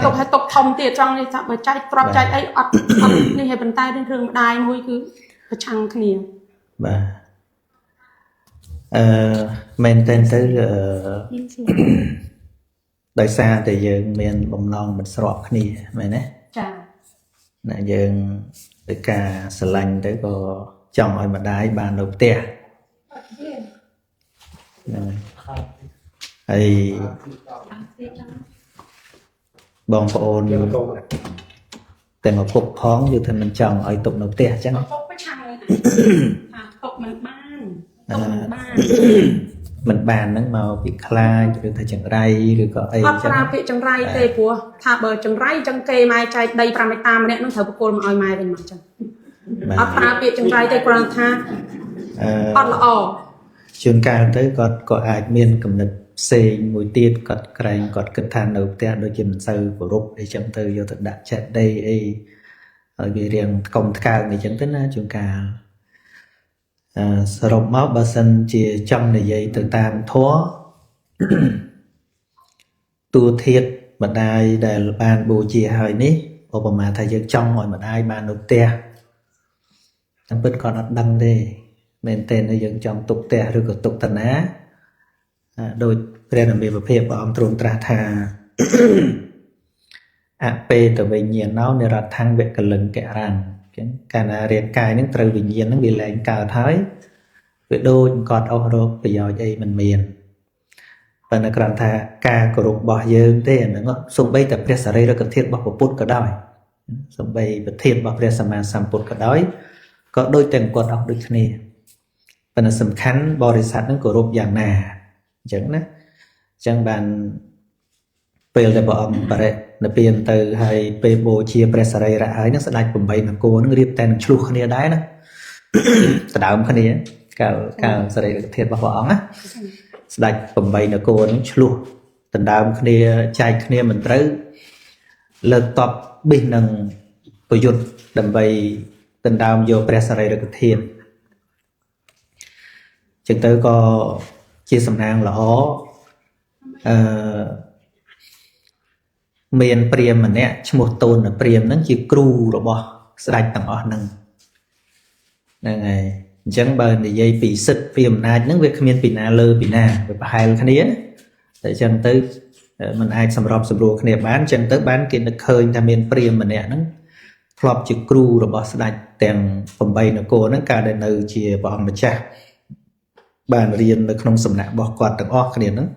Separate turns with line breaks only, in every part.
tục hay tục thông tiệt trong này sao mà chạy trọt chạy ấy ọt này hay bàn tay đến rừng đai môi cứ chăng cái này
bà men tên tới đời xa thì giờ miền bồng non mình sọt cái này mày nè là giờ tới cả sờ lạnh tới có chồng ở mà đai bàn đầu tè hay bong ônแต่มาพบพ้องอยู่ทางมันจังไอ้ตกนกเตะจัง
ตกมันบ้าน
มันบานนั่งมาปีคลาหรือถ้าจังไรหรือก็ไอ้
จังไรปีจังไรเตะปัวถ้าเบอร์จังไรจังเกยมาใจใดปราไม่ตามเนี่ยน้องเถอะโกนมาเอาไม้เป็นมาจังอัปราปีจังไรเตะกลางท่าอัดละอ
ชนการtớiก็อาจมีกำหนดเซงมวยตีดกดไกรกดกระทานเอาแต่โดยจิมเซอร์củaรูปđể chấm từ vô thực đặt chặt đây ấy ở vì riêng công cao để chấm tới na chun caoสรุปมาบาสันจีจังในยัยตัวตามท้อตัวเทียดบัดได้ได้บานบูจีหายนี้ออกมาทายจังหอยบัดได้บานนุเตะตั้งเป็นก่อนอัดดังเด้เมนเทนในยังจังตุกเตะหรือก็ตุกตนะโดยเรียนมีประเภทอมตรงตราธาอะเปตัววิญญาณเน่าในรัฐทางเวกลึงแกรันการเรียนกายนั่งตรวิญญาณนั่งวิแรงกาวท้ายเวโดนกอดเอาโรคไปยาวใจมันเมียนเป็นกระทากากรุบบ่อเยิงเต้นั่นก็สมใบแต่เปรียสอะไรเราก็เทียบบ่อปุตก็ได้สมใบเทียบบ่อเปรียสมาสัมปุตก็ได้ก็โดยแต่งกอดเอาด้วยนี้เป็นสำคัญบริษัทนั่งกรุบอย่างน่าจังนะจังบันเปลแต่บ่อมปะเรนเปลี่ยนtừให้เปโบเชียเปรสอะไรระหายนั่งแสดงปุ่มใบนักโกนั่งเรียบแต่งชลุกขณีได้นะแสดงขณีการแสดงเทียบบ่อมนะแสดงปุ่มใบนักโกนั่งชลุกแสดงขณีใจขณีมันตรึเลิกตอบบินนังประยุทธ์ดำใบแสดงโยเปรสอะไรระเทียนจึงtớiก็chia sầm nang là ó miền Priam mình nè một tôn là Priam nó chỉ cru rồi bỏ sạch tầng ở nâng này chẳng bờ để dây bị sứt Priam na những việc miền bị na lơ bị na bị hai cái này để chân tới mình ai sầm rọp sầm rùa cái này bán chân tới bán kia nó khơi tham miền Priam mình nè nó flop chỉ cru rồi bỏ sạch tầng phần bay nó cô nó cả đời nơi chia bỏ mà cha bàn riêng là không sầm nặng bỏ quạt tầng óc cái này nữa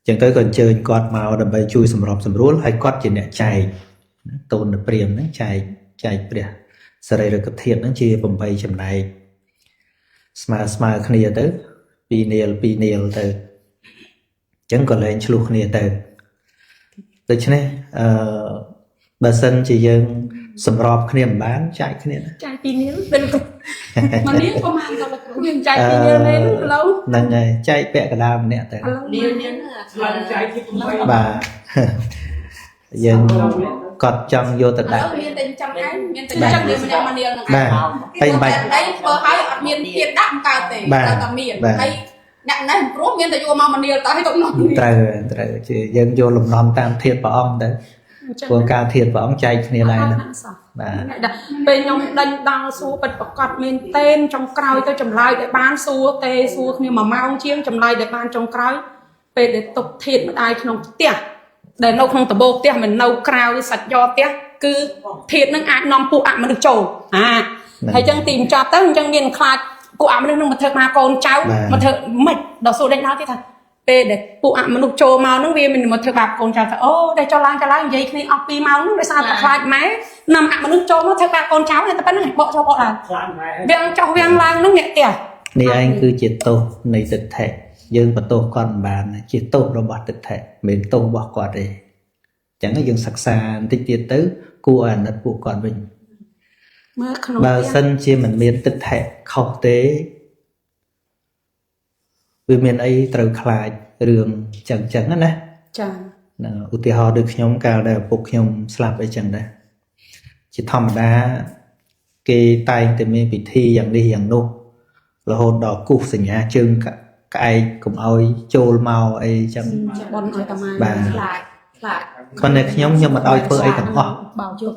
chẳng tới còn chơi quạt màu đầm bay chui sầm rọp sầm rúa hay quạt chỉ nè chạy tôn là Priam nó chạy Priam sau đây là cấp thiệt nó chia bầm bay chầm này smart cái này tới pinel tới chẳng còn lên chlu cái này tới chứ này bà sân chỉ dừng sầm rọp cái này bán chạy cái này
chạy pinel bên mà nếu có mang đâu là cũng chạy pinel lên lâu
nên này chạy bẹ cả đam nè tới bà dân cọt trong vô tận đại bà tay bạch trời dân vô lùm lòm tam thiệt vào ông đấy quân cao thiệt vào ông chạy như này
bên nhóm đánh đăng xua bật bật cọt miền tên trong cõi tôi chầm lại để bán xua tê xua nhưng mà mau chiếm chầm lại để bán trong cõi về để tục thiệt mà ai không tiếc để nấu không tập bột tiếc mình nấu cào sạch do tiếc cứ thiệt nó ai nằm phụ ạ mà được trổ thầy chân tìm cho tới chân miền khai cụ ạ mà được mà thật mà con cháu mà thật mệt đó số đánh nó thế thật về để phụ ạ mà được trổ màu nó về mình mà thật bạc con cháu ô đây cho lang vậy khi ọc đi màu nó để sao ta khai máy nằm ạ mà được trổ nó thật bạc con cháu này ta bắt nó bỏ cho bọn là viên cho viên lang nó nhẹ tiệt
này anh cứ chết tô này tịch thể dương và tô con bàn chỉ tô nó bỏ tịch thể mình tô bỏ quả đi chẳng có dương sặc xa tích tiết tứ cua ăn đất của con mình bà sân chia mình miền tịch thể không tế vì miền ấy từ khai đường chẳng á nè ưu tiên họ được nhóm cao đều phục nhóm slap ấy chẳng đây chỉ thầm đá cái tay thì mình bị thi dạng đi dạng nô là hồn đỏ cục sừng nhà chân cái cũng ơi trôi màu ấy chẳng bà còn này nhóm mà đòi thơ ấy thằng
bảo chụp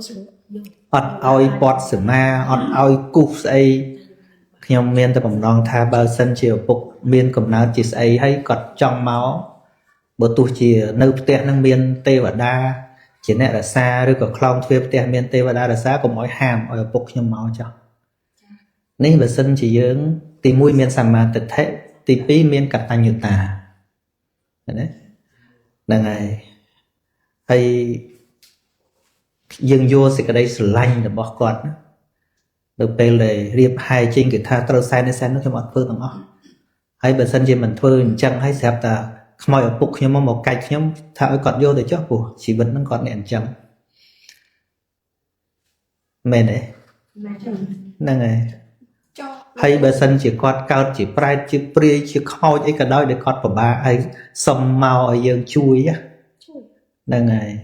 ọt oi bọt sửa ma ọt oi cục ấy nhóm miền tập bóng non tha bao sân chiều bục miền cầm nào chỉ ấy hay cọt trong máu bữa tu chỉ nơi tệ năng miền tây và đa chỉ nè là xa rồi có clown thuê tệ miền tây và đa là xa có mỗi hàm ở bục nhóm máu cho nên về sân chỉ dưỡng tìm mũi miền sàm mà tịch thế tìm pí miền cặp tay như tà đấy là ngày hay dương vô sẽ cái đây sờ lanh để bỏ con được vềเลยเรียบ hai trên cái tha trâu sai nên nó cho mọi phương bằng ó hay bản thân chỉ mình phương chẳng hay sẹp ta mọi ở bục nhưng mà một cạch nhưng thả còn vô để chót của chỉ vẫn nó còn nẹn chẳng mền đấy năng này hay bản thân chỉ con cao chỉ pride chỉ pri chỉ khoi ấy cả đôi để con của ba ấy sầm màu ở dương chui á năng này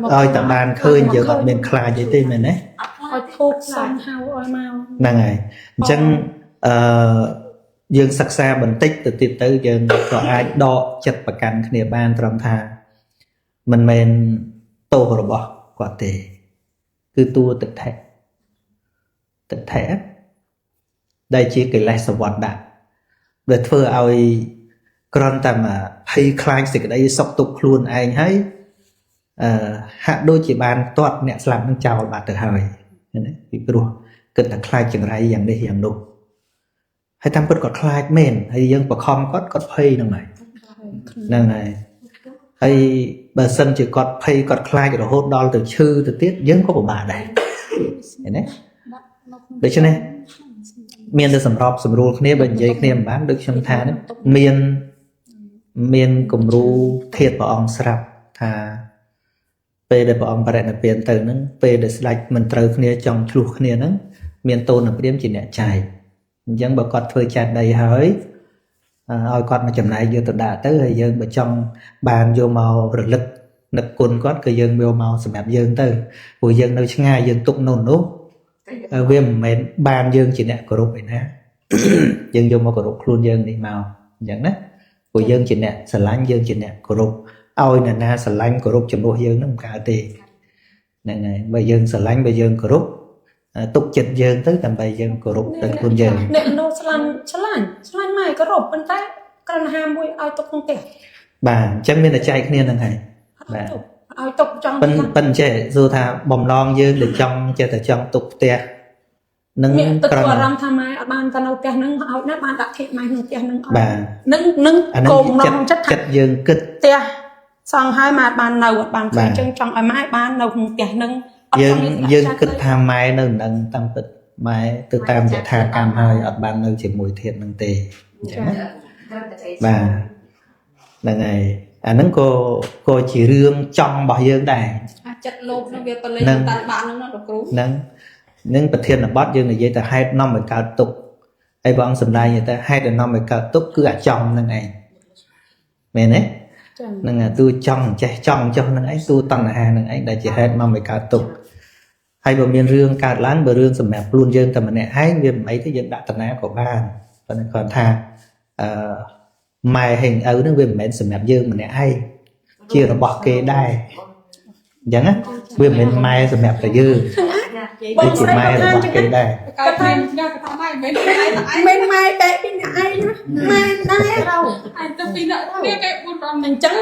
ơi tạm bàn khơi giờ còn miền khai vậy tim mình đấy
thuốc xong hao oi mau
năng này chân dương sắc xa bình tích từ tiết tới dương có ai đo chặt và cắn cái bàn trong thà mình tô rồi bỏ quả tề cứ tua tịch thể đây chỉ cái lại sập vọt đạn để thưa ai con ta mà hay khai sự cái đây sọc tục luôn anh hay hạ đôi chỉ bàn toát nè làm nó chào bà tự hào vì cái đồ cần là khai chừngไรอย่างđâyอย่างđồ hayทำเปิดกดคลายเมนให้ยังประคองกดเพย์นั่งไหนนั่งไหนให้เบอร์เซนจะกดเพย์กดคลายจะโหดดอลtừชื่อtừ tiếtยังcó của bà nàyเห็นไหมđược chưa này miền từ sầm rọp sầm rùa kia bệnh dây kia bán được trong tháng miền cùng ru thiệt bảo ông sập thà về để bảo ông bà đại tiền từ nó về để slide mình từ kia trong chuột kia nó miền tôn là điểm chỉ nè chạy dân bà con phơi chặt đầy hới ôi con mà chậm này vô từ đã tới rồi dân bà trong bàn vô màu rực lực cồn có cái dân vô màu sầm đẹp dân từ buổi dân đâu ngay dân tụng nôn nốt viêm mệt bàn dân chỉ nè của rục vậy nè dân vô màu của rục luôn dân đi màu dẫn đấy buổi dân chỉ nè sờ lánh dân chỉ nè của rục ôi nè na sờ lánh của rục chậm đôi dân nó không cả tiền này bây dân sờ lánh bây dân của rục tục chật dân tới tầm bây dân của rục đến quân dân
nè nó slan này có rộp bên tay cần ham vui ai tục không kẹt
bà chẳng biết là trai cái này này bà
ai tục trong
bên trẻ dù thà bồng lon dương được trong trẻ tại trong tục tè
nâng tự của ram tham ai ban ta nấu tè nâng ao nát ban đặt thịt mai nâng tè nâng
bà
nâng cồn non chất
chật dương kịch
tè xong hai mà ban nấu ban phải chân trong ở mái ban nấu tè nâng
dương kịch tham mai nâng tâm tịch mai từ tam giải tha cam hai ở ban nơi chỉ mùi thiệt nâng tề bà là ngày nâng cô chỉ riêng trong bảo dương đài
chất lột nó việc lên tàn bạn nó được cứu
nâng bật thiên là bót dương là dây ta hai năm mới cao tục ai bọn sầm đai người ta hai năm mới cao tục cứ ở trong nâng này mẹ đấy nâng là tôi trong chạy trong nâng ấy tôi tăng là hai nâng ấy đã chỉ hai năm mới cao tục hay bờ miền rương cả láng bờ rương sầm mẹp luôn dương tầm này hai miền ấy thì dân đã tận áo của ban còn tha mài hình ấu nó về miền sầm mẹp dương mà này hay chia nó bọc kê đai chẳng á về miền mai sầm mẹp là dư để chỉ mai là bọc kê đai
bên mai bé bên ai nhá mai đây đâu anh tôi bị nợ nghe cái buôn bán mình trắng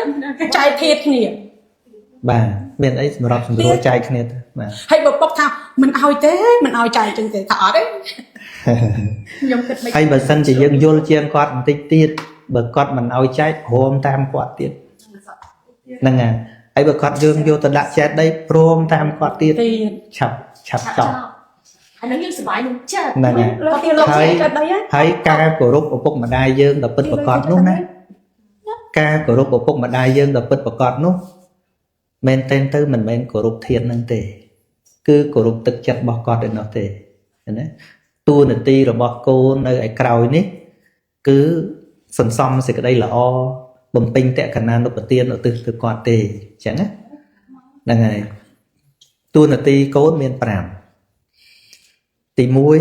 trái thiệt nhỉ
bà miền ấy mà đọc rồi trai kia mà
hay bậc bốc thao mình ao thế mình ao trai chừng thể thọ đấy
hay bà sân chỉ dân vô chiên quạt một tích tiết bậc quạt mình ao trai hôm tam quạt tiết nâng à ấy bậc quạt dương vô tận đại chết đây hôm tam quạt tiết chập chọc nâng à thấy ca của rút của phúc mà đai dương đập bích bậc quạt lúc nè ca của rút của phúc mà đai dương đập bích bậc quạt lúc men tên tư mình men của rục thiên năng tề cứ của rục thực chất bỏ con để nó tề tu nè ti rồi bỏ cô nơi ai cào ní cứ sần xong sẽ cái đây là o bầm pin tệ khả năng nó đầu tiên nó từ con tề chẳng á là ngày tu nè ti cố miền pram ti muối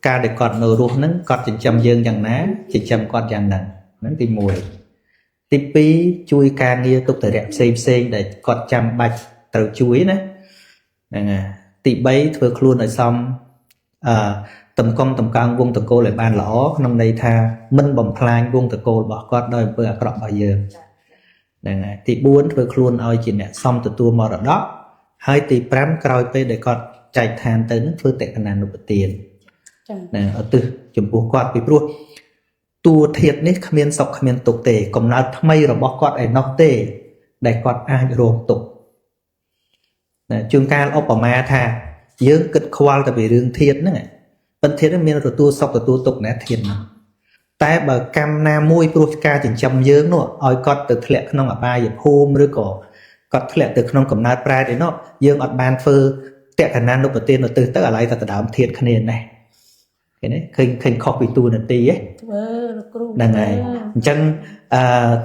ca để còn nở ruột nắng còn chỉ chầm dương chẳng ná chỉ chầm con chẳng nặng nắng ti muối ទី2ជួយការងារទុកតរៈផ្សេងដែលគាត់ចាំបាច់ត្រូវជួយណាហ្នឹងហើយទី3ធ្វើខ្លួនឲ្យសមតម្កងតម្កើងវងតកូលឲ្យបានល្អក្នុងន័យថាមិនបំផ្លាញវងតកូលរបស់គាត់ដោយអំពើអាក្រក់របស់យើងហ្នឹងហើយទី4ធ្វើខ្លួនឲ្យជាអ្នកសមទទួលមរតកហើយទី5ក្រោយពេលដែលគាត់ចែកឋានទៅនឹងធ្វើតេកណានុបទានណាឧទ្ទិសចំពោះគាត់ពីព្រោះតួធាតុនេះគ្មានសុខគ្មានទុក្ខទេកំណើតថ្មីរបស់គាត់ឯណោះទេដែលគាត់អាចរងទុក្ខណាជួនកាលឧបមាថាយើងគិតខ្វល់តែពីរឿងធាតុហ្នឹងប៉ុន្តែធាតុហ្នឹងមានទទួលសុខទទួលទុក្ខណាធាតុហ្នឹងតែបើកម្មណាមួយព្រោះការចិញ្ចឹមយើងនោះឲ្យគាត់ទៅធ្លាក់ក្នុងអបាយភូមិឬក៏គាត់ធ្លាក់ទៅក្នុងកំណើតប្រែតឯណោះយើងអត់បានធ្វើតេកណានុបទានឧទ្ទិសទៅអាឡ័យតែដដើមធាតុគ្នានេះឃើញខុសពីតួនាទីហ៎
ធ្វើលោកគ្រូ
ហ្នឹងហើយអញ្ចឹង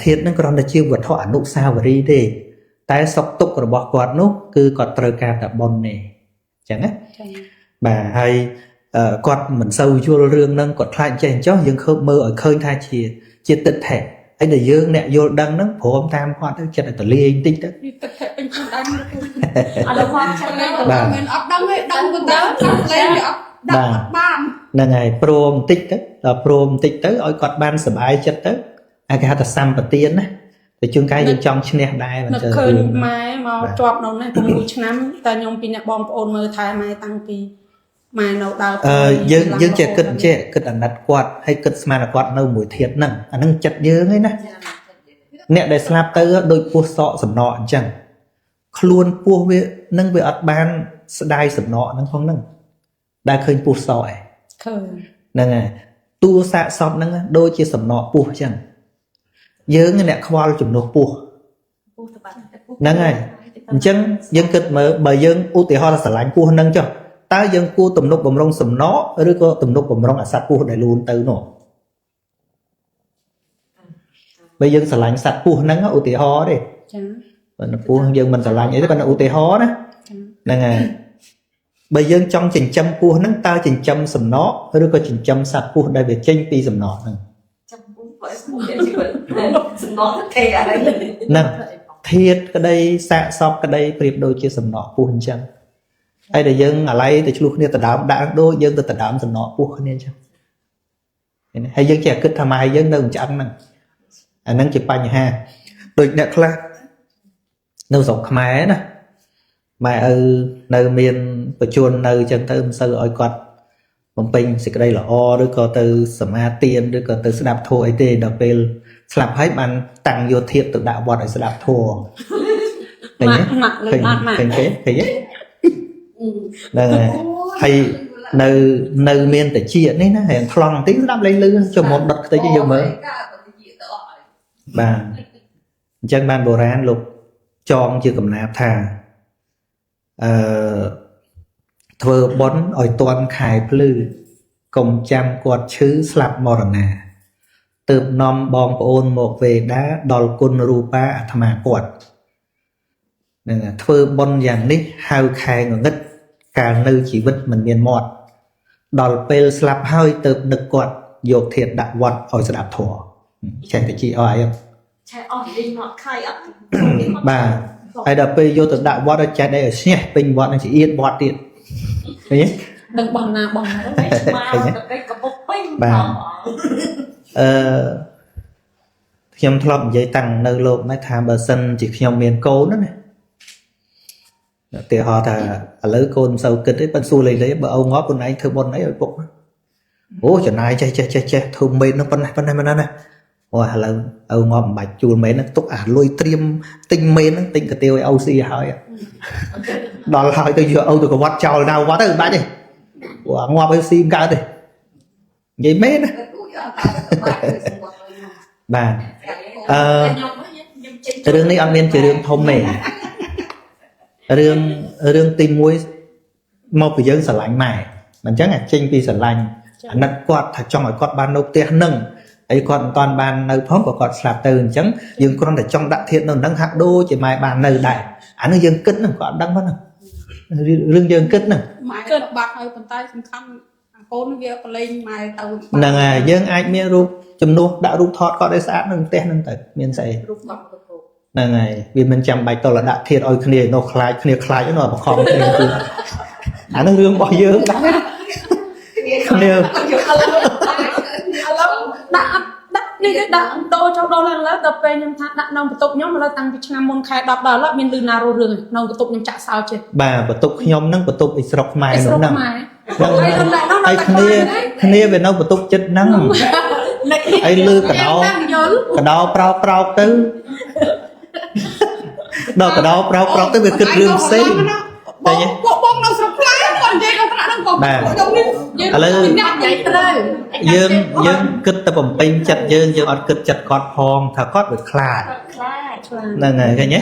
ធាតុហ្នឹងគ្រាន់តែជាវត្ថុអនុស្សាវរីយ៍ទេតែសុខទុក្ខរបស់គាត់នោះគឺគាត់ត្រូវការតែបុណ្យទេអញ្ចឹងណាបាទហើយគាត់មិនសូវយល់រឿងហ្នឹងគាត់ខ្លាចចេះអញ្ចឹងយើងមើលឲ្យឃើញថាជាទិដ្ឋិហើយដែលយើងអ្នកយល់ដឹងហ្នឹងព្រមតាមគាត់ទៅចិត្តទៅលាយបន្តិចទៅ
ទិដ្ឋិពេញខ្លួនដឹងលោកគ្រូ
អត់គាត់ចាំមិនអត់ដឹងទេដឹងទៅលេងវាអត់
បាទ
បាន
ហ្នឹងហើយព្រមបន្តិចទៅដល់ព្រមបន្តិចទៅឲ្យគាត់បានសុបាយចិត្តទៅគេហៅថាសម្បទានណាតែជួនកាលយើងចង់ឈ្នះដែរ
មិនឃើញម៉ែមកជាប់នៅនេះ6ឆ្នាំតែខ្ញុំពីអ្នកបងប្អូនមើលថែម៉ែតាំងពីម៉ែនៅដើរ
យើងចេះគិតអាណិតគាត់ហើយគិតស្មានគាត់នៅមួយធាតុហ្នឹងអាហ្នឹងចិត្តយើងឯណាអ្នកដែលស្លាប់ទៅដូចពោះសក់សំណក់អញ្ចឹងខ្លួនពោះវានឹងវាអត់បានស្ដាយសំណក់ហ្នឹងផងហ្នឹងដែលឃើញពោះសក់ឯង
ឃើញ
ហ្នឹងហើយតួសាកសពហ្នឹងដូចជាសំណក់ពោះអញ្ចឹងយើងអ្នកខ្វល់ជំនួសពោះហ្នឹងហើយអញ្ចឹងយើងគិតមើលបើយើងឧទាហរណ៍ថាស្រឡាញ់ពោះហ្នឹងចុះតើយើងគួរទំនុកបំរុងសំណក់ឬក៏ទំនុកបំរុងអាសត្វពោះដែលលូនទៅនោះបើយើងស្រឡាញ់សត្វពោះហ្នឹងឧទាហរណ៍ទេ
ចា៎
បើពោះយើងមិនស្រឡាញ់អីទេបើឧទាហរណ៍ណាហ្នឹងហើយបើយើងចង់ចិញ្ចឹមពស់ហ្នឹងតើចិញ្ចឹមសំណក់ឬក៏ចិញ្ចឹមសត្វពស់ដែលវាចេញពីសំណក់ហ្នឹង
ចាំពស់បើពស់ជាសំណក់ទេអី
ហ្នឹងធាតក្តីសាកសពក្តីប្រៀបដូចជាសំណក់ពស់អញ្ចឹងហើយដែលយើងអាឡ័យទៅឆ្លោះគ្នាដដើមដាក់ដូចយើងទៅដដើមសំណក់ពស់គ្នាអញ្ចឹងហើយយើងចេះគិតថាម៉ែយើងនៅឆ្អឹងហ្នឹងអាហ្នឹងជាបញ្ហាដូចអ្នកខ្លះនៅស្រុកខ្មែរណាម៉ែឪនៅមានបញ្ជននៅអញ្ចឹងទៅមិនសូវឲ្យគាត់បំពេញសេចក្តីល្អឬក៏ទៅសមាទានឬក៏ទៅស្ដាប់ធម៌អីទេដល់ពេលស្លាប់ហើយបានតាំងយកធាតុទៅដាក់វត្តឲ្យស្ដាប់ធម៌ឃើញទេឃើញទេហ្នឹងហើយនៅមានតិចនេះណាហើយខ្លងបន្តិចស្ដាប់លេងលឺចុះមកដុតខ្ទេចយើងមើលបាទអញ្ចឹងបានបុរាណលោកចងជាកំណាព្យថាធ្វើបុណ្យឲ្យទាន់ខែភ្លឺកុំចាំគាត់ឈឺស្លាប់មរណាទើបនាំបងប្អូនមកវេដាដល់គុណរូបាអាត្មាគាត់នឹងធ្វើបុណ្យយ៉ាងនេះហៅខែងងឹតកាលនៅជីវិតមិនមានមាត់ដល់ពេលស្លាប់ហើយទើបនឹកគាត់យកធាតុដាក់វត្តឲ្យស្ដាប់ធម៌ចេះតែជីអស់អី
ឆែអស់វិញមកខៃអត់
បាទហើយដល់ពេលយកទៅដាក់វត្តឲ្យចេះដែរឲ្យស្ញះពេញវត្តនឹងជាអៀតវត្តទៀតឃើញទេ
ដឹងបងណាបងណា
មកទៅកំពុងពេញ
បាទខ្ញុំធ្លាប់និយាយតាំងនៅលោកនេះថាបើសិនជាខ្ញុំមានកូនណាឧទាហរណ៍ថាឥឡូវកូនមិនសូវគិតទេប៉ុន្តែសួរលេងៗបើឪងាប់ខ្លួនឯងធ្វើបុណ្យអីឲ្យពុកអូចំណាយចេះធ្វើមេននោះប៉ុណ្ណេះណាអូឥឡូវឪងាប់មិនបាច់ជួលមេនហ្នឹងទុកអាលុយត្រៀមទិញមេនហ្នឹងទិញកាទៀវឲ្យអូស៊ីហើយដល់ហើយទៅយកឪទៅកវត្តចោលនៅវត្តទៅមិនបាច់ទេព្រោះងាប់ឲ្យស៊ីមិនកើតទេនិយាយមេនណាបាទរឿងនេះអត់មានជារឿងធំទេរឿងទី1មកពីយើងស្រឡាញ់ម៉ែមិនអញ្ចឹងចេញពីស្រឡាញ់អាណិតគាត់ថាចង់ឲ្យគាត់បាននៅផ្ទះនឹងហើយគាត់មិនតាន់បាននៅផងក៏គាត់ស្លាប់ទៅអញ្ចឹងយើងគ្រាន់តែចង់ដាក់ធាតុនៅនឹងហាក់ដូចជាម៉ែបាននៅដែរអានេះយើងគិតហ្នឹងគាត់អត់ដឹងហ្នឹងរឿងយើងគិតហ្នឹង
ម៉ែគាត់បាត់ហើយប៉ុន្តែសំខាន់
con việc lên mai tàu
ហ្នឹងហើយយើងអាចមានរូបជំនួសដាក់រូបថតគាត់ឲ្យស្អាតនឹងផ្ទះហ្នឹងទៅមានស្អីហ្នឹងហើយវាមិនចាំបាច់តលដាក់ធាតឲ្យគ្នានោះខ្លាចគ្នាខ្លាចនោះបង្ខំគ្នាគឺអានឹងរឿងរបស់យើងដែរគ្នា
ឥឡូវដាក់នេះគេដាក់ដូរចូលដូរឡើងឡើងដល់ពេលខ្ញុំថាដាក់ក្នុងបន្ទប់ខ្ញុំឥឡូវតាំងពីឆ្នាំមុនខែ10ដល់ឥឡូវមានលឺណារស់រឿងក្នុងបន្ទប់ខ្ញុំចាក់សោចិត្ត
បាទបន្ទប់ខ្ញុំហ្នឹងបន្ទប់អ៊ីស្រុកខ្មែរនោះហ្នឹង
ហ្នឹងហើយ
គ្នាវានៅបន្ទប់ចិត្តហ្នឹងអីលឺកដោប្រោកទៅដល់កដោប្រោកទៅវាគិតរឿងផ្សេងតែ
បងនៅស្រុកខ្មែរគាត់និយាយក្នុងថ្នាក់ហ្នឹងបងខ្ញុំនេះ
ឥឡូវ
អ្នកនិយាយត្រូវ
យើងគិតតែបំពេញចិត្តយើងអត់គិតចិត្តគាត់ផងថាគាត់វាខ្លាចហ្នឹងហើយឃើញទេ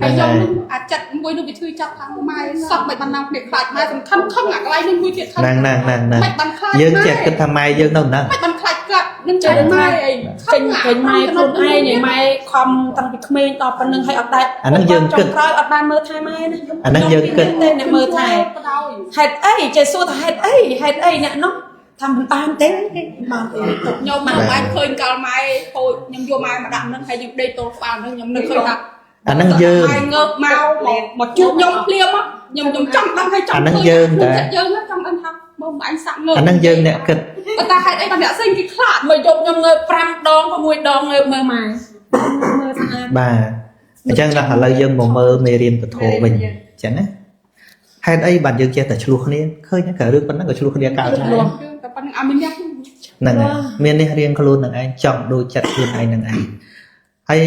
ហើយខ្ញុំអាចចិត្តមួយនោះវាធ្វើចាប់ខាងម៉ែសក់មិនបានណាគ្នាខ្លាចម៉ែសំខាន់ខឹងអាកន្លែងនេះមួយទៀតខឹង
ហ្នឹង
មិនបានខ្លាច
យើងចេះគិតថាម៉ែយើងនៅហ្នឹង
មិនបានខ្លាចគាត់នឹងចេះម៉ែអី
ចេញម៉ែខ្លួនឯងម៉ែខំតាំងពីក្មេងដល់ប៉ុណ្្នឹងឲ្យអត់ដែរ
អាហ្នឹងយើងគិត
ក្រោយអត់បានមើលថែម៉ែណា
អាហ្នឹងយើងគិត
តែអ្នកមើលថែហេតុអីចេះសួរថាហេតុអីអ្នកនោះថាមិនបានទេបានទេ
ខ្ញុំមិនបានឃើញកាលម៉ែហូចខ្ញុំយកម៉ែមកដាក់ហ្នឹងហើយខ្ញុំដេកទល់ក្បាលហ្នឹងខ្ញុំនឹកឃើញថា
អាហ្នឹងយើង
ម៉ែងើបមកជួបខ្ញុំភ្លាមខ្ញុំចង់ដឹងហើយចង់
អាហ្នឹងយើងតែ
យើងចង់ដឹងថាមើលអញសាក់ងើប
អាហ្នឹងយើងអ្នកគិត
តែហេតុអីបានអ្នកផ្សេងគេខ្លាច
មកយកខ្ញុំងើប5ដង6ដងងើបមើលម៉ែមើលស្អាត
បាទអញ្ចឹងដល់ឥឡូវយើងមកមើលមេរៀនពធវិញអញ្ចឹងណាហេតុអីបានយើងចេះតែឆ្លោះគ្នាឃើញតែរឿងប៉ុណ្ណឹងក៏ឆ្លោះគ្នាកើតដែរ
តែប៉ុណ្្នឹងអត់មានអ្នក
ហ្នឹងហើយមាននេះរៀងខ្លួននឹងឯងចង់ដូចចិត្តខ្លួនឯងនឹងឯងហើយ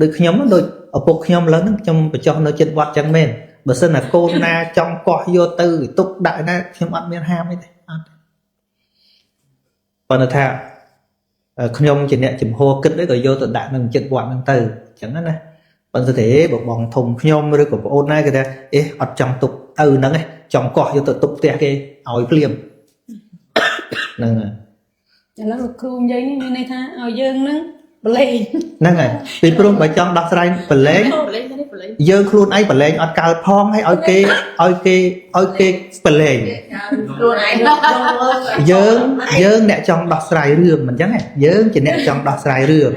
ដូចខ្ញុំដូចឪពុកខ្ញុំឥឡូវហ្នឹងខ្ញុំបញ្ចុះនៅចិត្តវត្តចឹងមែនបើសិនតែកូនណាចង់កោះយកទៅទុកដាក់ណាខ្ញុំអត់មានហាមអីទេអត់ប៉ុន្តែថាខ្ញុំជាអ្នកចំហគិតអីក៏យកទៅដាក់នឹងចិត្តវត្តហ្នឹងទៅអញ្ចឹងណាប៉ុន្តែបើបងធំខ្ញុំឬក៏ប្អូនណាគេថាអេអត់ចង់ទុកទៅហ្នឹងឯងចង់កោះយកទៅទុកផ្ទះគេឲ្យភ្លាមហ្នឹងហើយ
ឥឡូវលោកគ្រូនិយាយនេះមានន័យថាឲ្យយើងនឹងបលេង
ហ្នឹងហើយពីព្រោះបើចង់ដោះស្រាយបលែងយើងខ្លួនឯងបលែងអត់កើតផងហើយឲ្យគេបលែង
ខ្លួនឯង
យើងអ្នកចង់ដោះស្រាយរឿងមិនអញ្ចឹងទេយើងជាអ្នកចង់ដោះស្រាយរឿង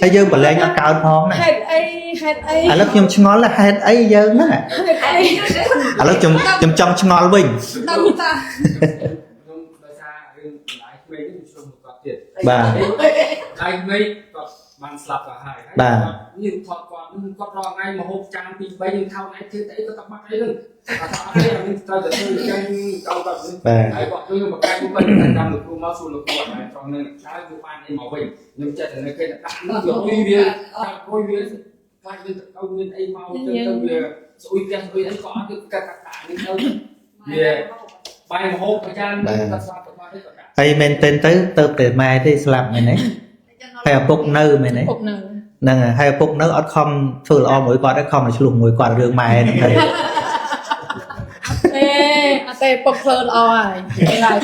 ហើយយើងបលែងអត់កើតផងណា
ហេតុអី
ឥឡូវខ្ញុំឆ្ងល់ហេតុអីយើងហ្នឹងឥឡូវខ្ញុំចង់ឆ្ងល់វិញ
ដឹងតា
ខ្ញុំដោយសាររឿងដៃក្មេងនេះខ្ញុំគាត់ទៀត
បាទ
ដៃក្មេងគាត់បានស្លាប់ទៅហើយយើងថតគាត់គាត់រងថ្ងៃមកហូបចាំពី3យើងថោកថ្ងៃជឿតែអីគាត់បាត់អីហ្នឹងគាត់ថាអីហ្នឹងត្រូវតែធ្វើចឹងចូលគាត់ហើយគាត់ជួយមកកាយមកវិញតាមលោកគ្រូមកសួរលោកគ្រូហើយត្រង់ហ្នឹងហើយគឺបានអីមកវិញខ្ញុំចិត្តតែនៅគេដាក់នោះយកវាដាក់គួយវាខ្លាចវាទៅមានអីមកទៅវាស្អុយផ្ទះស្អុយអីក៏អត់គឺកាត់ដាក់នេះទៅវាបាយមហូបប្រចាំគាត់ស្លាប់ទៅគាត់គាត់ដាក់
ហើយមែនទែនទៅតែម៉ែទេស្លាប់មែនទេហើយឪពុកនៅមែនទេ
ពុកនឹង
ហ្នឹងហើយឪពុកនៅអត់ខំធ្វើល្អមួយគាត់ទេខំឲ្យឆ្លោះមួយគាត់រឿងម៉ែហ្នឹងទៅ
អត់ទេពុកធ្វើល្អហើយ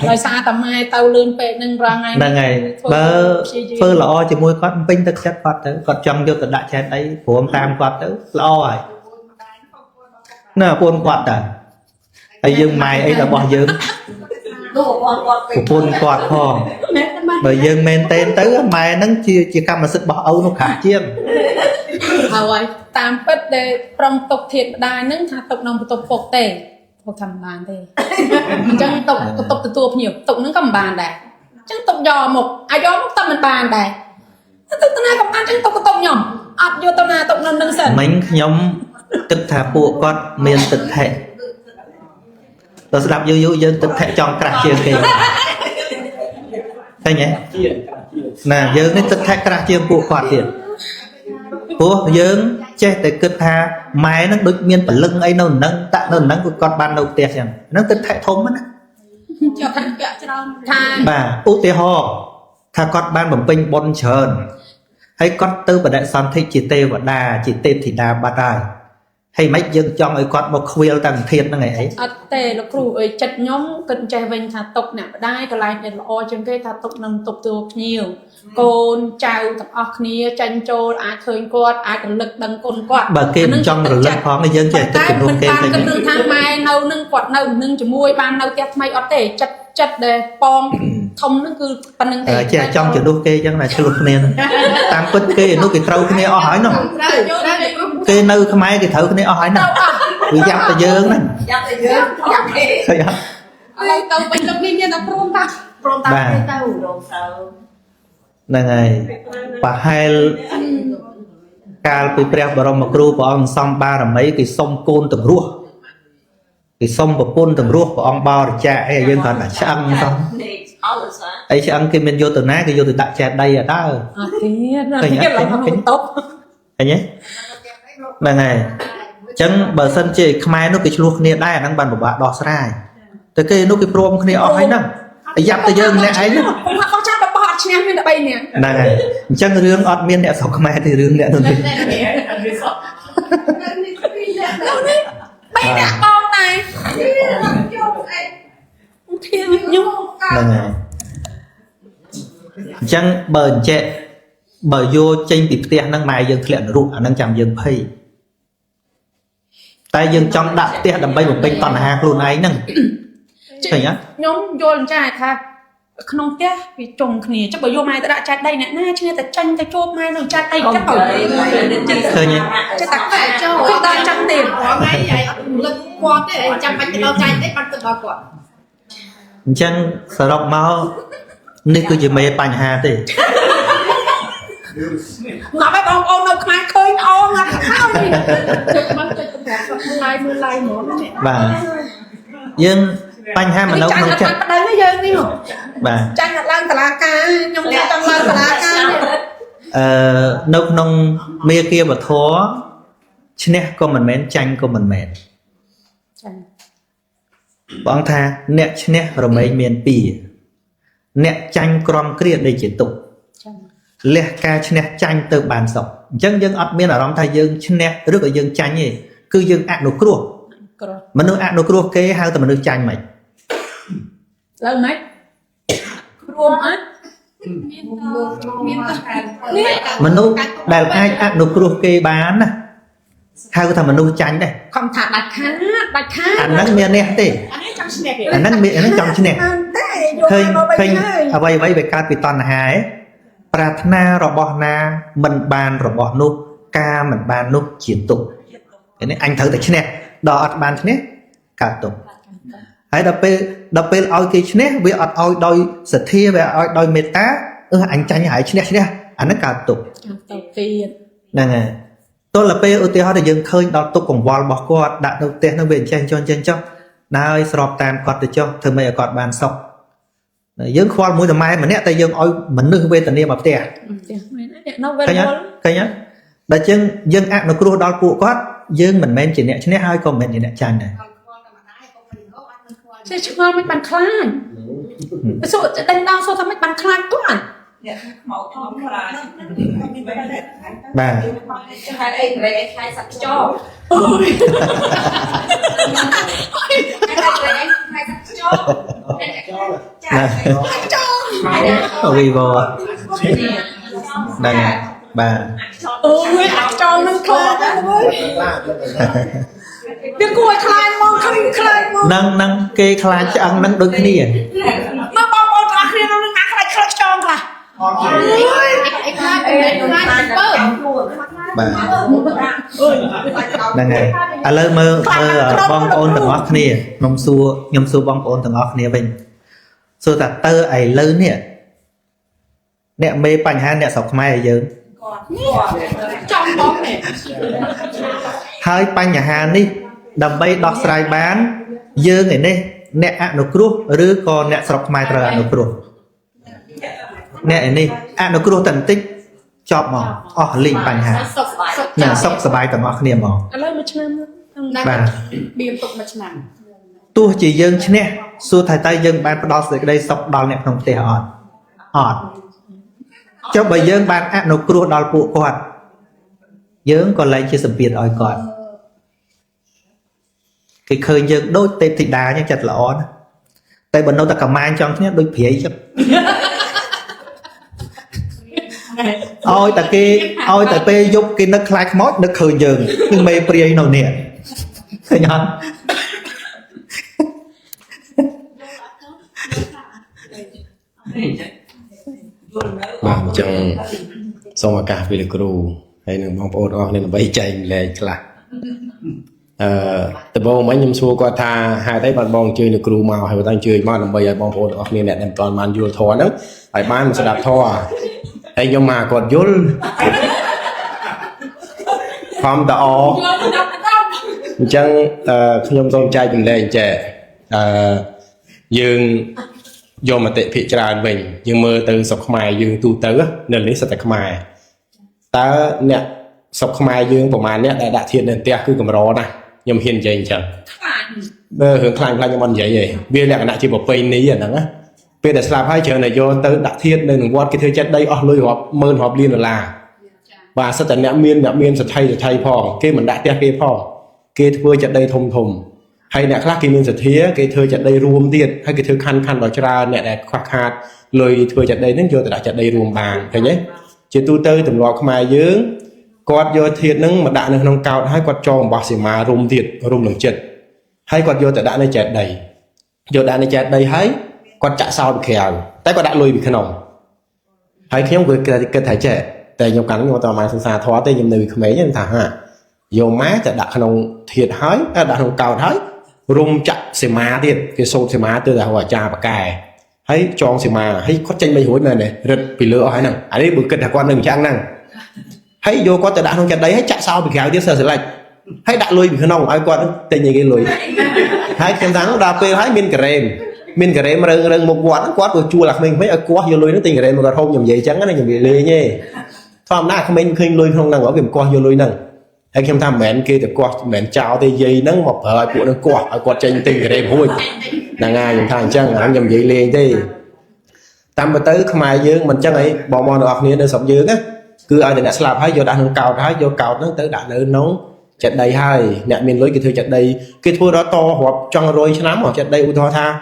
ដោយសារតែម៉ែទៅលឿនពេកនឹងរងថ្ងៃ
ហ្នឹងហើយបើធ្វើល្អជាមួយគាត់ពេញទឹកចិត្តគាត់ទៅគាត់ចង់យកទៅដាក់ចែនអីព្រមតាមគាត់ទៅល្អហើយណាប្រពន្ធគាត់តើហើយយើងម៉ែអីរបស់យើងប្រពន្ធគាត់ផងបើយើងមែនតែនទៅម៉ែហ្នឹងជាកម្មសិទ្ធិរបស់ឪនោះខាងជាង
ហើយតាមពិតដែលប្រងទុកធាតម្ដាយហ្នឹងថាទុកក្នុងបន្ទប់ពុកទេពុកថាមិនបានទេអញ្ចឹងទុកទទួលភ្ញៀវទុកហ្នឹងក៏មិនបានដែរអញ្ចឹងទុកយកមកអាយកមកតែមិនបានដែរទុកទៅណាក៏បានអញ្ចឹងទុកខ្ញុំអត់យកទៅណាទុកនៅនឹងសិន
មិញខ្ញុំគិតថាពួកគាត់មានទឹកថេដល់ស្ដាប់យូរយើងទឹកថេចង់ក្រាស់ជាងគេឃើញទេណាយើងនេះទឹកថេក្រាស់ជាងពួកគាត់ទៀតព្រោះយើងចេះតែគិតថាម៉ែនឹងដូចមានពលឹងអីនៅនឹងតាក់នៅនឹងគាត់បាននៅផ្ទះចឹងហ្នឹងទឹកថេធំណា
ចាប់តែពាក់ច្រើន
ថា
បាទឧទាហរណ៍ថាគាត់បានបំពេញបុណ្យច្រើនហើយគាត់ទៅបដិសន្ធិជាទេវតាជាទេពធីតាបាត់ហើយមិនយើងចង់ឲ្យគាត់មកខ្វៀលតាំងធាតហ្នឹងអី
អត់ទេលោកគ្រូអើយចិត្តខ្ញុំគិតចេះវិញថាទុកអ្នកម្ដាយកន្លែងដែលល្អជាងគេថាទុកនឹងទុកទូភ្ញៀវកូនចៅទាំងអស់គ្នាចាញ់ចូលអាចឃើញគាត់អាចរលឹកដឹងគុណគាត់
បើគេមិនចង់រលឹកផងយើងចេះទឹកជំនួសគេទៅ
គាត់ថាម៉ែនៅនឹងគាត់នៅនឹងជាមួយបាននៅផ្ទះថ្មីអត់ទេចិត្ត chất để bom thông nó cứ phần năng
thì che trong chữ đôi kê chẳng là chữ luôn nè tam quất kê nó cái trâu cái này hỏi nó kê nơi cái máy cái thử cái này hỏi nó bị giáp tay dương đó
tàu bên trong kia là prom ta
là ngày và hai ca bị bèo vào một group của ông xong ba là mấy cái sông côn từng rùa cái sông và côn từng rùa của ông bao để chạy hay dân còn là chăng không ấy chăng khi mình vô từ nát cái vô từ đại chạy đây là ta anh nhé là ngày chẳng bờ sân chơi khai nó cái luộc nè đây đang bàn một bạn đỏ sai từ cái nó cái prom cái này hay lắm giáp tay dương này ấy nữa
có chắc là bọt nha mình đã bay nè
này chẳng riêng ọt miên đẹp sọc khai thì riêng đẹp luôn
bay nè bom này
này chẳng bờ chẹ bờ vô tranh bị tiền năng mài dương khẹn rụt năng chạm dương pay tay dương trong đặt tiền đầm bay một bên toàn hàng luôn ấy nè thấy nhá
nhóm vô lần trai tha không tiếc vì trồng khỉ chắc bởi vô mai ta đã chặt đây nè na chứ ta tranh ta chôm mai nó chặt đây chắc bởi
thôi nhỉ
chắc ta phải cho không ta trăm tiền
có ngay vậy lực quạt đấy trăm bánh cái bao chai đấy bánh tự bao quạt
chẳng sợ đọc máu nên cứ chỉ mấy bánh hà thì
ngọc ấy bông ôn đâu khai khơi ôn ngọc không gì
mưa lai nữa
và nhưng bánh hà mà nấu không chắc
đấy nó dơ đi không
và
tranh là lan tà la ca nhưng mà trong lan tà la ca
nấu nông mía kia mà thua chứ nè có mình mến chanh có mình mến bọn tha nè chứ nè rồi mấy miền pì nè chanh crom kia đây chỉ tục lẹ ca chứ nè chanh từ bàn sọc chân dân ọt miên ở trong thay dương chứ nè rất là dân chanh gì cứ dân ăn đồ cua mà nước ăn đồ cua kế hai tầm nước chanh mày
lâu mấy ruộng á
mình nuôi đại ai ăn đồ cua kế bán nè hai cái thằng mình nuôi chanh đây
không thả đặt khá
anh nắng miên nè thì anh nắng miên nó trong chứ nè khơi khơi à vậy vậy về ca bị toàn hái Pratna robot na mình bàn robot nút ca mình bàn nút chiến tục cái này anh thử được chứ nè đỏ bàn chứ nè cả tục hãy đập pe oi kia chứ nè vì oi đôi sự thi về oi đôi meta anh tranh hãy chứ nè anh nó cả tục nè nè tôi là pe ưu tiên họ để dừng khơi đo tục cùng vol bỏ qua đặt đầu tiên nó về tranh cho nào sọp tam quạt được cho thưa mày quạt bàn sọc dương khoan mũi tầm mai mà nè tay dương oi mình nước về tận niệm bập tè cái nhá đại chân dương ăn nó cua đo cụ quát dương mình men chỉ nè chứ nè hai còn mình chỉ nè chanh này
chứ chưa mấy bàn khai số đánh đau số thằng mấy bàn khai toàn
bà vì vô đây bà
ôi cho nó khai cái cua khai mong không khai mong
năng kê khai cho ăn năng đôi khi
mà bông ôn ra khi nó ngã khai khai cho là
bà đây này à lơ mơ bong ôn từng óc nè nhom xua bong ôn từng óc nè mình xua ta tơ ấy lơ nè nè mê bánh ha nè sọc mai ở dưới
trong bóng này
hai bánh nhà hàng đi đầm bay đọt sài bán dơ ngày nè nè ăn nó cruh rứ còn nè sọc mai trời ăn nó cruh nè này ăn nó cruh tận tích chọp mỏ linh bánh ha nè sọc sờ bài tầm óc nè mỏ bà
biếm tục mà chán
tôi chỉ dâng chứ nè xua thầy tay dâng ban đọt sài đây sọc đòn nè không thể ọt cho bởi dương bạn ăn nó cua đào cụ quạt dương còn lại chưa sầm biệt ỏi quạt cái khơi dương đôi tê thịt đá nhưng chặt lỏ tay bần đâu ta cầm mai trong nhé đôi phía chứ ôi ta pe giúp cái nó khai mót nó khơi dương nhưng mê pri nào nè thấy nhá
จังส่งอากาศไปเลยครูให้หนึ่งบางโอนออกเนี่ยใบใจเลยคละแต่บอกไม่ยมชัวก็ทาหาได้บัดบองเจอเนี่ยครูมาให้มาตั้งเจอมาลำใบบางโอนออกเนี่ยเนี่ยตอนมันยูทอนั้นไอ้บ้านมันสดับท่อไอ้ยมมากดยุลความตะอจังขยมตรงใจเป็นแรงแจยืงโยมมาเตะพิจารณาbìnhยืงมือtừ sọc khmaiยืงตูเต๋อเนินนี้สตักขมายตาเนี่ยสอบขมายยืงประมาณเนี่ยได้ด่าเทียนเดินเตี้ยคือกำร้อนะยมเฮียนใจจังเหิงคลางคลางยมมันใหญ่ใหญ่เบี้ยแหลกนะที่บอกไปนี้อย่างนั้นนะเป็นแต่สลาพให้เจอในโยเต๋อด่าเทียนหนึ่งวัดกิเทจัดได้อ๋อลุยหอบเมินหอบลีนหลาvàสัตว์เนี่ยเมียนสัตย์ไทยพอเกมันด่าเตี้ยเกพอเกเพื่อจะได้ทมให้เนี่ยคลากิมินสัตย์เทียเกเธอจะได้รวมเดียดให้เกเธอคันดอกจราเนี่ยแต่ควักขาดเลยเธอจะได้นั่งโยแต่จะได้รวมบางเห็นไหมเจตูเตอร์ถึงรอขมายยืงกอดโยเทียนนั่งมาด่าในน้องเกาให้กอดจองบาสิมารวมเดียดรวมหนึ่งเจ็ดให้กอดโยแต่ด่าในแจดใดโยด่าในแจดใดให้กอดจะเศร้าไปแขวแต่ก็ด่าลุยไปขนมให้เขี้ยวเกิดถ่ายแจแต่ยมกันยมต่อมาศึกษาทอแต่ยมในวิคเมย์ยังถ่าฮะโยมแม้จะด่าขนมเทียดให้ด่าขนมเกาให้รุมจับเสมาเดียดคือโซเสมาตัวแต่หัวจ่าปากแก่ให้จองเสมาให้เขาใจไม่หัวมันเนี่ยรถปีเลือให้นั่งอันนี้บุกเกิดหักวันหนึ่งช่างนั่งให้โยก็จะด่าขนมจัดได้ให้จะเศร้าไปแก่ที่เสือสลัดให้ด่าลุยไปขนมไอ้ก้อนแต่ยังไงลุยให้เข็มทั้งด่าไปให้มินกระเรมเริงmột quạt quạt vừa chua lạc mình mấy ở quạt vô lùi nó tiền kẹrem mà không nhầm vậy trắng nó nhầm vậy lê nhé thom na không mình khinh lùi không năng ở kiểm quạt vô lùi năng hay kem tham mẹn kia thì quạt mẹn chào thì dây nắng một ở của nó quạt trên tiền kẹrem hôi nàng ai nhầm thằng trắng nó nhầm vậy lê đi tam bữa tới không ai dương mình chắc ấy bỏ mòn ọt này nó sập dương á cứ ai thì đã slap hay vô đàn cào thái vô cào nó tới đạn nó nóng chặt đầy hai nè miền lối cái thứ chặt đầy cái thua đó to hoặc trong rồi chứ lắm hoặc chặt đầy u thọ tha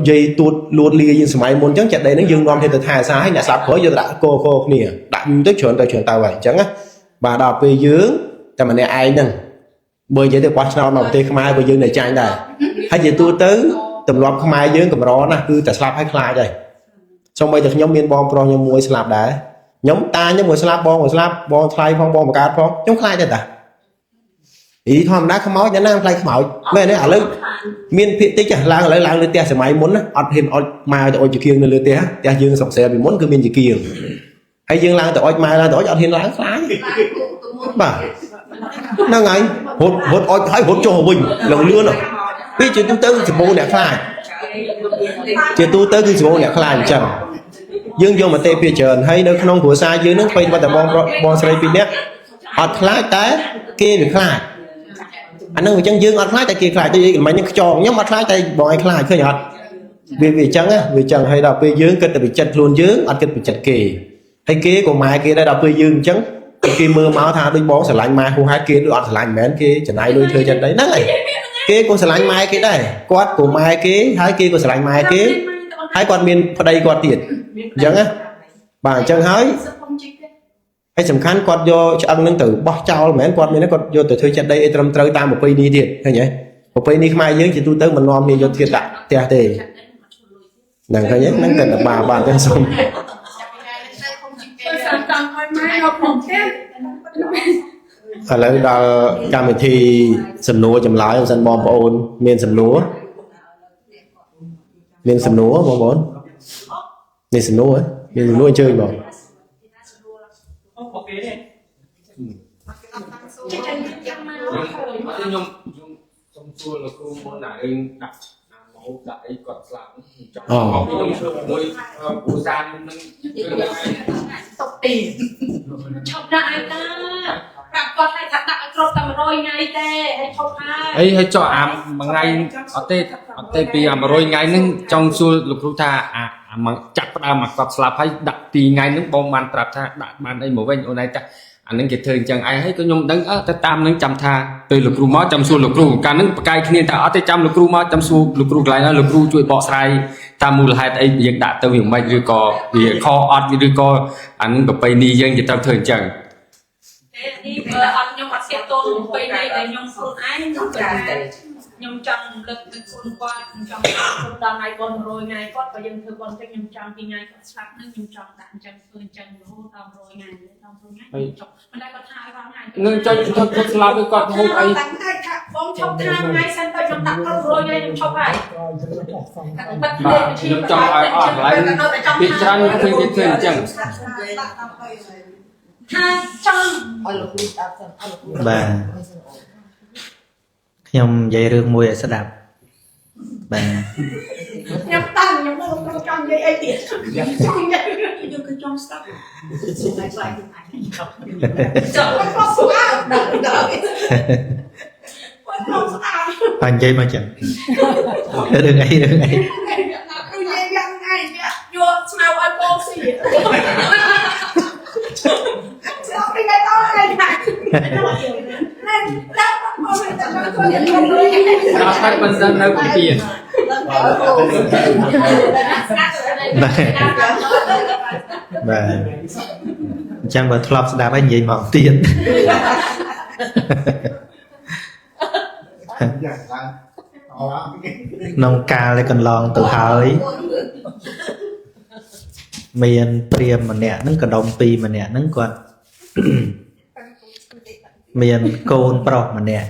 dây tuột luột lia như sớm muốn chẳng chặt đây nó dừng non thì từ thải xa hay là sạp khói vô đã cô nè đã tới chuyện tao vậy chẳng á bà đọc về dướiแต่มันเนี่ยไอ้นั่นเบอร์จะได้กวาดนอนนอนเตะขมายเบอร์ยืนในใจได้ให้จะตัวตื้อตำรวจขมายยืนกับร้อนนะคือแต่สลับให้คลายใจxong bây giờ nhóm miền bom pro nhóm mùi sลับได้nhóm ta nhóm mùi sลับบอมคลายphong bom một cát phong nhómคลายได้แต่ý thom đá không máu nhá nam clay máu mấy này ở lớn miền phía tây chả lang lấy lang lên tia sẽ máy muốn ọt hình ọt mai tại ôi chữ kiêng lên tia tia dương sọc xe bị muốn cứ miền chữ kiêng hay dương lang tại ôi mai lang tại ôi ọt hình lang phá bà năng ngày hốt ôi thấy hốt cho bình lần lưa rồi vì chuyện tu tư thì bố nè khai chuyện tu tư thì bố nè khai chẳng dương vô mà tê phía trần hay nơi không của xa dưới nước quay qua tờ bom xoay pin nhé ọt khai té kia bị khai anh nói chân dương ọt khai tại kia khai tôi mà những tròn nhóm ọt khai tại bọn anh khai khơi nhọt vì chẳng á vì chẳng hay đọc về dương cái bị chặt luôn dương ọt cái bị chặt kỳ hay kia của mai kia đã đọc về dương chẳng kia mưa máu tha đôi bó sờ lạnh mai không hai kia đôi ọt sờ lạnh mến kia chẳng ai đôi chơi chân đấy này kia con sờ lạnh mai kia đây quát của mai kia hai kia của sờ lạnh mai kia hai con miền ở đây quạt tiền chẳng á bà chân hái hay sầm khăn quạt vô ăn nâng tử bó trao mến quạt miền nó quạt vô từ thôi chân đây trầm trời ta một pây đi thiệt hay nhỉ một pây đi mai dưới chỉ tu tới mình ngon đi vô thiệt đã tia tề đằng thấy nhé nâng cần bà tên xong lại là cam thì sầm lúa chầm lái sân bom ôn miền sầm lúa bom ôn miền sầm lúa chơi bom
nhung trong chua là cô muốn lại đặt máu đại còn làm trong môi của gian
tộc tiền chọc đại ta gặp con hay thật đại trộn tầm rồi ngay tê hay chọc hai
hay cho bằng ngay ở tê pi rồi ngay nâng trong chua lục rú tha mà chặt ra mà còn slap hay đặt tì ngay nâng bom man trap tha đặt man đây một bên ở đây ta anh nâng kịp thời chẳng ai thấy có nhung đứng ở tam nâng chăm tha từ lục rú máu chăm xu lục rú cả nâng cài khi ta ở tê chăm lục rú máu chăm xu lục rú lại lục rú chui bọ sai ta mua hai tay việc đã tao hiểu mày đưa cò vì kho ọt đưa cò anh nâng gặp bay đi dân thì tao thời chẳng
đi ở nhung mặt xe tôn bay đây để nhung phương ái ខ្ញុំចង់លើកទឹកគុណគាត់ខ្ញុំចង់ដល់ថ្ងៃគាត់100ថ្ងៃគាត់បើយើងធ្វើគាត់ចឹងខ្ញុំចង់ពីថ្ងៃគាត់ស្លាប់ហ្នឹងខ្ញុំចង់ដាក់អញ្ចឹងធ្វើអញ្ចឹងរហូតដល់100ថ្ងៃដល់100ថ្ងៃចុះមិនដែលគាត់ថាឲ្យថ្ងៃ
នឹងចុចគាត់ស្លាប់ទៅគាត់ហូបអី
តាំងថ្ងៃថាបងឈប់ថាថ្ងៃសិនទៅខ្ញុំដាក់គ្រប់100ថ្ងៃខ្ញុំឈប់ហើយ
ខ្ញុំចង់ឲ្យអស់កន្លែងពីច្រើនឃើញគេធ្វើអញ្ចឹង
ថាចង់
បាទខ្ញុំនិយាយរឿងមួយឲ្យស្ដាប់បាទ
ខ្ញុំតាំងខ្ញុំមិនចង់និយាយអីទៀតចង់និយាយខ្ញុំគឺចង់ស្ដាប់សុំតែខ្លាចទៅអាចចង់គាត់ស្ដាប់ដល់ដល់គាត់ចង់ស្ដាប់
បាននិយាយមកចឹងរឿងអីរឿងអី
គឺនិយាយយ៉ាងណាយកស្មៅឲ្យបងស៊ីស្ដាប់ពីថ្ងៃតទៅថ្ងៃណាដល់មកវិញទៅគាត់និយាយ
ដល់ហើយមិនដឹងនៅពីទៀត
បាទអញ្ចឹងបើធ្លាប់ស្ដាប់ហើយនិយាយមកទៀតក្នុងកាលកន្លងទៅហើយមានព្រាហ្មណ៍ម្នាក់ហ្នឹងកដុំពីរម្នាក់ហ្នឹងគាត់ មានកូនប្រុសម្នាក់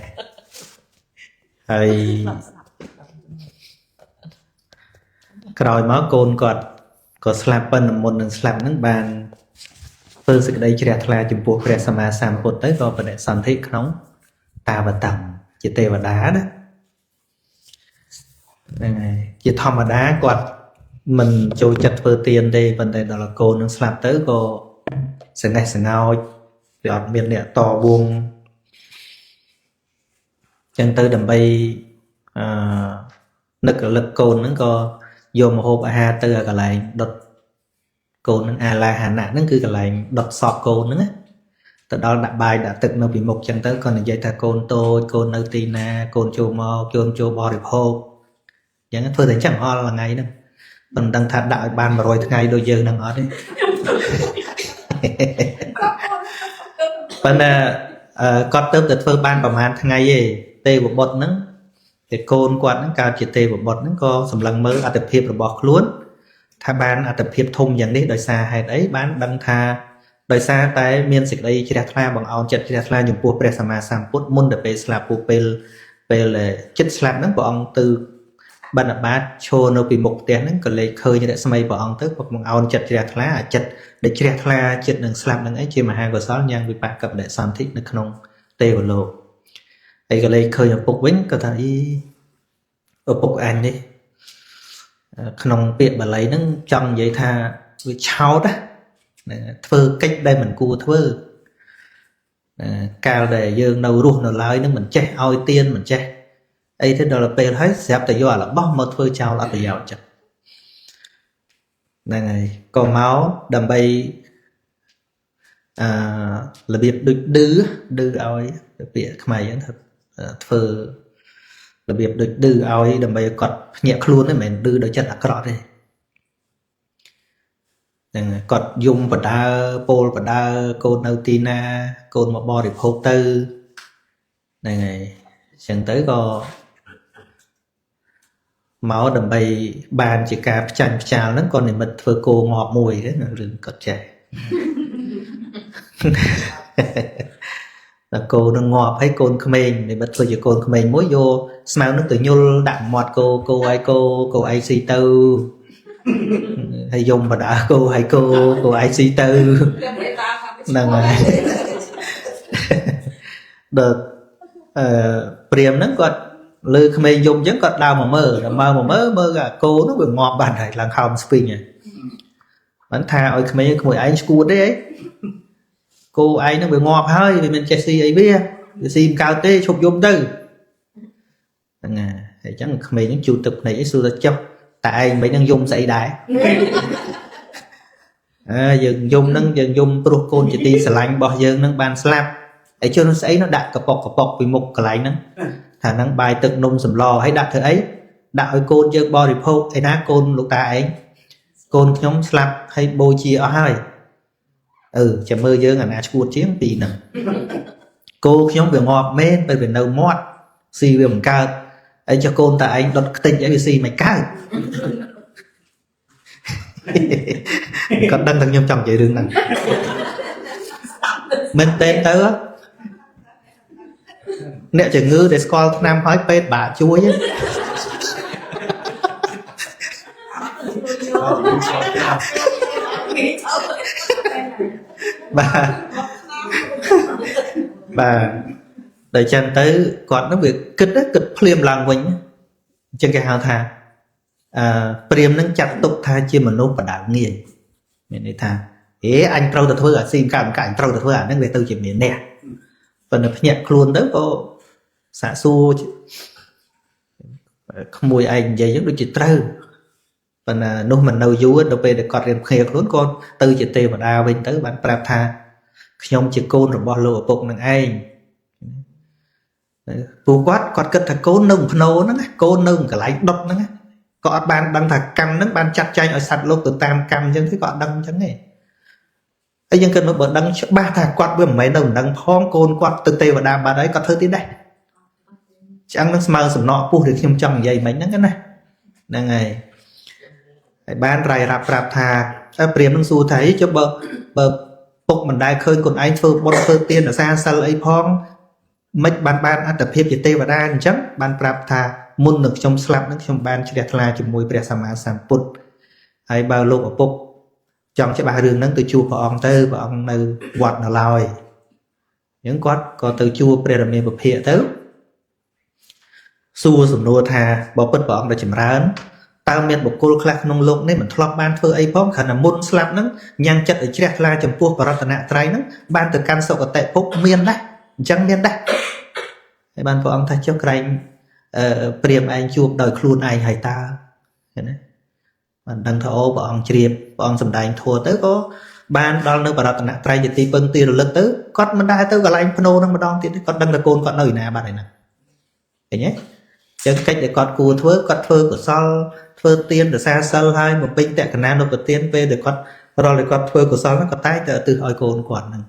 ហើយក្រោយមកកូនគាត់ក៏ស្លាប់ប៉ុន្តែមុននឹងស្លាប់ហ្នឹងបានធ្វើសេចក្តីជ្រះថ្លាចំពោះព្រះសម្មាសម្ពុទ្ធទៅក៏បដិសន្ធិក្នុងតាវតੰជាទេវតាណាហ្នឹងហើយជាធម្មតាគាត់មិនចូលចិត្តធ្វើទានទេប៉ុន្តែដល់កូននឹងស្លាប់ទៅក៏សង្ហេះសង្ហោចវាអត់មានអ្នកតវងចឹងទៅដើម្បីនឹករលឹកកូនហ្នឹងក៏យកម្ហូបអាហារទៅឲ្យកន្លែងដុតកូនហ្នឹងអាឡាហាណៈហ្នឹងគឺកន្លែងដុតសពកូនហ្នឹងទៅដល់ដាក់បាយដាក់ទឹកនៅពីមុខចឹងទៅក៏និយាយថាកូនតូចកូននៅទីណាកូនចូលមកកូនចូលបរិភោគចឹងធ្វើតែចឹងអល់ថ្ងៃហ្នឹងមិនដឹងថាដាក់ឲ្យបាន100ថ្ងៃដូចយើងហ្នឹងអត់ទេប៉ុន្តែគាត់ទៅតែធ្វើបានប្រហែលថ្ងៃទេទេវបុត្រហ្នឹងតែកូនគាត់ហ្នឹងកើតជាទេវបុត្រហ្នឹងក៏សម្លឹងមើលអត្តភាពរបស់ខ្លួនថាបានអត្តភាពធំយ៉ាងនេះដោយសារហេតុអីបានដឹងថាដោយសារតែមានសេចក្តីជ្រះថ្លាបង្អោនចិត្តជ្រះថ្លាចំពោះព្រះសម្មាសម្ពុទ្ធមុនតែពេលស្លាប់ពេលចិត្តស្លាប់ហ្នឹងព្រះអង្គទៅបណ្ឌបាតឈរនៅពីមុខផ្ទះហ្នឹងក៏លេចឃើញរស្មីព្រះអង្គទៅបង្អោនចិត្តជ្រះថ្លាអាចិត្តដែលជ្រះថ្លាចិត្តនឹងស្លាប់ហ្នឹងឯងជាមហាកុសលញ៉ាំងវិបាកបដិសន្ធិនៅក្នុងទេវលោកហើយក៏លេចឃើញឪពុកវិញក៏ថាអីឪពុកអញនេះក្នុងពាក្យបាលីហ្នឹងចង់និយាយថាវាឆោតណាធ្វើកិច្ចដែលមិនគួរធ្វើកាលដែលយើងនៅរស់នៅឡើយហ្នឹងមិនចេះឲ្យទានមិនចេះអីទៅដល់ពេលហើយស្រាប់តែយករបស់មកធ្វើចោលអត់ប្រយោជន៍ចឹងហ្នឹងហើយក៏មកដើម្បីរបៀបដូចឌឺឲ្យពាក្យខ្មែរហ្នឹងថាធ្វើរបៀបដូចឌឺឲ្យដើម្បីគាត់ភ្ញាក់ខ្លួនទេមិនមែនឌឺដោយចិត្តអាក្រក់ទេហ្នឹងគាត់យំបដើពោលបដើកូននៅទីណាកូនមកបរិភោគទៅហ្នឹងហើយអញ្ចឹងទៅក៏មកដើម្បីបានជាការផ្ចាញ់ផ្ចាលហ្នឹងក៏និមិត្តធ្វើគោងាប់មួយទេរឿងគាត់ចេះតែគោនឹងងាប់ហើយកូនក្មេងនិមិត្តធ្វើជាកូនក្មេងមួយយកស្មៅនឹងទៅញល់ដាក់មាត់គោឲ្យកោឯងស៊ីទៅហើយយំបដាគោហើយកោឯងស៊ីទៅហ្នឹងហើយដល់ព្រាមហ្នឹងគាត់លើក្មេងយំអញ្ចឹងគាត់ដើរមកមើលអាគោនោះវាងាប់បាត់ហើយឡើងខោមស្ពីងហើយមិនថាឲ្យក្មេងឯងស្គួតទេគោឯងហ្នឹងវាងាប់ហើយវាមិនចេះស៊ីអីវាស៊ីមិនកើតទេឈប់យំទៅហ្នឹងហើយអញ្ចឹងក្មេងហ្នឹងជូតទឹកភ្នែកអីសួរទៅចុះតែឯងមិនហ្នឹងយំស្អីដែរយើងយំហ្នឹងយើងយំព្រោះកូនជាទីស្រឡាញ់របស់យើងហ្នឹងបានស្លាប់ហើយជន់ស្អីនោះដាក់កប៉ុកពីមុខកន្លែងហ្នឹងថាហ្នឹងបាយទឹកនំសម្លហើយដាក់ធ្វើអីដាក់ឲ្យកូនយើងបរិភោគឯណាកូនលោកតាឯងកូនខ្ញុំស្លាប់ហើយបូជាអស់ហើយចាំមើលយើងអាណាឈួតជាងពីហ្នឹងគោខ្ញុំវាងាប់មែនទៅវានៅមាត់ស៊ីវាមិនកើត ấy cho côn ta anh đột tình ấy vì gì mày cao còn đăng thằng nhom chồng vậy đừng nè mình tên tớ nè chừng ngư để score nam hỏi pet bà chuối á bà để chân tới còn nó việc kịch đó kịch phim làng mình chân cái hào thà phim nó chặt tục tha chia mà nốt và đạo nghiền mình đi tha thế anh trâu thật ở xin cả anh trâu thật ở nó về tôi chỉ miền nè phần là nhẹ luôn đó có xả xua không mùi anh vậy giống đôi chỉ trâu phần là nốt mình đâu vú đâu về để còn riêng khe luôn con tư chỉ tê mà đào bên tới bạn prap tha nhom chỉ côn rồi bỏ lụa bụng năng anh phù quát quát kết thật cố nung phô nó cố nung cả lại độc nó có ban đăng thật cam nó ban chặt chay ở sạch lúc từ tam cam chân cái còn đăng chẳng này ấy nhưng cần nó bật đăng ba thằng quát với mấy đồng đăng phong côn quát từ tê và đàm bà đấy có thứ tiếng đây chẳng nó mơ sầm nọ pu được nhom trong vậy mấy cái này là ngày ban rải rạp thà priêm nó xu thấy cho bờ bốc mình đai khơi còn anh phơi bón phơi tiền ở xa xa ấy phong mấy ban ăn tập hiệp chỉ tê và đa chấm ban prap tha mun được trong slap nó trong ban chỉ đẹp là chỉ mùi bè sama samput hay bao lô ở bốc trong cái ba đường nó từ chua vào ông tơ và ông nơi quạt là lòi những quạt có từ chua bè là miền bậc hệ tới xua sủng nô thà bỏ bớt bỏ ông để chìm rán tao miền bậc cô khác nông lục nên mình thọp ban phơi ấy phong khả năng mun slap nó nhang chất ở chỉ đẹp là chấm pua và rát nạ trái nó ban từ can sậu ở tại bốc miền đấy chẳng miền đấy ban của ông thay cho cạnh priêm anh chụp đời khuôn anh hay ta mình đăng thổ bọn ông chiêm bọn ông sầm đài thua tới có ban đo nước và đặt nặng trai dịch ti bưng ti rồi lên tới con mình đai tới gọi là anh phano nó mà đong tiền con đăng là côn con nơi nào bạn này nè thấy nhé chứ cách để con cua thưa của sau thưa tiên được xa sâu hai một pin tẹt cả nam đâu có tiên về để con rồi lại con thưa của sau nó có tay từ hỏi côn còn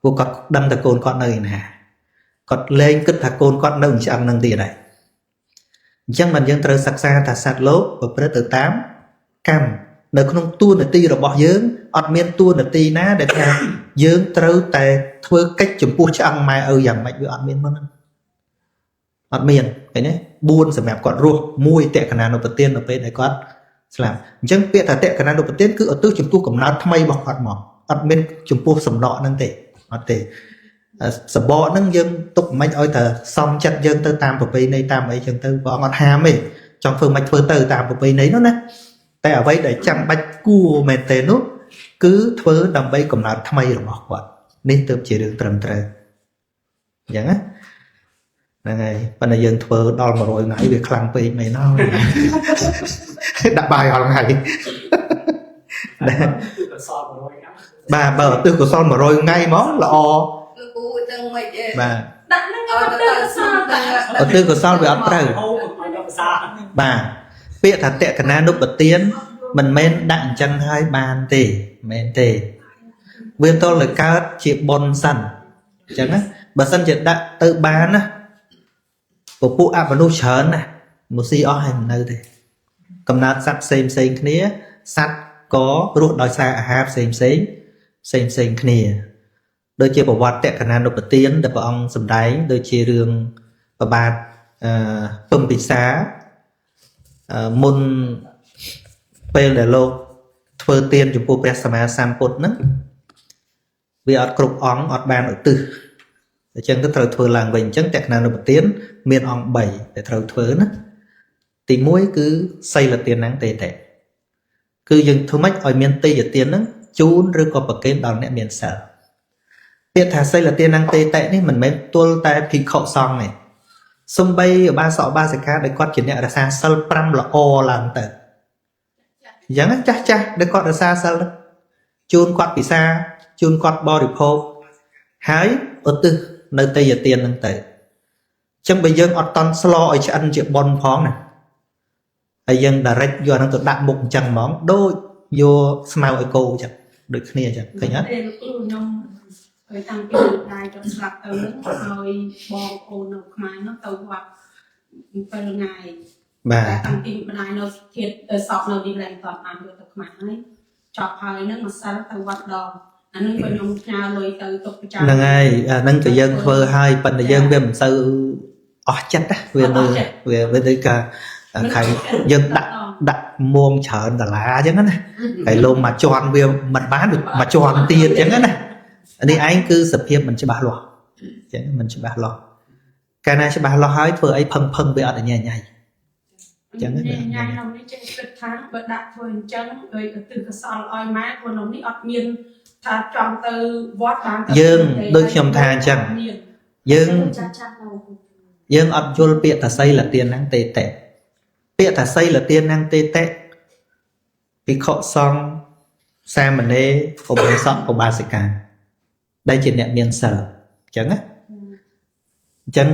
của con đăng là côn con nơi nè còn lên kết thạc côn con nông chẳng năng tiền này chẳng mình dân trời sạc xa thả sạc lốp và bớt từ 8 cam nơi không tuôn ở ti rồi bỏ dưỡng ọt miên tuôn ở ti ná để theo dưỡng trời tại thưa cách chùm pua cho ăn mai dạng mạnh với ọt miên mất ọt miên cái này buôn sẽ mẹp còn ruột mùi tệ khả năng đầu tiên ở bên này con làm chẳng biết là tệ khả năng đầu tiên cứ ở tư chùm pua cầm nát thay bọc ọt mỏ ọt miên chùm pua sầm nọ năng tệ ọt tệ sờ bò nâng dân tục mấy ơi thờ xong chặt dân tới tam của này tam ấy chân tư bỏ ngọt hàm ấy trong phương mạch phơi từ tam của nấy nó nè tại ở đây để chăm bạch cua mền tê nút cứ phơi đầm bay cầm nào thay rồi bỏ quạt nên tôi chỉ được trầm trề vậy á là ngày bây giờ dân phơi đo mà rồi ngại việc làm pin mày nó đặt bài họ ngày bà bờ tư của son mà rồi ngay món là o bà ở tư của son về ấp trời bà biết thật tệ cả na nút bật tiến mình men đặng chân hai bàn tề men tề viên tôi là cao chị bon sần chẳng á bà sân chị đã tự bán á của phụ áp và nút chớn này một xí o hành nơi thế cầm nát sắt xem kia sắt có ruột đòi xa hạp xem kia đôi chia bảo vật tệ khả năng đột tiến để bảo ông sầm đáy đôi chia đường và bạt tôm bị xá môn pel để lô phơi tiền chụp bộ sama samput nữa vì ở cục óng ở bàn ở tư để chân cái thời phơi làng bình chân tệ khả năng đột tiến miền ong 7 để thời phơi nữa thì mỗi cứ xây là tiền nắng tệ tệ cứ dừng thu mách ở miền tây ở tiền nữa chú rồi có bậc kênh đòn nè miền sở hiện thả xây là tiền năng tê tệ nên mình mới tuôn tay phí khẩu xong này sông bay ở ba sọ ba sợi cá để con chuyển nhẹ là xa sân pram là o làm tệ giống chắc để con ở xa sân chôn quạt bị xa chôn quạt bò được khô hái ở tư nơi tây giờ tiền năng tệ trong bây giờ ở toàn slo ở cho ăn chuyện bon phóng này bây giờ đã rách do nó tự đạm bụng chẳng món đôi vô smile eco chẳng được kia chẳng thấy nhá
rồi tăng cái đai cho sạch từ rồi bò cô nó mai nó từ hoặc 7 ថ្ងៃ
បាទ
តាំងពីម្ដាយនៅធាតសក់នៅនេះឡើងតបានយកទៅខ្មាស់ហើយចប់ហើយហ្នឹងម្សិលទៅវត្តដងអាហ្នឹងក៏ខ្ញុំផ្ញើលុយទៅទុកប្រចាំ
ហ្នឹងហើយអាហ្នឹងក៏យើងធ្វើឲ្យប៉ុន្តែយើងវាមិនសូវអស់ចិត្តណាវានៅវាដូចកាខៃយើងដាក់មួងច្រើនដុល្លារអញ្ចឹងណាហើយលោមមកជន់វាមិនបានមកជន់ទៀតអញ្ចឹងណានេះឯងគឺសភាពមិនច្បាស់លាស់អញ្ចឹងមិនច្បាស់លាស់កាលណាច្បាស់លាស់ហើយធ្វើអីផឹងវាអត់ញ៉ៃញ៉ៃ
ចឹងញ៉ៃញ៉ៃក្នុងនេះចេះគិតថាបើដាក់ធ្វើអញ្ចឹងដោយឧទ្ទិសកុសលឲ្យម៉ែព្រោះក្នុងនេះអត់មានថាចង់ទៅវត្តបាន
យើងដូចខ្ញុំថាអញ្ចឹងយើងអត់យល់ពាក្យថាសីលទានហ្នឹងទេតេពាក្យថាសីលទានហ្នឹងទេតេភិក្ខុសង្ឃសាមណេរឧបាសកឧបាសិកាដែលជាអ្នកមានសិលអញ្ចឹងណាអញ្ចឹង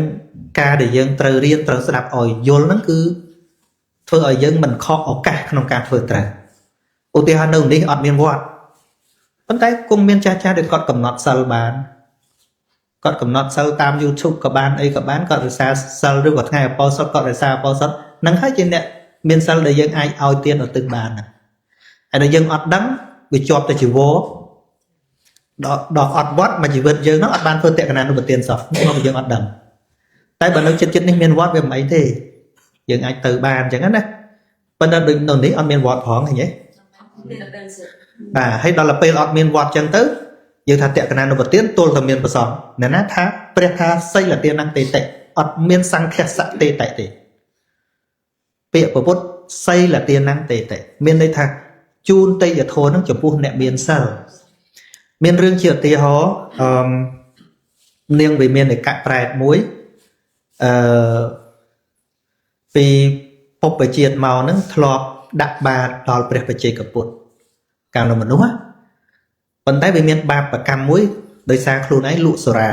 ការដែលយើងត្រូវរៀនត្រូវស្ដាប់ឲ្យយល់ហ្នឹងគឺធ្វើឲ្យយើងមិនខកឱកាសក្នុងការធ្វើត្រូវឧទាហរណ៍នៅនេះអត់មានវត្តប៉ុន្តែគុំមានចាស់ដែលគាត់កំណត់សិលបានគាត់កំណត់សិលតាម YouTube ក៏បានអីក៏បានគាត់រក្សាសិលឬក៏ថ្ងៃអបោសុតគាត់រក្សាអបោសុតនឹងហើយជាអ្នកមានសិលដែលយើងអាចឲ្យទានឧទ្ទិសបានហើយដែលយើងអត់ដឹងវាជាប់តែជីវរដល់អត់វត្តមួយជីវិតយើងហ្នឹងអត់បានធ្វើតក្កណានុបទានសោះមកយើងអត់ដឹងតែបើនៅចិត្តនេះមានវត្តវាមិនអីទេយើងអាចទៅបានអញ្ចឹងណាប៉ុន្តែដូចនៅនេះអត់មានវត្តផងឃើញទេបាទហើយដល់ពេលអត់មានវត្តអញ្ចឹងទៅយើងថាតក្កណានុបទានទល់តែមានប្រសងអ្នកណាថាព្រះថាសីលទាននឹងទេតេអត់មានសង្ឃសៈទេតេទេពាក្យពុទ្ធសីលទាននឹងទេតេមានន័យថាជូនទេយ្យធម៌នឹងចំពោះអ្នកមានសិលមានរឿងជាឧទាហរណ៍នាងវិមានឯកប្រែតមួយពីពុព្វជាតិមកហ្នឹងធ្លាប់ដាក់បាតដល់ព្រះបច្ចេកពុទ្ធកាលនៅមនុស្សណាប៉ុន្តែវាមានបាបកម្មមួយដោយសារខ្លួនឯងលក់សូរ៉ា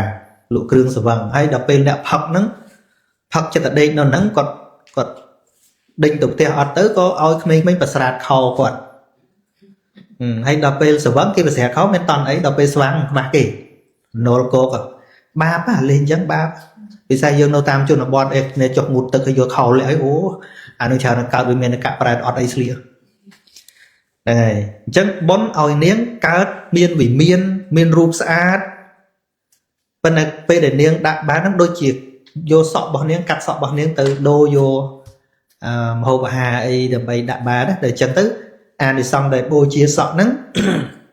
លក់គ្រឿងស្រវឹងហើយដល់ពេលអ្នកផឹកហ្នឹងផឹកចិត្តដេកនៅហ្នឹងគាត់ដេញទៅផ្ទះអត់ទៅក៏ឲ្យក្មេងៗប្រស្រាតខោគាត់ហើយដល់ពេលស្រវឹងគេប្រស្រាតខោមានតន់អីដល់ពេលស្វាងខ្មាស់គេនល់គោក៏បាបលេងអញ្ចឹងបាបពិសេសយើងនៅតាមជនបទអ្នកចុះងូតទឹកឲ្យយកខោលាក់អីអូអានោះច្រើនកើតវាមានកាក់ប្រែតអត់អីស្លៀកហ្នឹងហើយអញ្ចឹងប៉ុនឲ្យនាងកើតមានវិមានរូបស្អាតប៉ុន្តែពេលដែលនាងដាក់បានហ្នឹងដូចជាយកសក់របស់នាងកាត់សក់របស់នាងទៅដូរយកម្ហូបអាហារអីដើម្បីដាក់បានតែអញ្ចឹងទៅអានិសង្ឃដែលបូជាសក់ហ្នឹង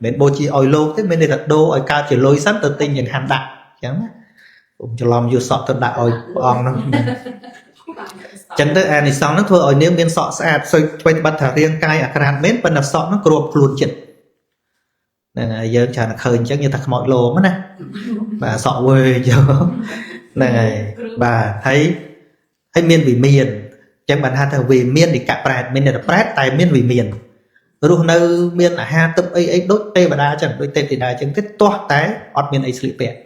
មិនបូជាឲ្យលោកទេមានតែដូរឲ្យកើតជាលុយសិនទៅទិញយ៉ាងហាន់ដាក់អញ្ចឹងណាខ្ញុំច្រឡំយកសក់ទៅដាក់ឲ្យព្រះអង្គហ្នឹងចឹងទៅអានិសង្ឃហ្នឹងធ្វើឲ្យនាងមានសក់ស្អាតសុយថ្មីបាត់ថារាងកាយអាក្រាតមែនប៉ុន្តែសក់ហ្នឹងគ្របខ្លួនចិត្តហ្នឹងហើយយើងច្រើនតែឃើញអញ្ចឹងយើងថាខ្មោចលោមណាបាទសក់វែងយកហ្នឹងហើយបាទហើយមានវិមានអញ្ចឹងបានថាវិមាននិកប្រែតមានតែប្រែតតែមានវិមានរស់នៅមានអាហារទឹកអីដូចទេវតាអញ្ចឹងដូចទេពធីតាអញ្ចឹងទេទាស់តែអត់មានអីស្លៀកពាក់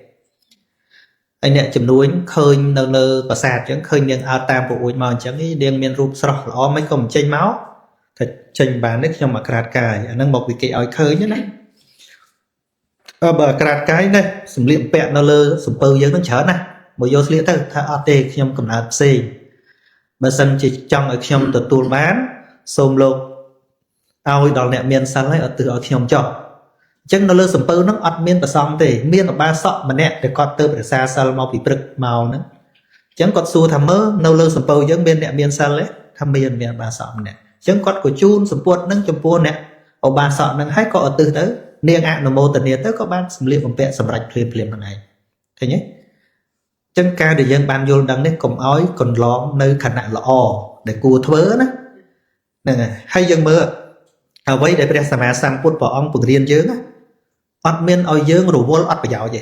ហើយអ្នកចំនួនឃើញនៅលើប្រាសាទអញ្ចឹងឃើញនាងអើតាមពូចមកអញ្ចឹងនាងមានរូបស្រស់ល្អមិនក៏មិនចេញមកតែចេញបាននេះខ្ញុំអាក្រាតកាយអាហ្នឹងមកពីគេឲ្យឃើញណាបើអាក្រាតកាយនេះសម្លៀកបំពាក់នៅលើសំពៅយើងហ្នឹងច្រើនណាស់មកយកស្លៀកទៅថាអត់ទេខ្ញុំកំណើតផ្សេងបើសិនជាចង់ឲ្យខ្ញុំទទួលបានសូមលោកឲ្យដល់អ្នកមានសិលហើយអត់ទើឲ្យខ្ញុំចោះអញ្ចឹងនៅលើសំពៅហ្នឹងអត់មានប្រសំទេមានឧបាសកម្នាក់ដែលគាត់ទៅរក្សាសិលមកពីព្រឹកមកហ្នឹងអញ្ចឹងគាត់សួរថាមើលនៅលើសំពៅយើងមានអ្នកមានសិលទេថាមានឧបាសកម្នាក់អញ្ចឹងគាត់ក៏ជូនសម្ពុតហ្នឹងចំពោះអ្នកឧបាសកហ្នឹងហើយក៏ឧទ្ទិសទៅនាងអនុមោទនាទៅក៏បានសម្លៀកបំពាក់សម្រាប់ភ្លាមហ្នឹងឯងឃើញទេចឹងការដែលយើងបានយល់ដឹងនេះកុំឲ្យកន្លងនៅខណៈល្អដែលគួរធ្វើណាហ្នឹងហើយយើងមើលអ្វីដែលព្រះសម្មាសម្ពុទ្ធព្រះអង្គបង្រៀនយើងអត់មានឲ្យយើងរវល់អត់ប្រយោជន៍ទេ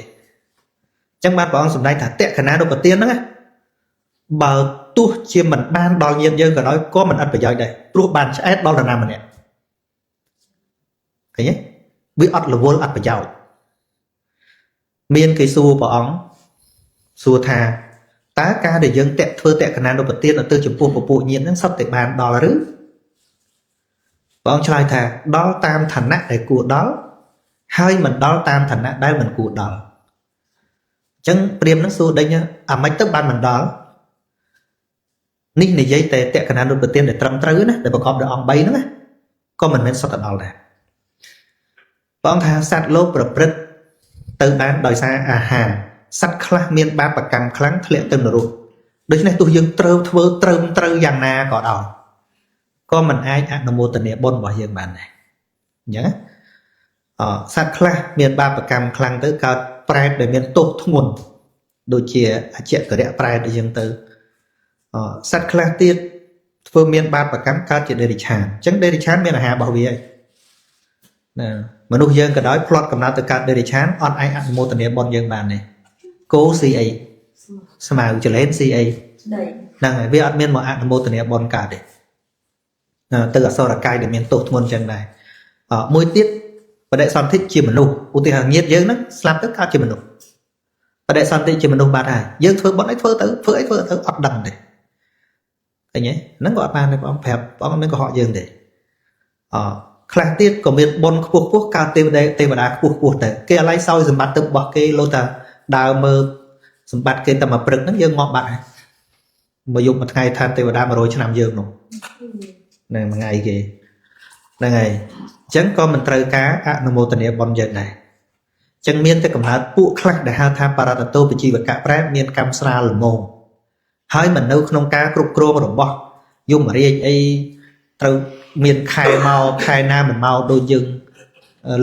ចឹងបានព្រះអង្គសម្ដែងថាតក្កណានុបទានហ្នឹងបើទោះជាមិនបានដល់ញាតិយើងក៏ដោយក៏មិនអត់ប្រយោជន៍ដែរព្រោះបានឆ្អែតដល់នរណាម្នាក់ឃើញទេវាអត់រវល់អត់ប្រយោជន៍មានគេសួរព្រះអង្គសួរថាតើការដែលយើងធ្វើតក្កណានុបទានទៅចំពោះពពួកញាតិហ្នឹងសុទ្ធតែបានដល់ឬព្រះអង្គឆ្លើយថាដល់តាមឋានៈដែលគួរដល់ហើយមិនដល់តាមឋានៈដែលមិនគួរដល់អញ្ចឹងព្រាហ្មណ៍នឹងសួរដេញអាម៉េចទៅបានមិនដល់ នេះនិយាយតែតក្កណានុប្រទានដែលត្រឹមត្រូវណាដែលប្រកបដោយអង្គ3ហ្នឹងណាក៏មិនមែនសុទ្ធតែដល់ដែរបងថាសត្វលោកប្រព្រឹត្តទៅបានដោយសារអាហារសត្វខ្លះមានបាបកម្មខ្លាំងធ្លាក់ទៅនរកដូច្នេះទោះយើងត្រូវធ្វើត្រឹមត្រូវយ៉ាងណាក៏ដោយក៏មិនអាចអនុមោទនាបុណ្យរបស់យើងបានដែរអញ្ចឹងសត្វខ្លះមានបាបកម្មខ្លាំងទៅកើតប្រែតដែលមានទោសធ្ងន់ដូចជាអជាករៈប្រែតអញ្ចឹងទៅសត្វខ្លះទៀតធ្វើមានបាបកម្មកើតជាដេរិឆានអញ្ចឹងដេរិឆានមានអាហាររបស់វាហើយណាមនុស្សយើងក៏ដោយផ្្លាត់កំណត់ទៅកើតដេរិឆានអត់អាចអនុមោទនាបុណ្យយើងបានទេគោស៊ីអីស្មៅចលែនស៊ីអីហ្នឹងហើយវាអត់មានមកអនុមោទនាបុណ្យកើតទេទៅអសរកាយដែលមានទោសធ្ងន់អញ្ចឹងដែរមួយទៀតបដិសន្ធិជាមនុស្សឧទាហរណ៍ញាតិយើងហ្នឹងស្លាប់ទៅកើតជាមនុស្សបដិសន្ធិជាមនុស្សបាត់ហើយយើងធ្វើបុណ្យអីធ្វើទៅអត់ដឹងទេឃើញទេហ្នឹងក៏អត់បានទេបងប្រាប់បងនឹងកុហកយើងទេខ្លះទៀតក៏មានបុណ្យខ្ពស់កើតទេវតាខ្ពស់ទៅគេអាឡ័យសោយសម្បត្តិទៅរបស់គេលោតាដើរមើលសម្បត្តិគេតែមកព្រឹកហ្នឹងយើងងាប់បាត់ហើយមកយកមួយថ្ងៃថាទេវតា100ឆ្នាំយើងនោះហ្នឹងមួយថ្ងៃគេហ្នឹងហើយអញ្ចឹងក៏មិនត្រូវការអនុមោទនាបុណ្យយើងដែរអញ្ចឹងមានតែកំណើតពួកខ្លះដែលហៅថាបរតតោបជីវកៈប្រែមានកម្មស្រាលល្មមហើយមិននៅក្នុងការគ្រប់គ្រងរបស់យមរាជអីត្រូវមានខែមកខែណាមិនមកដូចយើង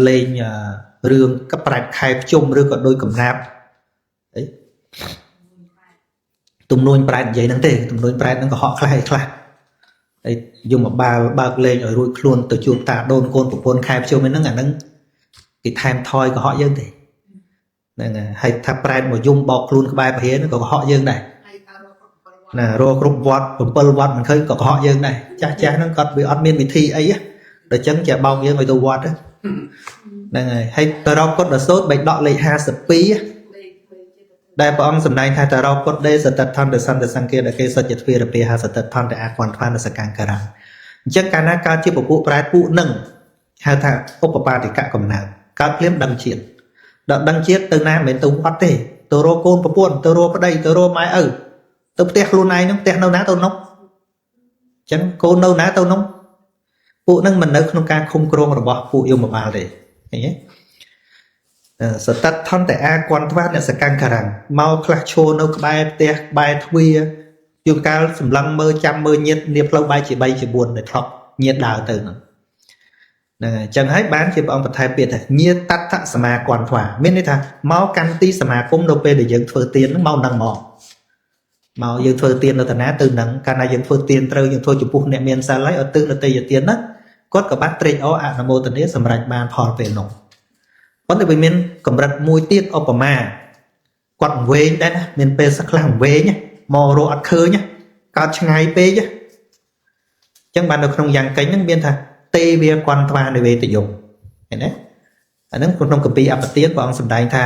លេងរឿងកប្រែតខែភ្ជុំឬក៏ដូចកំណាប់អីទំនួញប្រែតនិយាយហ្នឹងទេទំនួញប្រែតហ្នឹងក៏ហក់ខ្លះហើយយមបាលបើកលេងឲ្យរួចខ្លួនទៅជួបតាដូនកូនប្រពន្ធខែភ្ជុំហ្នឹងអាហ្នឹងគេថែមថយក៏ហក់យើងទេហ្នឹងហើយថាប្រែតមកយំបោកខ្លួនក្បែរពហិហ្នឹងក៏ហក់យើងដែរណារកគ្រប់វត្ត7វត្តមិនឃើញក៏កុហកយើងដែរចាស់ហ្នឹងគាត់វាអត់មានវិធីអីដល់ចឹងជាបោកយើងឲ្យទៅវត្តហ្នឹងហើយទៅរកពុទ្ធសូត្របេដកលេខ52ដែលព្រះអង្គសម្ដែងថាទៅរកពុទ្ធដេសតថន្តសន្តសង្គាដែលគេសច្ចទ្វារពាហសតថន្តអាគន្ធនសកាំងការៈអញ្ចឹងកាលណាកើតជាពពួកប្រែតពួកនឹងហៅថាឧបបាទិកកំណើតកើតភ្លាមដឹងជាតិដល់ដឹងជាតិទៅណាមិនមែនទៅវត្តទេទៅរកកូនប្រពន្ធទៅរកប្តីទៅរកម៉ែឪទៅផ្ទះខ្លួនឯងហ្នឹងផ្ទះនៅណាទៅនោះអញ្ចឹងកូននៅណាទៅនោះពួកហ្នឹងមិននៅក្នុងការឃុំគ្រងរបស់ពួកយមបាលទេឃើញទេសតថន្តអាគន្ធវអ្នកសកាំងការំមកខ្លះឈរនៅក្បែរផ្ទះក្បែរទ្វារជួនកាលសម្លឹងមើលចាំមើលញាតនាផ្លូវបែកជា3ជា4ដែលធ្លាប់ញាតដើរទៅហ្នឹងហ្នឹងហើយអញ្ចឹងហើយបានជាព្រះអង្គបន្ថែមពាក្យថាញាតតថសមាគន្ធវមានន័យថាមកកាន់ទីសមាគមនៅពេលដែលយើងធ្វើទានហ្នឹងមកនឹងមកយើងធ្វើទាននៅតាណាទៅនឹងកាលណាយើងធ្វើទានត្រូវយើងធ្វើចំពោះអ្នកមានសិលហើយឲ្យទឹងនតិយទានណាគាត់ក៏បានត្រេកអរអនុមោទនាសម្រាប់បានផលពេលនោះប៉ុន្តែវាមានកម្រិតមួយទៀតឧបមាគាត់វែងដែរណាមានពេលខ្លះវែងមករកអត់ឃើញកើតឆ្ងាយពេកអញ្ចឹងបាននៅក្នុងយ៉ាងកេញហ្នឹងមានថាទេវាគន្ធវានិវេទយមឃើញទេអាហ្នឹងក្នុងគម្ពីរអបទានព្រះអង្គសម្ដែងថា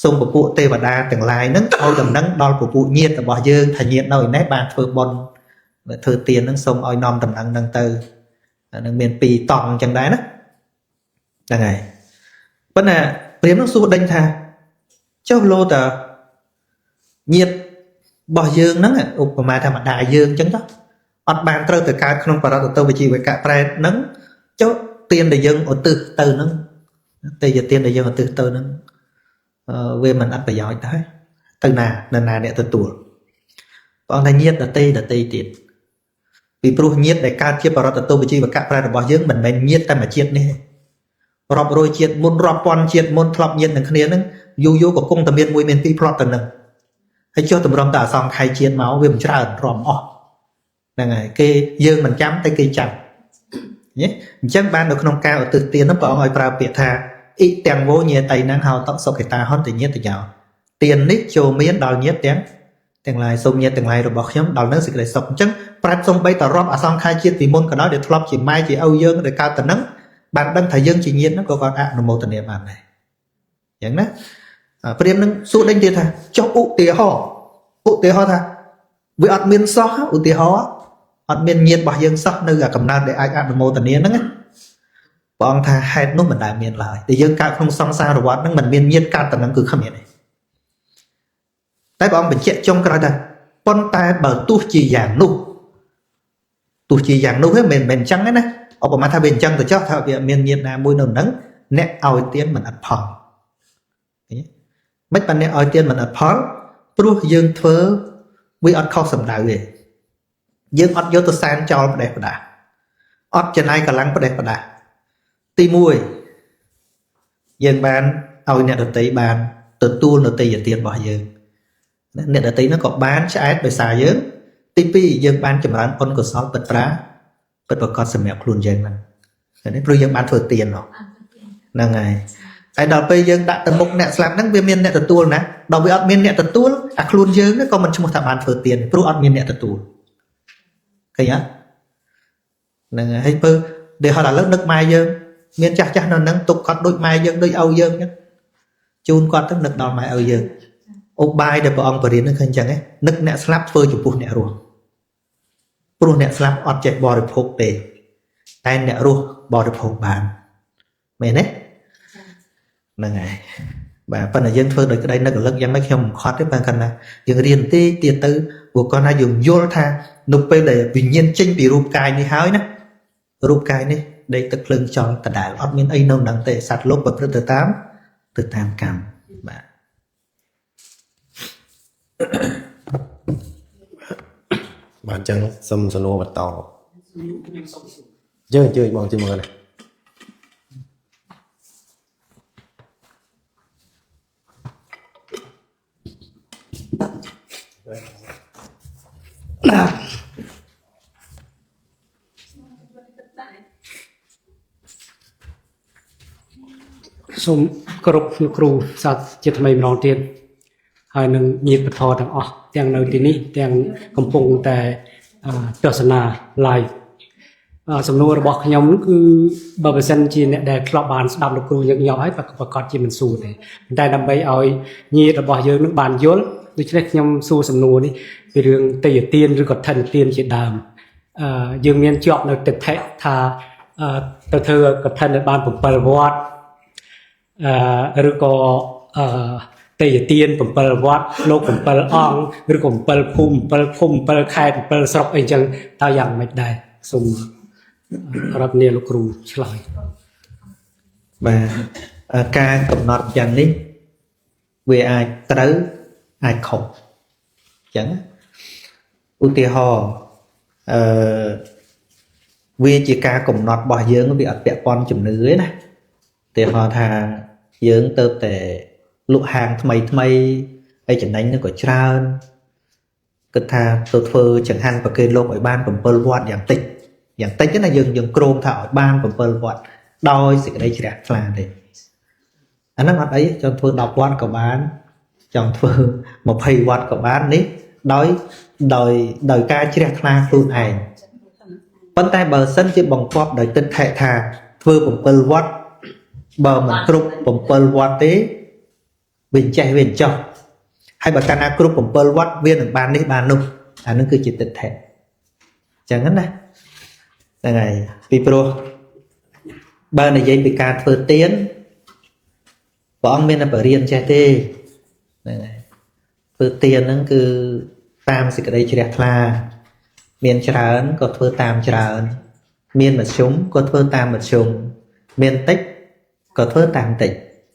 សូមពពួកទេវតាទាំងឡាយហ្នឹងឲ្យដំណឹងដល់ពពួកញាតិរបស់យើងថាញាតិនៅឯនេះបានធ្វើបុណ្យធ្វើទានហ្នឹងសូមឲ្យនាំដំណឹងហ្នឹងទៅអាហ្នឹងមាន2តង់អញ្ចឹងដែរណាហ្នឹងហើយប៉ុន្តែព្រាហ្មណ៍ហ្នឹងសួរដេញថាចុះលោតាញាតិរបស់យើងហ្នឹងឧបមាថាម្ដាយយើងអញ្ចឹងចុះអត់បានត្រូវទៅកើតក្នុងបរតតវិជីវកៈប្រែតហ្នឹងចុះទានដែលយើងឧទ្ទិសទៅហ្នឹងទេយទានដែលយើងឧទ្ទិសទៅហ្នឹងវាមិនអត់ប្រយោជន៍ដែរទៅណាអ្នកទទួលព្រះអង្គថាញាតិដតីទៀតពីព្រោះញាតិដែលកើតជាបរតតវិជីវកៈប្រែតរបស់យើងមិនមែនញាតិតែមួយជាតិនេះរាប់រយជាតិមុនរាប់ពាន់ជាតិមុនធ្លាប់ញាតិនឹងគ្នាហ្នឹងយូរក៏គង់តែមាន1មាន2ផ្លត់ទៅនឹងហើយចុះតម្រុំតែអសង្ខ័យជាតិមកវាមិនច្រើនរំអស់ហ្នឹងហើយគេយើងមិនចាំតែគេចាំអញ្ចឹងបាននៅក្នុងការឧទ្ទិសទានហ្នឹងព្រះអង្គឲ្យប្រើពាក្យថាអ៊ីទាំងវោញាតៃហ្នឹងហៅតសុខេតាហន្តញាតយោទាននេះចូលមានដល់ញាតទាំងឡាយសូមញាតទាំងឡាយរបស់ខ្ញុំដល់នៅសេចក្តីសុខអញ្ចឹងប្រាជ្ញសំបីតរាប់អសង្ខ័យជាតិពីមុនក៏ដោយដែលធ្លាប់ជាម៉ែជាឪយើងដែលកើតទៅហ្នឹងបានដឹងថាយើងជាញាតហ្នឹងក៏គាត់អនុមោទនាបានដែរអញ្ចឹងណាព្រាហ្មណ៍នឹងសួរដេញទៀតថាចុះឧទាហរណ៍ថាវាអត់មានសោះឧទាហរណ៍អត់មានញាតរបស់យើងសោះនៅកំណើតដែលអាចអនុមោទនាហ្នឹងព្រះអង្គថាហេតុនោះមិនដែលមានឡើយតែយើងកើតក្នុងសង្សារវដ្តហ្នឹងមិនមានញាតកើតតែហ្នឹងគឺគ្មានទេតែព្រះអង្គបញ្ជាក់ចុងក្រោយថាប៉ុន្តែបើទោះជាយ៉ាងនោះ tu chi dạng đâu hết mình chăng ấy nè ở mà thay bên chăng từ chót thay vì miền nhiệt nào môi nồng nắng nét ao tiền mình ăn phòn mấy bạn nét ao tiền mình ăn phòn pru dương thơ với ăn khâu sầm đại về dương ăn vô tôi sang cho đẹp đã ăn trên này cả lăng đẹp đã ti mùi dương bán ao nét được tí bàn từ tu được tí giờ tiền bỏ dương nét được tí nó có bán trái đời xài dương tí pi dương bán chấm bán con của sáu bật phá bật vào con sầm mèo luôn dương mình đấy rồi dương bán thừa tiền rồi là ngày ai đào bây dương đã tận mục nè làm năng viên miên nè tận tu nè đào với admin nè tận tu luôn dương đấy còn mình chung một thằng bán thừa tiền pro admin nè tận tu cái nhá là hay pơ để họ là lớp nước mai dương miên chắc chắc nó nâng tục con đôi mai dương đôi âu dương nhá chun con tức nước đào mai âu dương ô bài để bọn ông vào đến nó khơi chẳng ấy nước nè slap phơi chụp buồn nè rồi pro nè slap ọt chạy bò được phục để tay nè rồi bò được phục bàn mẹ đấy là ngày và phần là dân phương được cái đây nó có lực dân mấy không khó tiếp bằng cần là dừng riêng tê tiền tư của con hay dùng vô tha nộp về để vì nhiên tranh bị rụp cài như hói nè rụp cài này đây tức lưng cho tất đại admin ấy nông đẳng tệ sạt lốp bật từ 8 cam bạn
bạn chẳng xâm sân lô bật tàu chơi bọn chơi mơ này
Xong cột cừu sát chết mày nón tiền hai nâng nhiệt bật thò thằng tiếng nơi tí ní tiếng cầm pung tại trở sân lại sầm nua bọc nhóm cứ bờ bờ sân chi nè để club bàn đâm được cừu những nhỏ ấy và còn chi mình xù này đây nằm bay ơi nhiệt là bỏ dưới nước bàn dốt tôi chỉ nhóm xù sầm nua đi vì đường tây tiên rồi còn thần tiên chỉ đàm dương miên chọn được tịch thể thà từ thưa còn thần bàn của Palwat rồi có tây tiên của Palwat lô của Palong rồi của Palphum khai Palsrop ấy chẳng tao dạng mạch đài xungรับเนี่ยลูกครูฉลาด
và ca cầm nọt dần đi về ai tới ai khổ chẳng ưu tiên họ vì chỉ ca cầm nọt bỏ dưỡng nó bị ở bẹp con chùm nữ này thì họ thà dưỡng tơ để lụ hàng thay ấy chẳng đánh nó có trơn cứ thà tôi phơ chẳng hạn và cây lô ở ban cầm bơ loạn dạng tích cái này dừng chrome thảo ban của bơ loạn đôi sự đây chỉ đẹp là để anh nói mặt ấy cho phương đọc quan của bán chọn phương một hay quan của bán đấy đòi ca chỉ đẹp là luôn ảnh vấn tay bờ sân chỉ bằng pop đòi tinh hệ thà phương của bơ loạn bờ mình group của bơ loạn tế bình chạy bình cho hay bà cana group của bơ loạn viên ở ban đấy ban luôn nó cứ chỉ tinh hệ chẳng hết này này vì pro ba này dây bị cạt phơi tiến bọn mình là phải riêng che tê này phơi tiền nó cứ tam sự cái đây chỉ đẹp là miền trán có phơi tam trán miền mặt súng có phơi tam mặt súng miền tích có phơi tam tích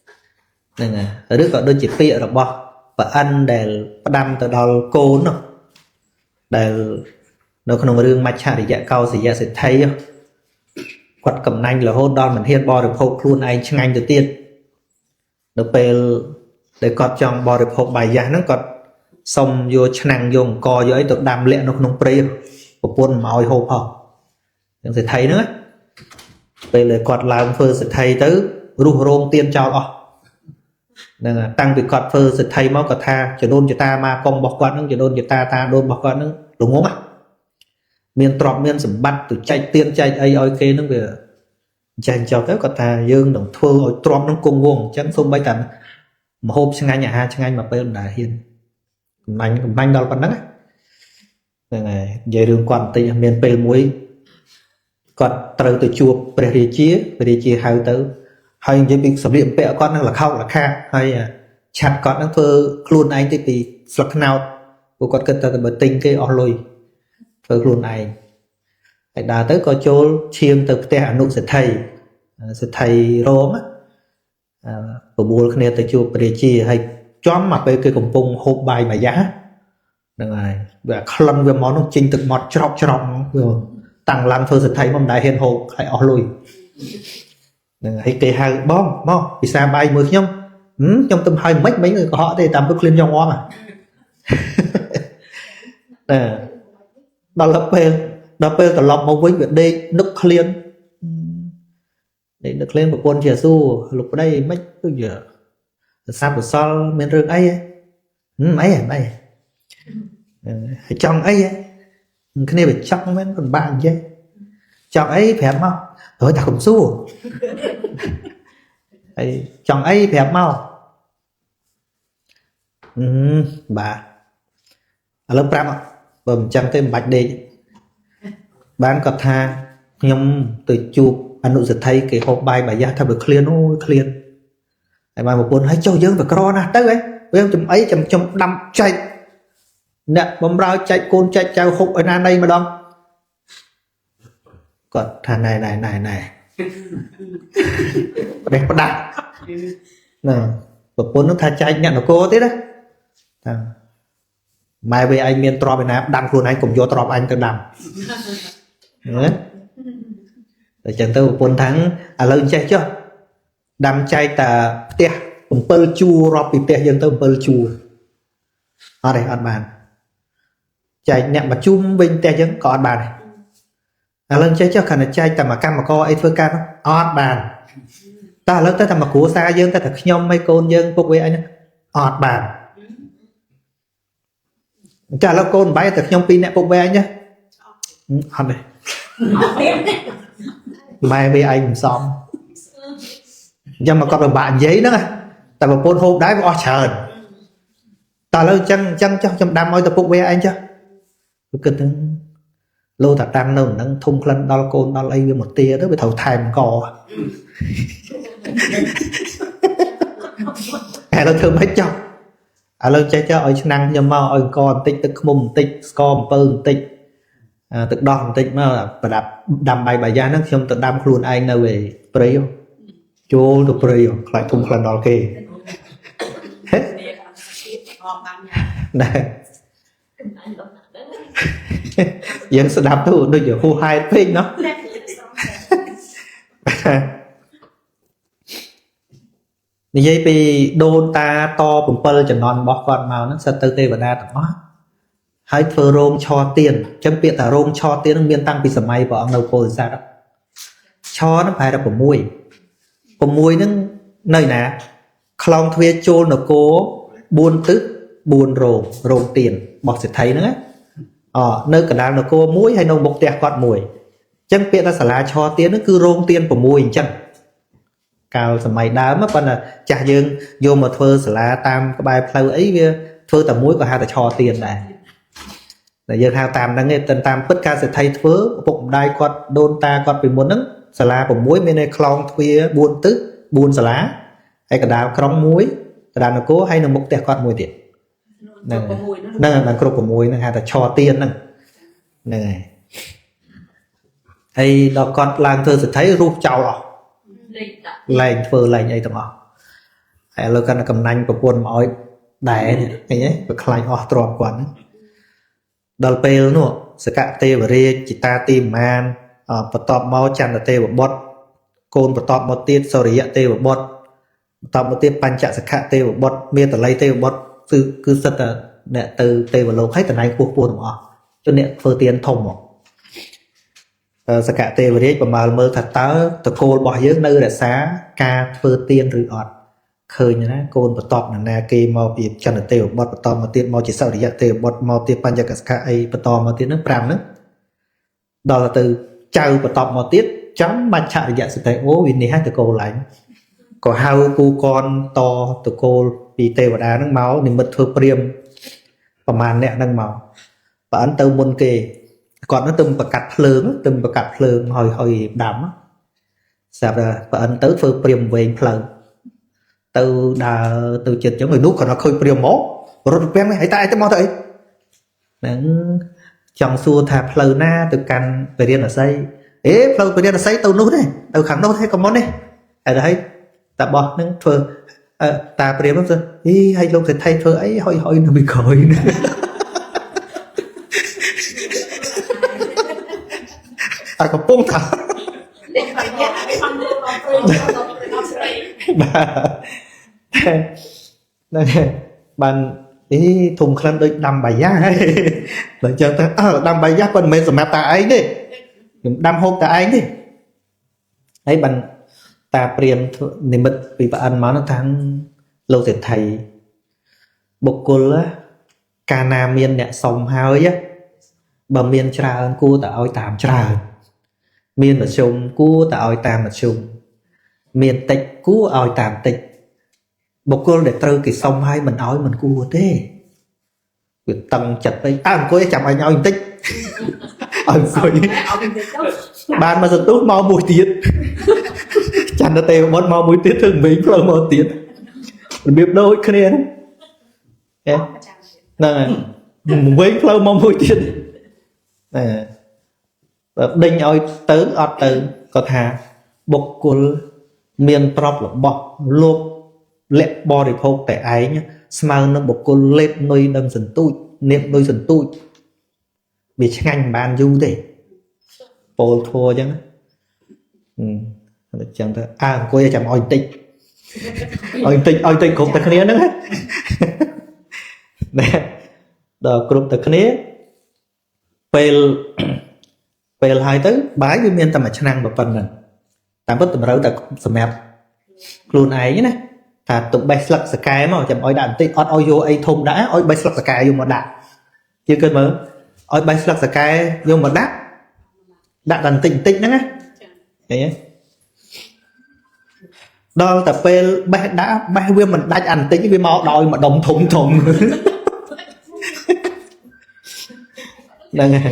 này ở đức có đôi chỉ pịa rồi bỏ và ăn để đâm từ đầu côn rồi để nó không có đường mạch chả thì dạ cao thì dạ sẽ thấy quạt cầm nanh là hôn đòn mình hiên bò được hộp luôn anh chân anh đầu tiên nó về để cọt trong bò được hộp bài giá nó cọt xong vô chân năng dùng co vô ấy tự đam lệ nó không pre của quân mỏi hộp họ nó sẽ thấy nữa về lời cọt làm phơ sẽ thấy tới ru rôm tiên cho nên là tăng việc cọt phơ sẽ thấy máu cọt tha cho đôn cho ta mà con bọc quạt nó cho đôn cho ta đôn bọc quạt nó đúng không ạ miền trọp miền sầm bắt từ chạy tiên chạy ai oi kê nó về dành cho các con ta dương đồng thưa oi trọp nó cùng vuông chẳng không bay tận mà hôm sang nhà ha sang anh mà bên đại hiền anh đâu còn nắng này về đường quan tây miền tây muối còn từ chùa Peri chia hai tới hay những việc sập điện bẹ con là khâu là kha hay chặt con nó thưa luôn anh thì sọc nào của con cần ta bật tinh cái on lôi phơi luôn này ហើយដើរទៅក៏ចូលឈាមទៅផ្ទះអនុសិទ្ធិរោមបបួលគ្នាទៅជួបព្រះរាជាហើយចំមកពេលគេកំពុងហូបបាយមួយយ៉ាហ្នឹងហើយវាក្លិនវាមកនោះចេញទឹកមាត់ច្រប់វាតាំងឡើងធ្វើសិទ្ធិមកមិនដែលហ៊ានហូបហើយអស់លុយហ្នឹងហើយគេហៅបងមកពិសាបាយមួយខ្ញុំទំហើយមិនក៏ហក់ទេតាមពុកឃ្លានយ៉ងអមដល់ពេលត្រឡប់មកវិញវាដេកនឹកឃ្លានប្រពន្ធជាសួរលោកប្តីមិនដូចជាសាប់សល់មានរឿងអីអីហើយចង់អីគ្នាវាចង់មែនពិបាកអញ្ចឹងចង់អីប្រាប់មកហើយតែកុំសួរហើយចង់អីប្រាប់មកបាទឥឡូវប្រាប់បើមិនចឹងទេមិនបាច់ដេកបានគាត់ថាខ្ញុំទៅជួបអនុសិទ្ធិគេហូបបាយបាយថាវាឃ្លានហើយបានប្រពន្ធហើយចុះយើងទៅក្រណាស់ទៅវាចំអីខ្ញុំដាំចែកអ្នកបំរើចែកកូនចែកចៅហូបឲ្យណាណីម្ដងគាត់ថាណែផ្ដាស់ណាប្រពន្ធនោះថាចែកអ្នកនគរទៀតណាថាម៉ែវាឯងមានទ្រព្យឯណាដាំខ្លួនឯងកុំយកទ្រព្យអញទៅដាំតែចឹងទៅប្រពន្ធថាឥឡូវចេះចុះដាំចែកតែផ្ទះ7ជួររាប់ពីផ្ទះយើងទៅ7ជួរអត់ទេអត់បានចែកអ្នកមកជុំវិញផ្ទះយើងក៏អត់បានដែរឥឡូវចេះចុះគ្រាន់តែចែកតែមកកម្មករអីធ្វើការអត់បានតែឥឡូវទៅតែមកគ្រួសារយើងតែខ្ញុំហើយកូនយើងពុកវាអីអត់បានតែឥឡូវកូនបាយតែខ្ញុំ2នាក់ពុកវាអញអត់ទេម៉ែវាឯងមិនសមអញ្ចឹងមកគាត់ពិបាកនិយាយហ្នឹងតែប្រពន្ធហូបដែរវាអស់ច្រើនតែឥឡូវអញ្ចឹងចុះខ្ញុំដាំឲ្យទៅពុកវាឯងចុះគិតទៅលោតាតាំងនៅហ្នឹងធំក្លិនដល់កូនដល់អីវាមកទាទៅវាត្រូវថែមកឥឡូវធ្វើមិនចុះឥឡូវចេះឲ្យឆ្នាំងខ្ញុំមកឲ្យអង្គបន្តិចទឹកឃ្មុំបន្តិចស្ករអំពៅបន្តិចទឹកដោះបន្តិចមកប្រដាប់ដាំបាយបាយយ៉ាហ្នឹងខ្ញុំទៅដាំខ្លួនឯងនៅឯព្រៃចូលទៅព្រៃខ្លាចធំក្លិនដល់គេណែយើងស្ដាប់ទៅដូចជាហួសហេតុពេកណោះនិយាយពីដូនតាត7ជំនាន់របស់គាត់មកហ្នឹងសិតទៅទេវតាទាំងអស់ហើយធ្វើរោងឆទៀនអញ្ចឹងពាក្យថារោងឆទៀននឹងមានតាំងពីសម័យព្រះអង្គនៅពោធិសត្វឆហ្នឹងប្រហែល6ហ្នឹងនៅណាខ្លងទ្វារចូលនគរ4ទិស4រោងទៀនរបស់សិទ្ធិហ្នឹងនៅកណ្ដាលនគរ1ហើយនៅមុខផ្ទះគាត់1អញ្ចឹងពាក្យថាសាលាឆទៀនហ្នឹងគឺរោងទៀន6អញ្ចឹងកាលសម័យដើមប៉ុន្តែចាស់យើងយកមកធ្វើសាលាតាមក្បែរផ្លូវអីវាធ្វើតែមួយក៏ហៅតែឆទៀនដែរតែយើងហៅតាមហ្នឹងទេតាមពិតការសិទ្ធិធ្វើឪពុកម្ដាយគាត់ដូនតាគាត់ពីមុនហ្នឹងសាលា6មាននៅខ្លងទ្វារ4ទិស4សាលាហើយកណ្ដាលក្រុង1កណ្ដាលនគរហើយនៅមុខផ្ទះគាត់1ទៀតហ្នឹងបានគ្រប់6ហ្នឹងហៅថាឆទៀនហ្នឹងហើយដល់គាត់ឡើងធ្វើសិទ្ធិរុះចោលអស់លែងធ្វើលែងអីទាំងអស់ហើយឥឡូវគាត់កំណាញ់ប្រពន្ធមកឲ្យដែរឃើញទេវាខ្លាញ់អស់ទ្រព្យគាត់ដល់ពេលនោះសកទេវរាជចិតាទីមានបន្ទាប់មកចន្ទទេវបុត្រកូនបន្ទាប់មកទៀតសូរិយទេវបុត្របន្ទាប់មកទៀតបញ្ចសខទេវបុត្រមេតល័យទេវបុត្រគឺសិតតែអ្នកទៅទេវលោកហើយតំណែងពោះទាំងអស់ជនអ្នកធ្វើទានធំមកសកទេវរាជប្រមាលមើលថាតើតកូលរបស់យើងនៅរក្សាការធ្វើទានឬអត់ឃើញណាកូនបន្ទាប់ណាគេមកពីចន្ទទេវបុត្របន្តមកទៀតមកជាសូរិយទេវបុត្រមកទៀតបញ្ចសខអីបន្តមកទៀតហ្នឹង5ហ្នឹងដល់ទៅចៅបន្តមកទៀតចាំបាច់ឆរិយសិទ្ធិអូវិនិច្ឆ័យតកូលឡើងក៏ហៅគូកនតតកូលពីទេវតាហ្នឹងមកនិមិត្តធ្វើព្រាមប្រមាណអ្នកហ្នឹងមកបើអិនទៅមុនគេគាត់នឹងទៅប្រកាត់ភ្លើងហើយដាំស្រាប់តែបើអិនទៅធ្វើព្រាមវែងផ្លូវទៅដើរទៅចិត្តចឹងឲ្យនោះគាត់ឃើញព្រាមមករត់ពាំងហើយតែឯងទៅមកទៅអីហ្នឹង chẳng xua thà phơi na từ căn về điện ở xây ế phơi về điện ở xây tàu nút đấy tàu khẳng nút hay có món đấy ở đấy ta bỏ nâng phơi ta về điện lắm rồi ý hay lúc thì thay phơi ấy hỏi nó bị khỏi à có bông thả bạn ý thùng khăn đôi đâm bài giá ấy lại cho ta đâm bài giá con mình mà ta ấy đi đâm hộp ta ấy đi ấy bạn ta priêm niệm bật vì bạn mà nó thắng lâu thì thầy bộc cô á ca nam miên nè sòng hơi á bà miên trà ơn cô ta oi tạm trà miên mà chung cô ta oi tạm mà chung miền tịch cú oi tạm tịch một cô để trừ cái sông hai mình oi mình cua thế việc tăng chặt đây cô ấy chẳng ai nhau tích bạn mà giật tốt mau mùi tiết chẳng là tèo mất mau mùi tiết thường mình phơi mau tiết mình biết đôi kia nè với phơi mau mùi tiết nè đinh oi tớ ọt tớ có thà bộc cô miền prop là bọc lốp lệ bò để phô tại ấy nhá smile nó bộc cô lên nơi đâm dần tôi niệm đôi dần tôi vì ngành bàn du thế bồ thua chứ chẳng thôi cô ấy chẳng oi tịch cũng tập kia nữa nè đó cũng tập kia pel hai tới bái với miền tầm ở chân năng một phần này tạm bất tầm rau tại sầm mẹp luôn ấy nhé thà tụng bay sặc sky mà chậm oi đạn tị oi vô ai thùng đã oi bay sặc sky vô một đạn chưa cơn mở oi bay sặc sky vô một đạn đạn tịnh tịnh đó nghe đấy đo tập pel bay đã bay viên mình đánh ăn tịnh với máu đòi mà đồng thùng đây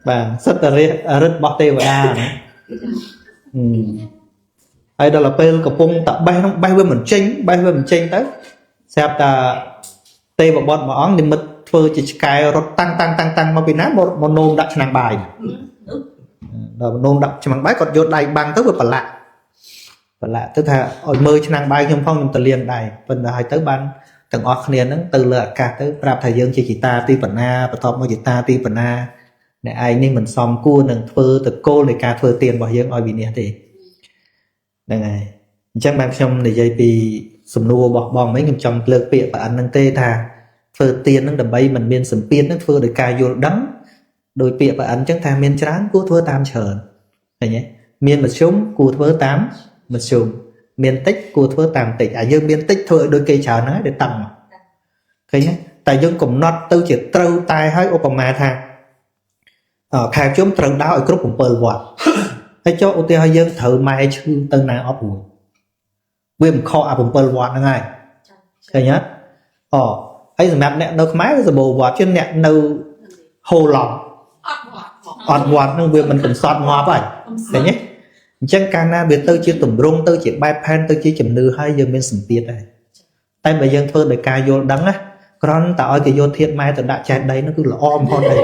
bà rất là rất bọt tê và hay đó là pel cặp bông tập bay với mình chênh tới xem ta tê vào bọn mà óng thì mất phơi chỉ cài rót tăng mà vì nát một nôm đặt năng bài rồi nôm đặt cho bằng bài còn vô đầy bằng tới với phần lạ tức là ở mơi cho năng bài trong phong trong tờ liền này phần là hai tới ban từng óc liền nó từ lựa cả tới rạp thời gian chỉ ta ti phần a và thọ chỉ ta ti phần a để ai nên mình xong cua đừng phơi từ cô để cả phơi tiền bảo dương oi bị nè thì đây này chắc bạn trong để dây vì sầm nua bong mấy người trong lợp bịa và ăn năng tê thà phơi tiền nó đầm bay mình miên sầm piên nó phơi để cài vô đắng đôi bịa và ăn chắc thà miên trán cua thưa tam chờ này nhé miên mà súng cua thưa tám mà súng miên tích cua thưa tam tịch dương miên tích thôi đôi cây chờ nó để tăng thấy nhé tại dương cũng nót tư chỉ trâu tai hay Obama thà khai chúng trâu đáo ở group cũng bờ vọt hay cho ô tô dân thử mai chứ tân nào ốp bụi viêm kho à bùm bờ vọt ngay thấy nhá ấy giờ mẹ nè đâu máy giờ bồ vọt trên nè đâu hồ lỏng ọt vọt nó viêm mình cũng sọt ngọt vậy thấy nhé chân cana biệt tư chỉ tủm rung tư chỉ bay pan tư chỉ chấm nư hai giờ bên sừng tiệt này tay bây giờ thôi để cài vô đắng á con tạo cái vô thiệt mai từ đã chạy đây nó cứ là om con này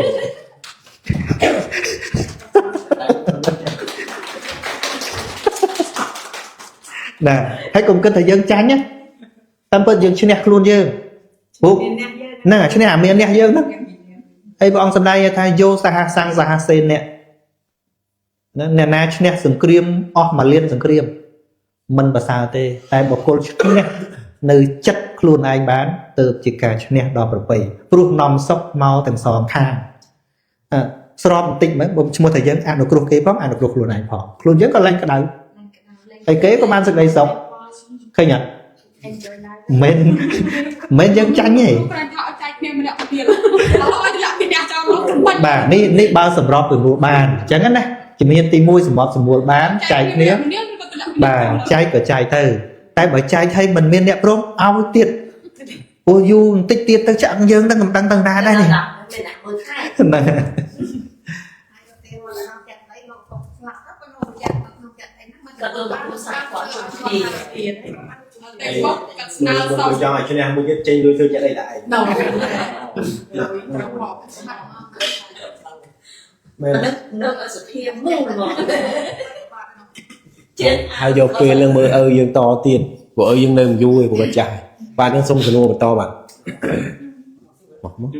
nè hãy cùng cái thời gian tránh nhé tâm phân dương trên luôn dương nè trên này miền nè dương đó hay bọn hôm nay thay vô sa sang sa sen nè nè na trên này sừng cream mà liên sừng cream mình bà sao tê tại một cô nè nơi chất luôn anh bán từ chỉ cả trên này đo bờ bầy luôn nằm sốc mau thành sòn khang sau một tịnh mấy một thời gian ăn được cục kế bóng ăn được luôn này họ luôn rất có lên cái đầu thầy kế có ban sự đầy sống khơi nhỉ men dân tranh nhỉ bà ní bao sầm rọp từ mua bàn chẳng hết này chỉ miền tây môi sầm bọt sầm mua bán chạy nía bà chạy cửa chạy từ tay bởi chạy thay mình miền đẹp rôm ao tiệt ô du tích tiệt tới chẳng dương đang tăng ra đây này
tôi cho này cho nên mua cái trên đôi chơi chạy đây lại
nó ở sự thiêm mù rồi trên
ហើយយកពេលនឹងមើលឪយើងតទៀតព្រោះឪយើងនៅយូរឯងព្រោះចាស់បាទនឹងសុំសួរបន្តបាទមកមក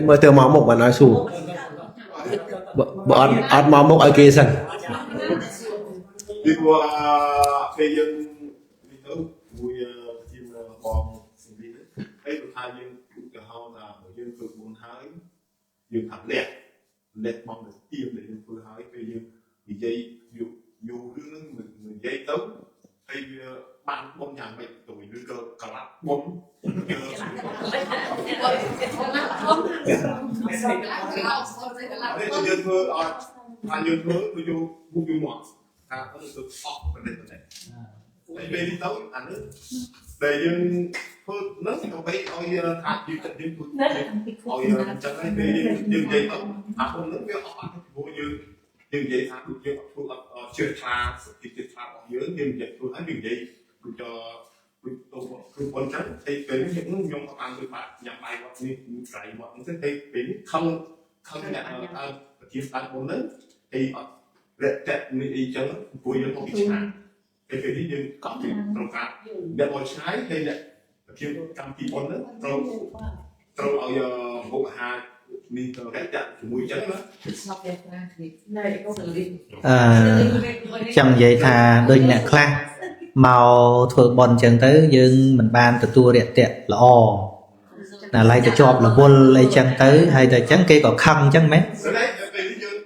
មើលទៅមកមុខបានឲ្យសួរបើអត់មកមុខឲ្យគេសិន
ពីព្រោះពេលយើងនេះទៅមួយជាបងស៊ីវីហើយគាត់ថាយើងទៅហៅថាយើងធ្វើបុណ្យហើយយើងថាលះមកទៅទៀមដែលយើងធ្វើហើយពេលយើងនិយាយយូររឿងហ្នឹងនិយាយទៅហើយវាបានបុណ្យយ៉ាងម៉េចទៅឬក៏កលាប់បុណ្យយើងធ្វើអត់ថាយើងធ្វើគឺយកមុខយកមកថាទៅអស់ប្រទេសតែពេលនេះទៅអានេះដែលយើងធ្វើនោះដើម្បីឲ្យថាយើងចិត្តយើងធ្វើឲ្យចឹងហើយពេលយើងនិយាយទៅអាគុំនោះវាអស់បានព្រោះយើងនិយាយថាដូចយើងធ្វើអត់ជឿខ្លាសុខចិត្តខ្លារបស់យើងនិយាយធ្វើឲ្យនិយាយដូចគឺប៉ុណ្ណឹងតែពេលនេះខ្ញុំក៏បានធ្វើបាក់ញ៉ាំបាយគាត់នេះក្រៃមកហ្នឹងទៅពេលនេះខំអ្នកប្រជាស្ដាប់មុនហ្នឹងអីអត់រកតែនេះអីចឹងព្រោះយើងមកពីឆ្ងាយពេលនេះយើងកប់ពីត្រង់ការអ្នកមកឆ្ងាយហើយអ្នកប្រជាកម្មពីមុនហ្នឹងត្រូវឲ្យមុខអាហារនេះទៅរកតែជាមួយចឹងណា
ចង់និយាយថាដូចអ្នកខ្លះមកធ្វើបន់ចឹងទៅយើងមិនបានទទួលរាក់ទាក់ល្អតែឡៃទៅជាប់រវល់អីចឹងទៅហើយតែចឹងគេក៏ខឹងចឹងមែន
ពេលនេះយើង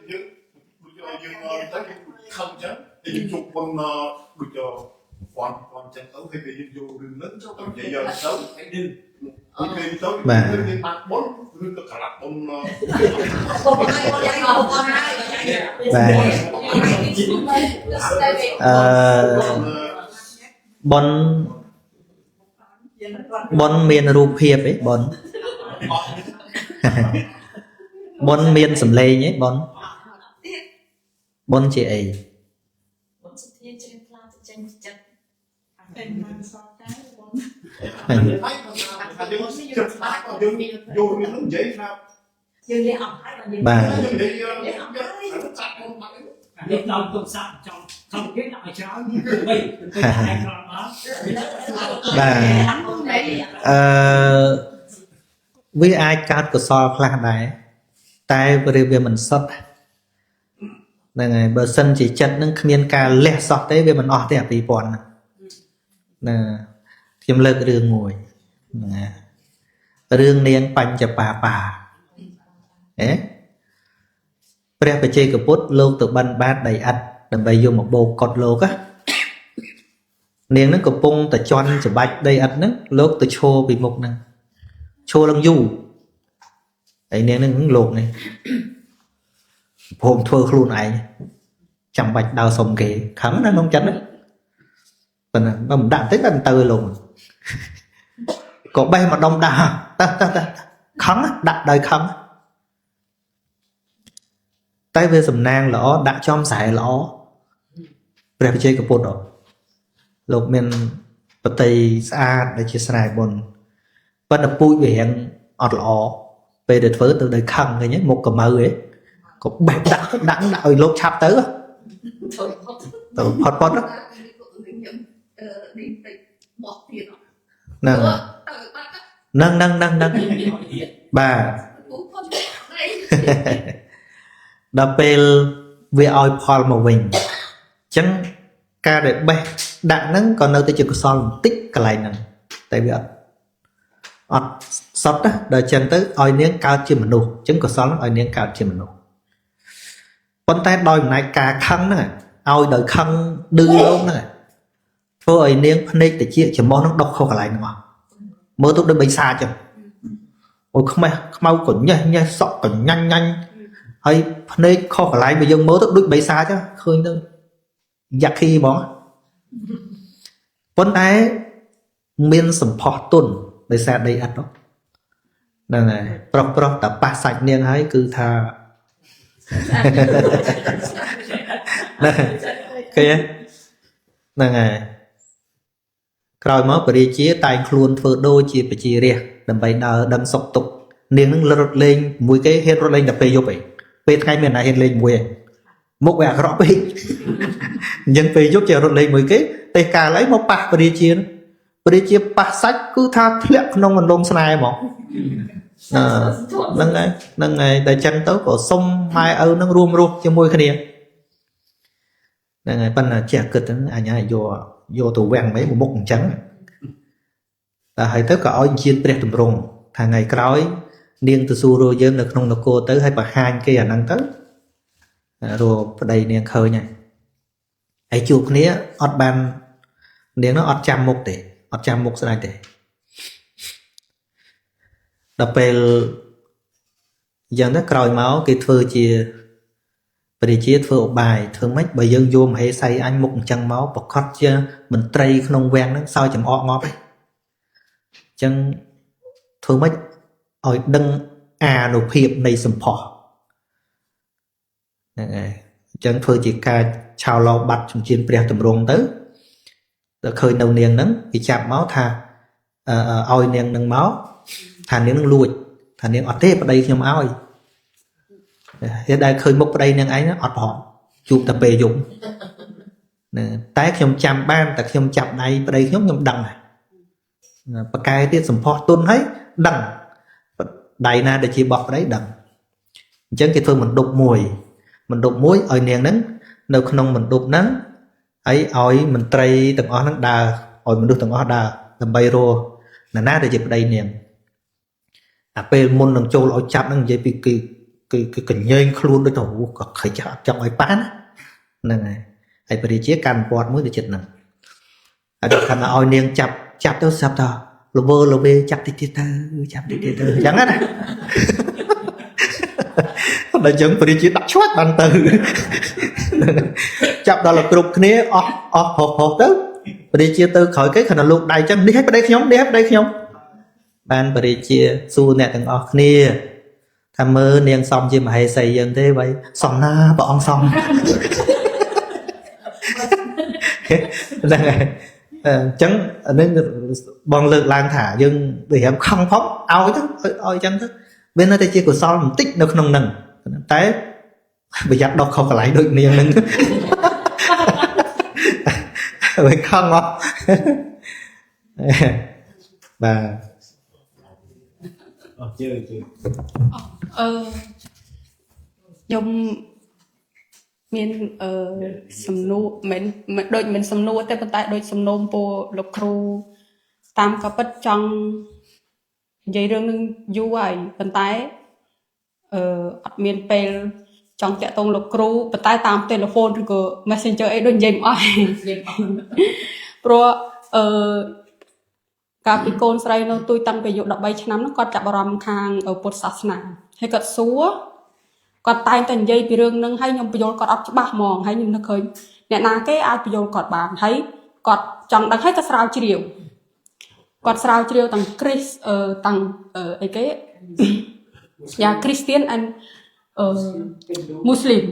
ខំចឹងយើងជប់បងដូចគាត់ចឹងទៅពេលយើងយករឿងហ្នឹងទៅនិយាយទៅហើយយើងពេលទៅយើងបាក់បុនឬក៏ក្រាក់បុន
បនមានរូបភាពឯងបនមានសម្លេងឯងបនជាអី
យើងយករឿងហ្នឹងនិយាយថា
យើងនិយាយអត់ហើយយើង
បាទ
និយាយចាក់មកបាត់
នេះដល់ទុកសាក់ចំគេដាក់ឲ្យច្រើនបីទៅតែក្រោមមក
បាទវាអាចកើតកុសលខ្លះដែរតែវាមិនសុទ្ធហ្នឹងហើយបើសិនជាចិត្តនឹងគ្មានការលះសោះទេវាមិនអស់ទេអា2000ហ្នឹងណាខ្ញុំលើករឿងមួយណារឿងនាងបញ្ចបាបាព្រះបច្ចេកពុទ្ធលោកទៅបិណ្ឌបាតដីឥដ្ឋដើម្បីយកមកបោកកត់លោកនាងហ្នឹងកំពុងតែជន់ច្បាច់ដីឥដ្ឋហ្នឹងលោកទៅឈរពីមុខហ្នឹងឈរឡើងយូរហើយនាងហ្នឹងលោកនេះព្រមធ្វើខ្លួនឯងចាំបាច់ដើរសុំគេខឹងណាក្នុងចិត្តហ្នឹងប៉ុន្តែបើមិនដាក់តិចតែទៅលោកក៏បេះមកដុំដាក់ទៅខឹងដាក់ដោយខឹងតែវាសំណាងល្អដាក់ចំស្រែល្អព្រះវិជ័យកពុទ្ធលោកមានបតីស្អាតដែលជាស្រែបុណ្យប៉ុន្តែពូជវារៀងអត់ល្អពេលដែលធ្វើទៅដោយខឹងឃើញមុខកម៉ៅឯងក៏បេះដាក់ឲ្យលោកឆាប់ទៅផុតហ្នឹងបាទដល់ពេលវាឲ្យផលមកវិញអញ្ចឹងការដែលបេះដាក់ហ្នឹងក៏នៅតែជាកុសលបន្តិចកន្លែងហ្នឹងតែវាអត់សតដល់អញ្ចឹងទៅឲ្យនាងកើតជាមនុស្សអញ្ចឹងកុសលហ្នឹងឲ្យនាងកើតជាមនុស្សប៉ុន្តែដោយអំណាចការខឹងហ្នឹងឲ្យដោយខឹងឌឺលោកហ្នឹងធ្វើឲ្យនាងភ្នែកតិចច្រមុះហ្នឹងដុកខុសកន្លែងហ្នឹងអស់មើលទៅដូចបិសាចចឹងអូខ្មៅក៏ញ៉េះសក់ក៏ញ៉ាញ់ហើយភ្នែកខុសកន្លែងបើយើងមើលទៅដូចបិសាចឃើញទៅយ៉ាក់ខីហ្មងប៉ុន្តែមានសម្ផស្សទុនដោយសារដីឥដ្ឋហ្នឹងហើយប្រុសតែប៉ះសាច់នាងហើយគឺថាឃើញហ្នឹងហើយក្រោយមកពរាជាតែងខ្លួនធ្វើដូចជាបជារាជដើម្បីដើរដឹងសុខទុក្ខ នាងនឹងរត់លេងមួយគេហ៊ានរត់លេងតែពេលយប់ឯងពេលថ្ងៃមានអ្នកហ៊ានលេងមួយឯងមុខវាអាក្រក់ពេកអញ្ចឹងពេលយប់ចេះរត់លេងមួយគេទេកាលអីមកប៉ះព្រះរាជាប៉ះសាច់គឺថាធ្លាក់ក្នុងអន្លង់ស្នេហ៍ហ្មងហ្នឹងហើយតែចឹងទៅក៏សុំម៉ែឪនឹងរួមរស់ជាមួយគ្នាហ្នឹងហើយប៉ុន្តែចេះគិតទៅអញឲ្យយកទៅវាំងមិនមុខអញ្ចឹងតែហើយទៅក៏ឲ្យជៀនព្រះតម្រង់ថាថ្ងៃក្រោយនាងទៅសួររកយើងនៅក្នុងនគរទៅហើយបង្ហាញគេអាហ្នឹងទៅរកប្តីនាងឃើញហើយជួបគ្នាអត់បាននាងនោះអត់ចាំមុខទេអត់ចាំមុខស្ដេចទេដល់ពេលយ៉ាងទៅក្រោយមកគេធ្វើជាព្រះរាជាធ្វើឧបាយធ្វើម៉េចបើយើងយកមហេសីអញមុខអញ្ចឹងមកប្រកាសជាមន្ត្រីក្នុងវាំងហ្នឹងសើចចំអកងាប់ឯងអញ្ចឹងធ្វើម៉េចឲ្យដឹងអានុភាពនៃសម្ផស្សហ្នឹងហើយអញ្ចឹងធ្វើជាការឆោឡោបាត់ជំនាញព្រះតម្រង់ទៅដល់ឃើញនៅនាងហ្នឹងគេចាប់មកថាឲ្យនាងនឹងមកថានាងនឹងលួចថានាងអត់ទេប្តីខ្ញុំឲ្យគេដែលឃើញមុខប្តីនាងឯងអត់ប្រហែលជួបតែពេលយប់តែខ្ញុំចាំបានតែខ្ញុំចាប់ដៃប្តីខ្ញុំដឹងហើយបកែទៀតសម្ផស្សទុនហើយដឹងដៃណាដែលជាបោះប្តីដឹងអញ្ចឹងគេធ្វើមណ្ឌប់មួយឲ្យនាងហ្នឹងនៅក្នុងមណ្ឌប់ហ្នឹងហើយឲ្យមន្ត្រីទាំងអស់ហ្នឹងដើរឲ្យមនុស្សទាំងអស់ដើរដើម្បីរកណាដែលជាប្តីនាងអាពេលមុននឹងចូលឲ្យចាប់ហ្នឹងនិយាយពីគឺកញ្ញែងខ្លួនដូចទៅក៏ខិចអត់ចង់ឲ្យប៉ានហ្នឹងហើយព្រះរាជាកាន់ពាត់មួយទៅចិត្តហ្នឹងហើយដល់ខណៈឲ្យនាងចាប់ទៅស្រាប់តលវេចាប់តិចទៀតទៅអញ្ចឹងណាដល់ចឹងព្រះរាជាដាក់ឈ្វាត់បានទៅចាប់ដល់លោកគ្រប់គ្នាអស់ហោះទៅព្រះរាជាទៅក្រោយគេខណៈលោកដៃចឹងនេះឲ្យប្តីខ្ញុំបានព្រះរាជាសួរអ្នកទាំងអស់គ្នាថាមើលនាងសំជាមហេសីយើងទេបើសំណាព្រះអង្គសំហ្នឹងហើយអញ្ចឹងអានេះបងលើកឡើងថាយើងដូចរៀបខំផងឲ្យទៅឲ្យចឹងទៅវានៅតែជាកុសលបន្តិចនៅក្នុងហ្នឹងតែប្រយ័ត្នដកខុសកន្លែងដូចនាងហ្នឹងវាខំមកបាទអត់ជឿ
ខ្ញុំមានសំណួរមិនដូចមិនសំណួរទេប៉ុន្តែដូចសំណូមពរលោកគ្រូតាមក៏ពិតចង់និយាយរឿងនឹងយូរហើយប៉ុន្តែអត់មានពេលចង់តាក់ទងលោកគ្រូប៉ុន្តែតាមទូរស័ព្ទឬក៏ Messenger អីដូចនិយាយមិនអស់ព្រោះកាលពីកូនស្រីនៅទួយតាំងពីអាយុ13ឆ្នាំនោះគាត់ចាប់អារម្មណ៍ខាងពុទ្ធសាសនាហើយគាត់សួរគាត់តែងតែនិយាយពីរឿងហ្នឹងហើយខ្ញុំបញ្យល់គាត់អត់ច្បាស់ហ្មងហើយខ្ញុំនឹកឃើញអ្នកណាគេអាចបញ្យល់គាត់បានហើយគាត់ចង់ដឹងហើយក៏ស្រាវជ្រាវទាំងគ្រីស្ទទាំងអីគេយ៉ា Christian and Muslim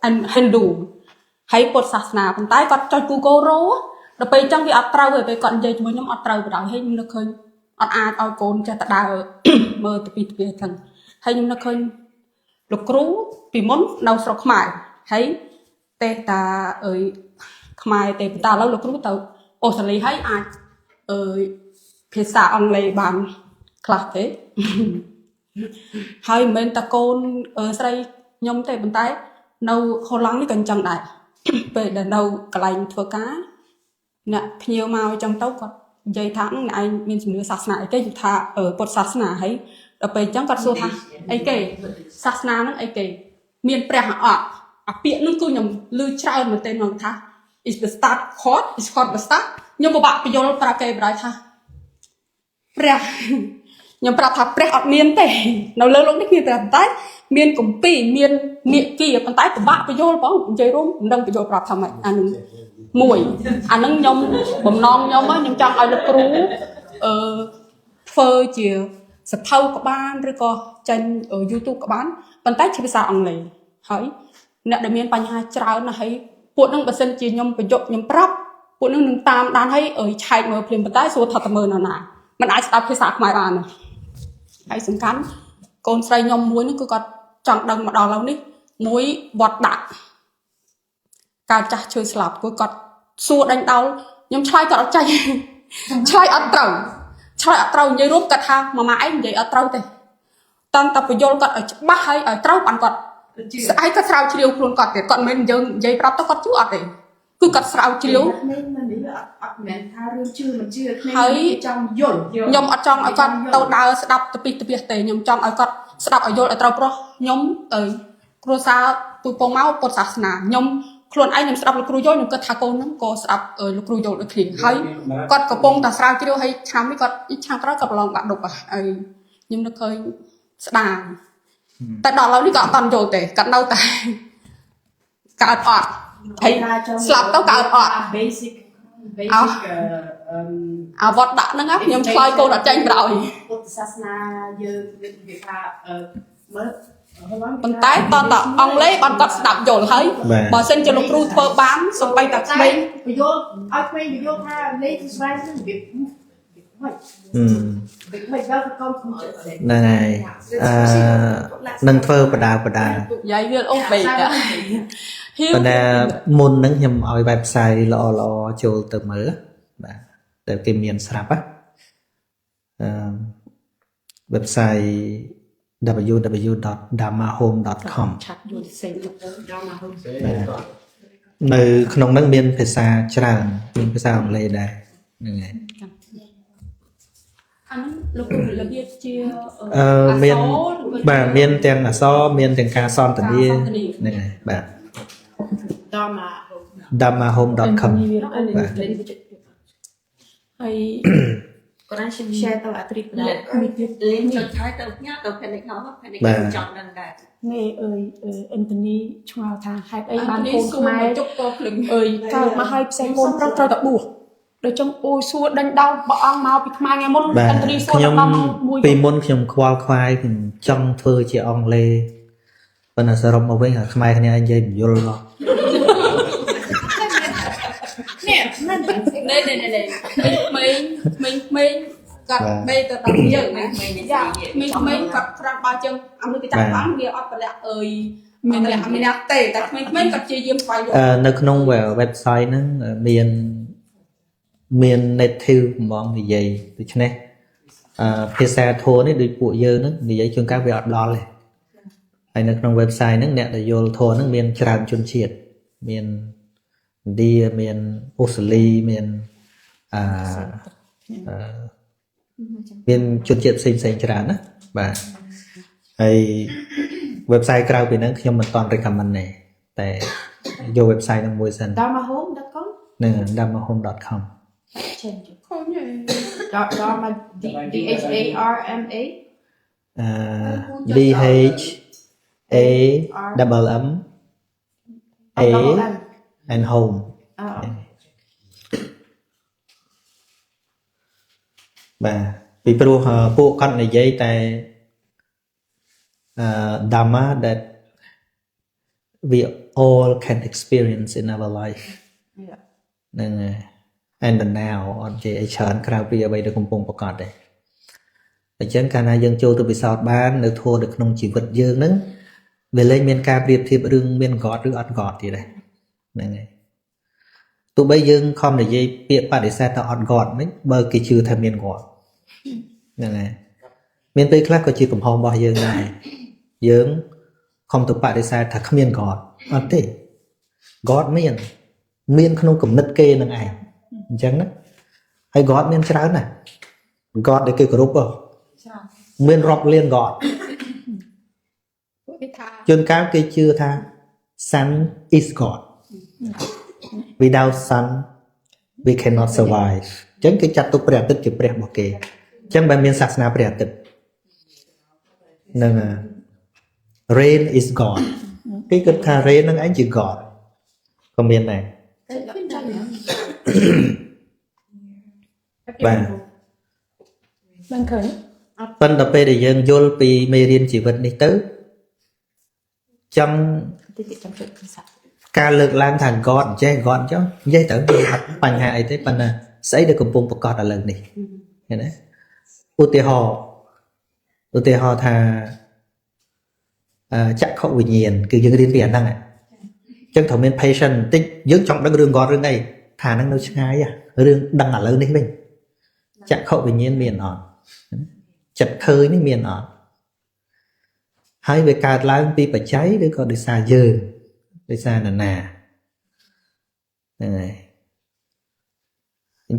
and Hindu ហើយពុទ្ធសាសនាប៉ុន្តែគាត់ចុច Google រកដល់ពេលចឹងវាអត់ត្រូវទេពេលគាត់និយាយជាមួយខ្ញុំអត់ត្រូវបណ្ដោយហើយខ្ញុំនឹកឃើញអត់អាចឲ្យកូនចេះតែដើរមើលទៅពីទ្វារចឹងហើយខ្ញុំនឹកឃើញលោកគ្រូពីមុននៅស្រុកខ្មែរហើយទេតាខ្មែរទេប៉ុន្តែឥឡូវលោកគ្រូទៅអូស្ត្រាលីហើយអាចភាសាអង់គ្លេសបានខ្លះទេហើយមិនមែនតែកូនស្រីខ្ញុំទេប៉ុន្តែនៅហូឡង់នេះក៏អញ្ចឹងដែរពេលដែលនៅកន្លែងធ្វើការអ្នកភ្ញៀវមកអញ្ចឹងទៅគាត់និយាយថាឯងមានជំនឿសាសនាអីគេយល់ថាពុទ្ធសាសនាហើយដល់ពេលអញ្ចឹងគាត់សួរថាអីគេសាសនាហ្នឹងអីគេមានព្រះអត់អាពាក្យហ្នឹងគឺខ្ញុំឮច្រើនមែនទែនមកថា is the start code is called the start ខ្ញុំពិបាកបញ្យល់ប្រាប់គេបណ្ដោយថាព្រះខ្ញុំប្រាប់ថាព្រះអត់មានទេនៅលើលោកនេះគ្នាតែមានគម្ពីរមាននាគីប៉ុន្តែពិបាកបញ្យល់បងនិយាយរួមមិនដឹងបញ្យល់ប្រាប់ថាម៉េចអានឹងមួយអានឹងខ្ញុំបំណងខ្ញុំចង់ឲ្យលោកគ្រូធ្វើជាសភៅក៏បានឬក៏ចេញ YouTube ក៏បានប៉ុន្តែជាភាសាអង់គ្លេសហើយអ្នកដែលមានបញ្ហាច្រើនណាស់ហើយពួកនឹងបើសិនជាខ្ញុំបញ្យល់ខ្ញុំប្រាប់ពួកនឹងនឹងតាមដានហើយឆែកមើលភ្លាមប៉ុន្តែសួរថាតើមើលនៅណាមិនអាចស្ដាប់ភាសាខ្មែរបានទេហើយសំខាន់ កូនស្រីខ្ញុំមួយនោះគឺគាត់ចង់ដឹងមកដល់ឡូវនេះមួយវត្តដាក់ការចាស់ជួយស្លាប់គឺគាត់សួរដេញដោលខ្ញុំឆ្លើយគាត់អត់ចាញ់ឆ្លើយអត់ត្រូវនិយាយរួមគាត់ថាម៉ាឯងនិយាយអត់ត្រូវទេតាំងតែបញ្យល់គាត់ឲ្យច្បាស់ហើយឲ្យត្រូវបានគាត់ស្អែកគាត់ស្រាវជ្រាវខ្លួនគាត់ទៀតគាត់មិនមែនយើងនិយាយប្រាប់ទៅគាត់ជឿអត់ទេគឺគាត់ស្រាវជ្រាវ
អត់មែនថារឿងជឿមិនជឿគ្នា
ហើយ
ចង់យល់
ខ្ញុំអត់ចង់ឲ្យគាត់ទៅដើរស្ដាប់ទៅពីទៅទេខ្ញុំចង់ឲ្យគាត់ស្ដាប់ឲ្យយល់ឲ្យត្រូវព្រោះខ្ញុំទៅគ្រួសារទូពងមកពុទ្ធសាសនាខ្ញុំខ្លួនឯងខ្ញុំស្ដាប់លោកគ្រូយល់ខ្ញុំគិតថាកូនហ្នឹងក៏ស្ដាប់លោកគ្រូយល់ដូចគ្នាហើយគាត់កំពុងតែស្រាវជ្រាវឲ្យឆ្នាំនេះគាត់ឆ្នាំក្រោយគាត់ប្រឡងបាក់ឌុបហើយខ្ញុំនឹកឃើញស្ដាយតែដល់ឡូវនេះក៏អត់តាន់យល់ទេគាត់នៅតែកើតអត់ហើយស្លាប់ទៅកើតអត់
basic
អាវត្តដាក់ហ្នឹងខ្ញុំឆ្លើយកូនអត់ចាញ់ប្រោយ
ពុទ្ធសាសនាយើងនិយាយថាមើល
ប៉ុន្តែតតអង់គ្លេសបានគាត់ស្ដាប់យល់ហើយបើសិនជាលោកគ្រូធ្វើបានសំបីតែក្មេង
បញ្យល់ឲ្យក្មេងបញ្យល់ថាលេខស្វែងហ្នឹងវាមិនដល់កូនខ្ញុំចិត្តទេ
ហ្នឹងហើយនឹងធ្វើបដាបដា
យាយវាអូបេកហ៊ីវ
ប៉ុន្តែមុនហ្នឹងខ្ញុំឲ្យ website ល្អចូលទៅមើលបាទតែគេមានស្រាប់website www.dharmahome.com
ឆាត់យល់ផ្សេងទៅដល់មកហ្នឹង
នៅក្នុងហ្នឹងមានភាសាច្រើនមានភាសាអង់គ្លេសដែរហ្នឹងហើយ
អានេះលោកគ្រូរបៀបជា
មានបាទមានទាំងអក្សរមានទាំងការសន្ទនាហ្នឹងហើយបាទ dharmahome.com
ហើយ
ក៏បាន share ទៅអាទ្រីបដែរលេងចុចហើយទៅញ៉ាទៅ panic នោះ panic ចង់ដឹងដែរ
នេះអើយអេនតូនីឆ្ងល់ថាហេតុអីបានកូនខ្មែរជុកក៏ភ្លឹងអើយកើតមកឲ្យផ្សេងកូនប្រុសត្រូវតែបួសដូចចឹងអូយសួរដេញដោលព្រះអង្គមកពីខ្មែរថ្ងៃមុនអេនតូនីសួរដល់មួយ
ពីមុនខ្ញុំខ្វល់ខ្វាយខ្ញុំចង់ធ្វើជាអង់គ្លេសប៉ុន្តែសរុបមកវិញខ្មែរគ្នានិយាយយល់
នេះមិនមែន
មេគាត់មេទៅដល់យើងណាមេគាត់ក្រាន់បើជើងអានោះគេចាប់បានវាអត់ប្រលាក់អើយមានអ្នកទេតែក្មេងៗគាត់ជាយាមស្វែងរក
នៅក្នុង website ហ្នឹងមាន native ហ្មងនិយាយដូច្នេះភាសាធម៌នេះដូចពួកយើងហ្នឹងនិយាយជួនកាលវាអត់ដល់ទេហើយនៅក្នុង website ហ្នឹងអ្នកដែលយល់ធម៌ហ្នឹងមានច្រើនជនជាតិមានឥណ្ឌាមានអូស្ត្រាលីមានមានជនជាតិផ្សេងច្រើនណាបាទហើយ website ក្រៅពីហ្នឹងខ្ញុំមិនទាន់ recommend ទេតែយក website ហ្នឹងមួយសិន
dharmahome.com
ហ្នឹង dharmahome.com
change
ខូចហេ
dharma dharma
B H A double M A and home បាទពីព្រោះពួកគាត់និយាយតែDharma that we all can experience in our life ហ្នឹងហើយ and the now អត់និយាយអីច្រើនក្រៅពីអ្វីដែលកំពុងប្រកបទេអញ្ចឹងកាលណាយើងចូលទៅពិសោធន៍បាននៅធម៌នៅក្នុងជីវិតយើងហ្នឹងវាលែងមានការប្រៀបធៀបរឿងមាន God ឬអត់ God ទៀតទេហ្នឹងហើយទោះបីយើងខំនិយាយពាក្យបដិសេធថាអត់ God មិនបើគេជឿថាមាន God ហ្នឹងហើយមានពេលខ្លះក៏ជាកំហុសរបស់យើងដែរយើងខំទៅបដិសេធថាគ្មាន God អត់ទេ God មានក្នុងគំនិតគេនឹងឯងអញ្ចឹងណាហើយ God មានច្រើនណាស់ God ដែលគេគោរពមានរាប់លាន God ជួនកាលគេជឿថា Sun is God without sun we cannot survive អញ្ចឹងគេចាត់ទុកព្រះអាទិត្យជាព្រះរបស់គេអញ្ចឹងបើមានសាសនាព្រះអាទិត្យនឹង rain is God គេគិតថា rain នឹងឯងជា God ក៏មានដែរបាទ
បានឃើញ
ប៉ុន្តែពេលដែលយើងយល់ពីមេរៀនជីវិតនេះទៅចង់ការលើកឡើងថា God ចេះ God ចុះនិយាយទៅវាអត់បញ្ហាអីទេប៉ុន្តែស្អីដែលកំពុងប្រកាសឥឡូវនេះឃើញទេឧទាហរណ៍ថា chắc khẩu vì nhiên cứ dương đến biển năng này chân thầu men patient tích dưỡng trong đất rừng gọt rừng này thả năng đâu ngay à rừng đằng ở lớn đấy mình chắc khẩu vì nhiên miền nọ chặt khơi ní miền nọ hai về cà lá bị bạch cháy để còn đi xa dơ đi xa nà này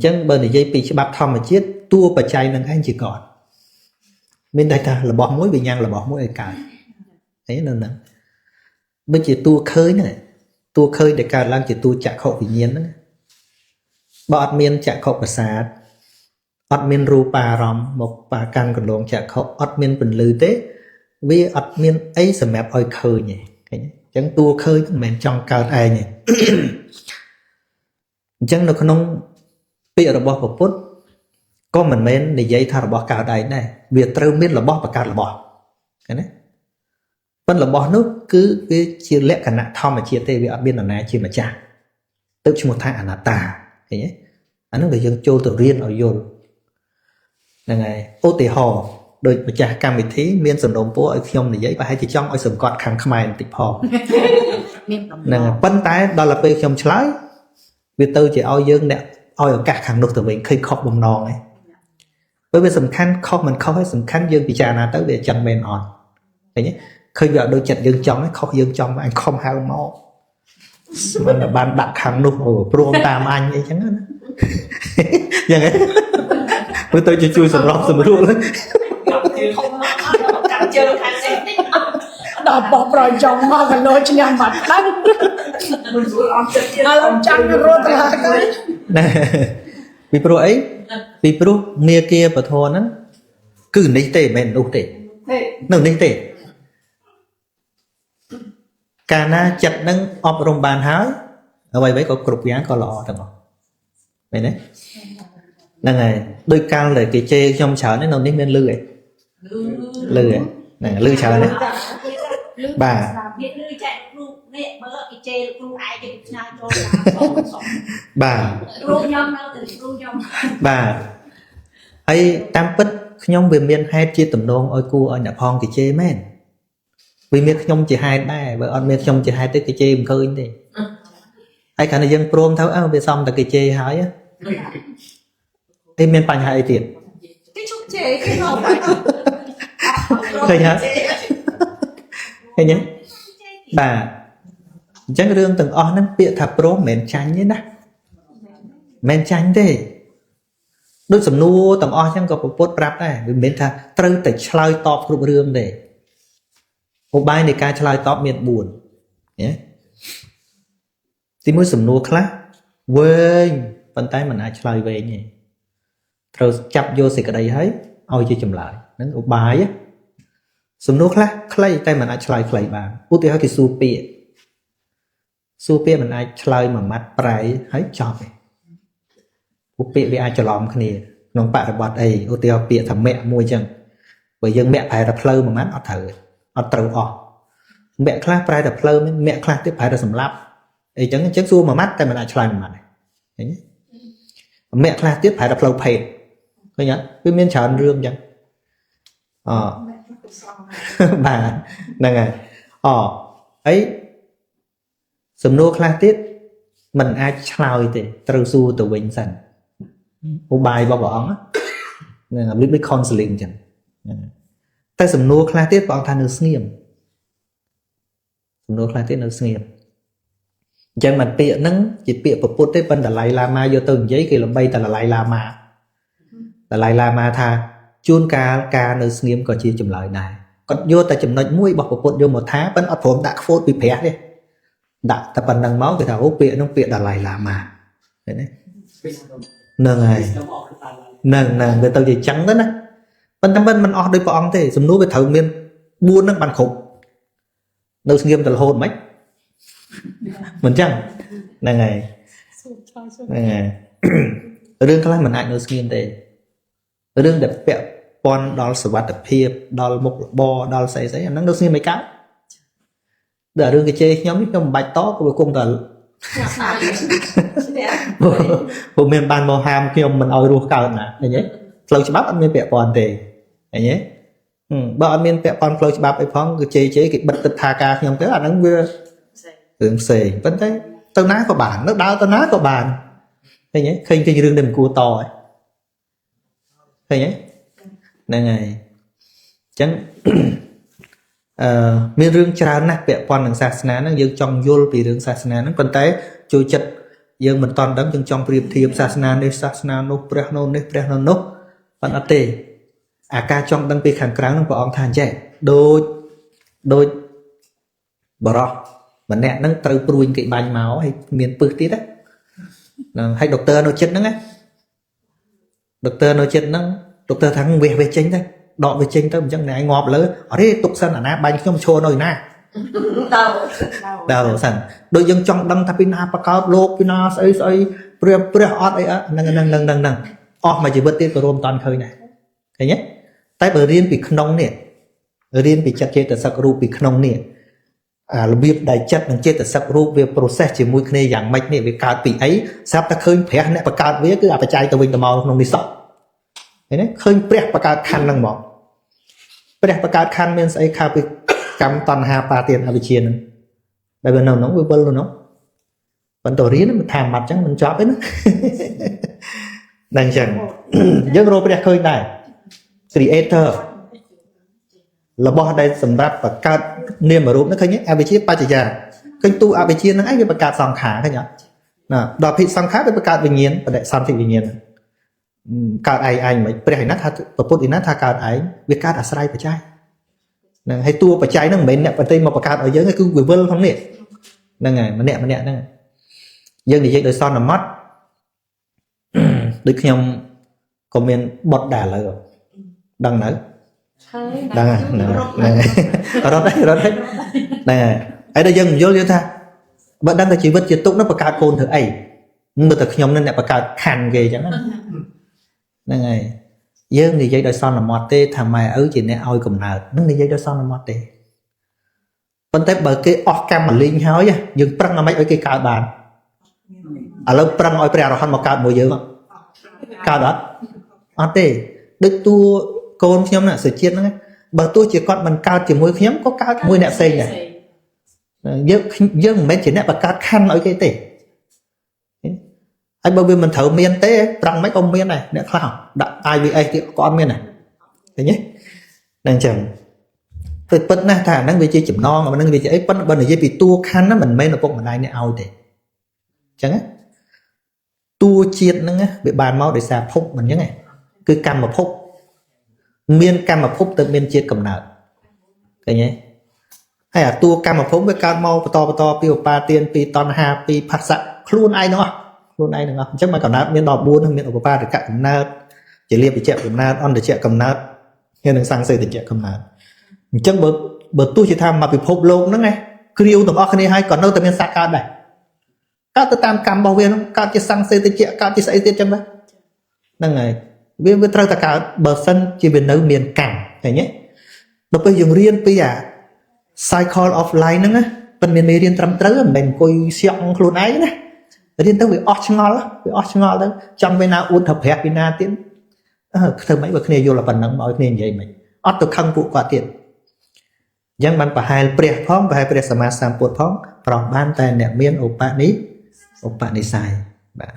chân bên này dây bị bắp thom mà chết tua bạch cháy năng anh chỉ còn bên đây ta là bỏ muối bị nhang là bỏ muối cài thế nên là bên chỉ tua khơi này tua khơi để cà lang chỉ tua chặt khẩu vì nhiên đó bọt miên chặt khẩu và sạt ọt miên ru pa ròm một pa căn còn lộn chặt khẩu ọt miên bình lư tế vì ọt miên ấy sầm mẹp oi khơi nhỉ chẳng tua khơi mình trong cao ai nhỉ chẳng nó không bị ở bỏ phút có mình men để dây thà bỏ cao đây này việc trâu miên là bỏ và cao là bỏ cái này vẫn là bỏ nước cứ cái chia lẽ cả nạ thom mà chia tê vì ở bên là nè chia mà cha tự cho một thằng là tà thế nhé anh nói về dân châu tự riêng ở vô là ngày ô tề hò đôi mà cha cam vị thí miên sầm đồng phố ở khiêm này giấy và hai chị trong ở sầm cọt khang khmai tịch hò là bắn tái đó là pe khiêm trái vì tôi chỉ ao dương nè ao ở cả khang nục từ mình khi khóc bông non này bởi vì sầm khăn khóc mình khóc hay sầm khăn dương bị cha nào tới về chân men on thế nhé khi vợ đôi chặt dương trong ấy khóc dương trong anh không hao máu mình là ban đặt khang nục ở prom tam anh ấy chẳng hạn vậy ấy bữa tôi chỉ chui sầm rong sầm ruộng đấy
đọc bỏ rồi chồng mà phải lôi cho nhau mặt đắng làm chăng nó rốt là
nè vì pro ấy vì pro nia kia và thôn á cứ nấy tệ men đâu tệ đâu nấy tệ cả na chặt nâng ọp rồng bàn hái ở vậy có cục giá có lọ được không vậy đấy là ngày đôi cao là cái chê trong chợ nó nên nên lư ấy lư ấy này lư chợ này bà bà ấy tam bích nhông về miền hai chia tầm nôn ôi cu ở nhà phong cái chê men vì miền nhông chỉ hai đây và ở miền nhông chỉ hai tới cái chê mình khơi đi ai cả này dân prom tháo áo về xong là cái chê hái á em miền Pành hai tiền
cái chút chế cái nào phải
thấy nhá thấy nhá bà chẳng rương từng on nó bịa thập pro men chanh nhé nè men chanh thế đôi sầm nua tầm on chẳng có một phốt rap này vì men thà trâu tại chlai top group rương để một bài này ca chlai top miền buồn nhé thì mới sầm nua khác quên bàn tay mình ai chlai về nhỉ rồi chập vô xịt ở đây thấy ôi chưa chùm lại nó một bài á sum nước khác clay tay mình ai chlai clay bàn út thì cái su pia mình ai chlai mà mắt prai thấy chọc út pia bị ai cho lòm cái này nông bạ bọt ấy út thì pia thằng mẹ mua chăng bởi dân mẹ phải đập lơ mà mắt ở thử ở trâu ọ mẹ khác prai đập lơ mẹ khác tiếp phải là sầm lấp ấy chẳng chắc su mà mắt tay mình ai chlai mà đấy mẹ khác tiếp phải đập lơ phê thấy nhá cái miếng chả rương chẳng bà là ngày ấy sầm nô khai tiết mình ai chlai thì trâu su từ bình sẵn một bài bao bỏng á nên là biết counseling chẳng tay sầm nô khai tiết bọn thanh được nghiêm sầm nô khai tiết được nghiêm chẳng mặt bịa nắng chỉ bịa một phút tới bên là lại lama vô từng giấy kia là bay là lại lama tha chun ca nơi nghiêm còn chia chùm lại này còn vô ta chùm nói mũi bọc một phút vô một tháng vẫn ở phốm đã phốt bị phé đi đã ta bằng đằng máu cái thảo hút bịa nó bịa là lại lama đấy nâng này nâng người ta gì trắng đó nè bên tam bên mình ở đây bọn thế sum núi với thợ miên buôn nó bàn khục nơi nghiêm là hôn mấy mình chăng này đương cái mình ai nơi nghiêm thế đương đẹp bẹo pon đo sờ vặt phiệp đo một bò đo sấy sấy nó nghiêm mấy cái để đương cái chơi nhóm trong bạch tó của cùng là bộ miền ban màu ham khi mình oi ruột cao nè này nhé lâu chỉ bắt anh miền bẹo pon thế này nhé បើអត់មានពាក់ព័ន្ធផ្លូវច្បាប់អីផងគឺជេគេបិទទឹកថាការខ្ញុំទៅអាហ្នឹងវារឿងផ្សេងប៉ុន្តែទៅណាក៏បាននៅដើរទៅណាក៏បានឃើញទេឃើញរឿងដែលមិនគួរតហើយឃើញទេហ្នឹងហើយអញ្ចឹងមានរឿងច្រើនណាស់ពាក់ព័ន្ធនឹងសាសនាហ្នឹងយើងចង់យល់ពីរឿងសាសនាហ្នឹងប៉ុន្តែជួយចិត្តយើងមិនតន់ដឹងយើងចង់ប្រៀបធៀបសាសនានេះសាសនានោះព្រះនោះនេះព្រះនោះប៉ុន្តែអត់ទេអាការចង់ដឹងពីខាងក្រៅហ្នឹងព្រះអង្គថាអញ្ចឹងដូចបរោះម្នាក់ហ្នឹងត្រូវព្រួយគេបាញ់មកហើយមានពឹសទៀតហ្នឹងហើយដុកទ័រនៅចិត្តហ្នឹងណាដុកទ័រនៅចិត្តហ្នឹងដុកទ័រថាវេះចេញទៅដកវាចេញទៅអញ្ចឹងអ្នកឯងងាប់លើអរេទុកសិនអាណាបាញ់ខ្ញុំឈរនៅឯណាដើរសិនដូចយើងចង់ដឹងថាពីណាបកោបលោកពីណាស្អីព្រះអត់អីហ្នឹងអស់មួយជីវិតទៀតក៏រួមតន់ឃើញដែរឃើញទេតែបើរៀនពីក្នុងនេះរៀនពីចិត្តចេតសិករូបពីក្នុងនេះអារបៀបដែលចិត្តនិងចេតសិករូបវា process ជាមួយគ្នាយ៉ាងម៉េចនេះវាកើតពីអីស្រាប់តែឃើញព្រះអ្នកបង្កើតវាគឺអបច្ច័យទៅវិញទៅមកក្នុងនេះសោះឃើញទេឃើញព្រះបង្កើតខណ្ឌហ្នឹងមកព្រះបង្កើតខណ្ឌមានស្អីខៅពីកម្មតណ្ហាបាទានអវិជ្ជាហ្នឹងដែលវានៅក្នុងវាវិលនៅប៉ុន្តែរៀនមិនថាម៉ាត់អញ្ចឹងមិនចប់ទេណាតែអញ្ចឹងយើងរកព្រះឃើញដែរ creator របស់ដែលសម្រាប់បង្កើតនាមរូបហ្នឹងឃើញទេអវិជ្ជាបច្ចយាឃើញទូអវិជ្ជាហ្នឹងឯងវាបង្កើតសង្ខារឃើញអត់ណាដល់ភិសង្ខារវាបង្កើតវិញ្ញាណបដិសន្ធិវិញ្ញាណកើតឯងមិនព្រះឯណាថាពុទ្ធឯណាថាកើតឯងវាកើតអាស្រ័យបច្ច័យហ្នឹងហើយតួបច្ច័យហ្នឹងមិនមែនអ្នកប្រទេសមកបង្កើតឲ្យយើងទេគឺវាវិលក្នុងនេះហ្នឹងហើយម្នាក់ហ្នឹងយើងនិយាយដោយសន្មត់ដូចខ្ញុំក៏មានបុតដែរឥឡូវដឹងនៅដឹងហ្នឹងរត់ហ្នឹងហើយដល់យើងយល់យើងថាបើដឹងតែជីវិតជាទុកនោះបង្កើតកូនធ្វើអីមើលតែខ្ញុំនឹងអ្នកបង្កើតខណ្ឌគេអញ្ចឹងហ្នឹងហើយយើងនិយាយដោយសន្មត់ទេថាម៉ែឪជាអ្នកឲ្យកំណើតនឹងនិយាយដោយសន្មត់ទេប៉ុន្តែបើគេអស់កម្មលីងហើយយើងប្រឹងឲ្យឲ្យគេកើតបានឥឡូវប្រឹងឲ្យព្រះអរហន្តមកកើតមួយយើងកើតអត់ទេដូចតួកូនខ្ញុំណាសុជាតិហ្នឹងបើទោះជាគាត់មិនកើតជាមួយខ្ញុំក៏កើតមួយអ្នកផ្សេងដែរយើងមិនមែនជាអ្នកបង្កើតខណ្ឌឲ្យគេទេហើយបើវាមិនត្រូវមានទេប្រឹងមិនក៏មានដែរអ្នកខ្លះដាក់ IVF ទៀតក៏អត់មានដែរឃើញទេហ្នឹងអញ្ចឹងពិតណាស់ថាអាហ្នឹងវាជាចំណងអាហ្នឹងវាជាអីប៉ុន្តែបើនិយាយពីតួខណ្ឌហ្នឹងមិនមែនឪពុកម្ដាយអ្នកឲ្យទេអញ្ចឹងតួជាតិហ្នឹងវាបានមកដោយសារភពមិនអញ្ចឹងគឺកម្មភពមានកម្មភពទៅមានជាតិកំណើតឃើញទេហើយអាតួកម្មភពវាកើតមកបន្តពីឧបាទានពីតណ្ហាពីផាសៈខ្លួនឯងទាំងអស់អញ្ចឹងមកកំណើតមាន14ហ្នឹងមានឧបបាទកកំណើតជាលៀបវិជ្ជកំណើតអន្តរកំណើតហើយនឹងសង្សេតិជ្ជកំណើតអញ្ចឹងបើទោះជាថាមកពិភពលោកហ្នឹងគ្រាវទាំងអស់គ្នាហើយក៏នៅតែមានសត្វកើតដែរកើតទៅតាមកម្មរបស់វាហ្នឹងកើតជាសង្សេតិជ្ជកើតជាស្អីទៀតចឹងដែរហ្នឹងហើយវាត្រូវតែកើតបើសិនជាវានៅមានកម្មឃើញទេដល់ពេលយើងរៀនពីអា cycle of life ហ្នឹងប៉ុន្តែមានមេរៀនត្រឹមត្រូវមិនមែនអង្គុយស្យក់ខ្លួនឯងណារៀនទៅវាអស់ឆ្ងល់ទៅចង់ពេលណាអួតថាប្រាក់ពីណាទៀតធ្វើម៉េចបើគ្នាយល់តែប៉ុណ្្នឹងមកឲ្យគ្នានិយាយមិនអត់ទៅខឹងពួកគាត់ទៀតអញ្ចឹងបានប្រហែលព្រះផងប្រហែលព្រះសម្មាសម្ពុទ្ធផងប្រោះបានតែអ្នកមានឧបនិស្ស័យបាទ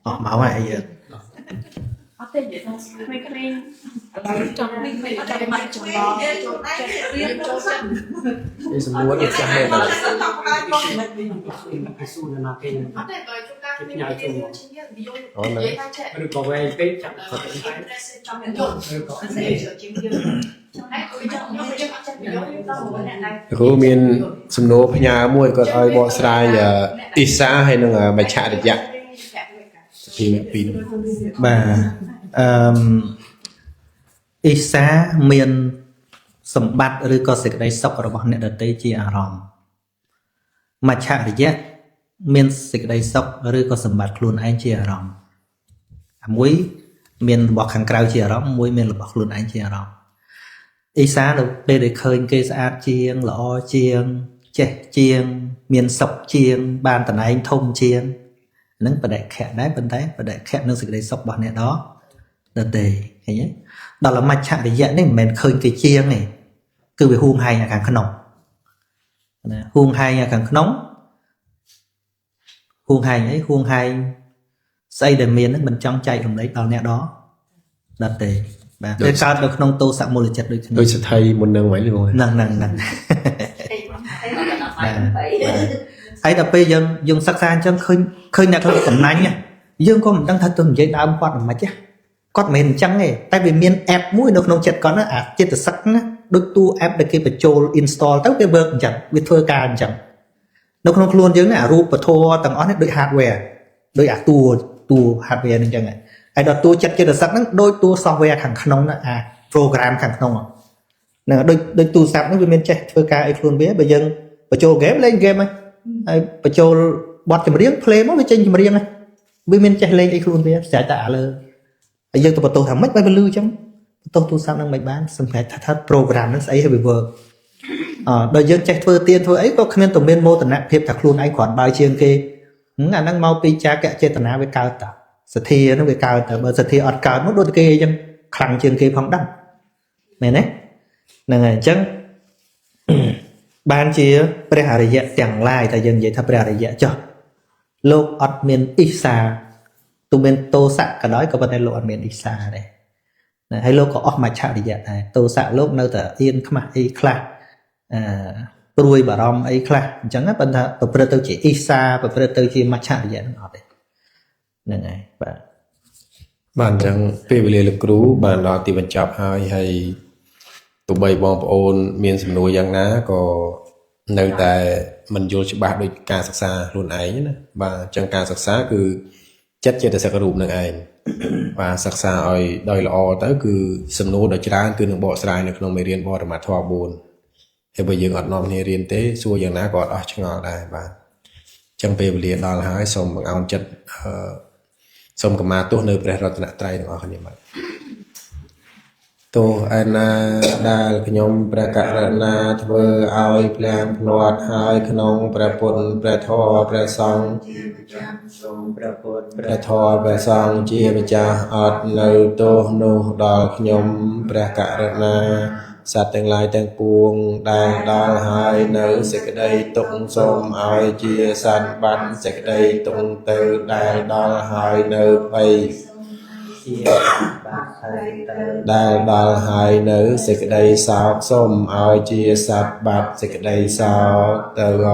អស់មកហើយ
អត់ទេនិយាយថាក្មេងៗឥឡូវចង់មានអត់តែមកចម្លងចូលចិត្តរៀនចូលចិត្ត
វាសំនួរនេះចាស់មែនដែរ
គេស៊ូណាគេ
អត់ទេបើជួបការមានគេជួយនិយាយថាចេះ
ឬក៏វែងពេកចាប់គាត់ទៅតែ
ចង់យល់ឬក៏អីជាងយើងចាំតែគាត់ចង់យល់យើងអត់ចេះយល់ដល់អ្នកណា
គ្រូមានសំណួរផ្ញើមួយគាត់ឲ្យបកស្រាយអ៊ីសាហើយនឹងមច្ឆរិយៈពី
បាទអ៊ីសាមានសម្បត្តិឬក៏សេចក្តីសុខរបស់អ្នកដទៃជាអារម្មណ៍មច្ឆរិយៈមានសេចក្តីសុខឬក៏សម្បត្តិខ្លួនឯងជាអារម្មណ៍មួយមានរបស់ខាងក្រៅជាអារម្មណ៍មួយមានរបស់ខ្លួនឯងជាអារម្មណ៍អ៊ីសានៅពេលដែលឃើញគេស្អាតជាងល្អជាងចេះជាងមានសុខជាងបានតំណែងធំជាងនឹងបដិខៈដែរប៉ុន្តែបដិខៈនឹងសេចក្តីសុខរបស់អ្នកដទៃ thấy nhé đó là mạch chạ để dạy đấy mình khơi cái chiêng này cứ về huông hay nhà càng khăn nóng huông hay nhà càng nóng huông hay xây để miền mình trong chạy trong đấy tàu nè đó đặt để và cái cao được không tô sạc một lần chặt được
tôi sẽ thay một nâng mấy rồi
nâng ấy là bây giờ dùng sắc xa cho khơi nhạc hơn tầm này nha dương có mình đang thật tuần dây đau quạt mà chứ quạt mình chẳng này tại vì miền app mũi được nông chặt có nó trên từ sắc đôi tu app để cái bật trôi install tới cái bơm chẳng biết thưa ca chẳng nó không luôn chứ nè rùa và thô tầng on đôi hardware đôi tu hardware nên chẳng này ai đó tu chặt trên từ sắc nó đôi tu software thằng không nó program thằng không nè đôi tu sắc nó vì miền chạy thưa ca ai luôn biết bây giờ bật trôi game lên game ấy bật trôi bọt chìm riêng play mới trên chìm riêng này vì miền chạy lên ai luôn biết sẽ tạ lơ bây giờ tôi thằng mấy bay lư chấm tôi sao đang mấy bán xong phải thật program nó sẽ hay vừa đôi dân chạy thưa tiền thôi ấy có nên tổng biên mô tận nặng thiệp thật luôn anh khoản bao chiên kia ngà năng mau pi cha kẹt trên tận với cao tạ sự thi nó về cao tạ bờ sự thi ọt cao nó đôi kia chân khẳng chiên kia phong đăng này đấy này chẳng ban chia prehariya chẳng lai tại dân vậy thà prehariya cho lô ọt miền isa tụi bên tô sạ cả đói có vấn đề lộ ọt miền isa này hay lô có ọt mà chạ đi vậy này tô sạ lô nơi tờ yên khma ấy kla ruồi bà rom ấy kla chẳng hết vấn đề tụi bên tôi chỉ isa và bên tôi chỉ mà chạ đi vậy nó đấy này và
bạn chẳng phê về lực cũ bạn đó thì bạn chọc hay tụi bay bom ôn miền sầm núi giang ná có nơi tại mình vô cho bạn đôi ca sắc xa luôn ấy nhé và chẳng ca sắc xa cứ chất trên sẽ có đủ năng ảnh và sắc xa ơi đời là o tới cứ sầm núi đời chán cứ được bỏ sai được không mấy riêng bỏ được mà thoa buồn thì bây giờ ngọt ngon thì riêng tế xua giang ná còn ở trong ngọt đây và chẳng phê về liền đó là hai xong bằng áo chất xong cả mà tốt nơi bè rọt nạ trai được không vậy tôi anh đã cái nhóm bè cả na thưa ai plan plot hai cái nông bè pun bè thò bè song bè thò bè song chia bè cha ọt nơi tôi nô đò cái nhóm bè cả na sát từng lại từng buông đang đo hai nơi sẽ cái đây tung xôm ai chia san bắn sẽ cái đây tung từ đang đo hai nơi bay đang đo hai nơi sẽ cái đây sao xôm ai chia sát bắn sẽ cái đây sao từ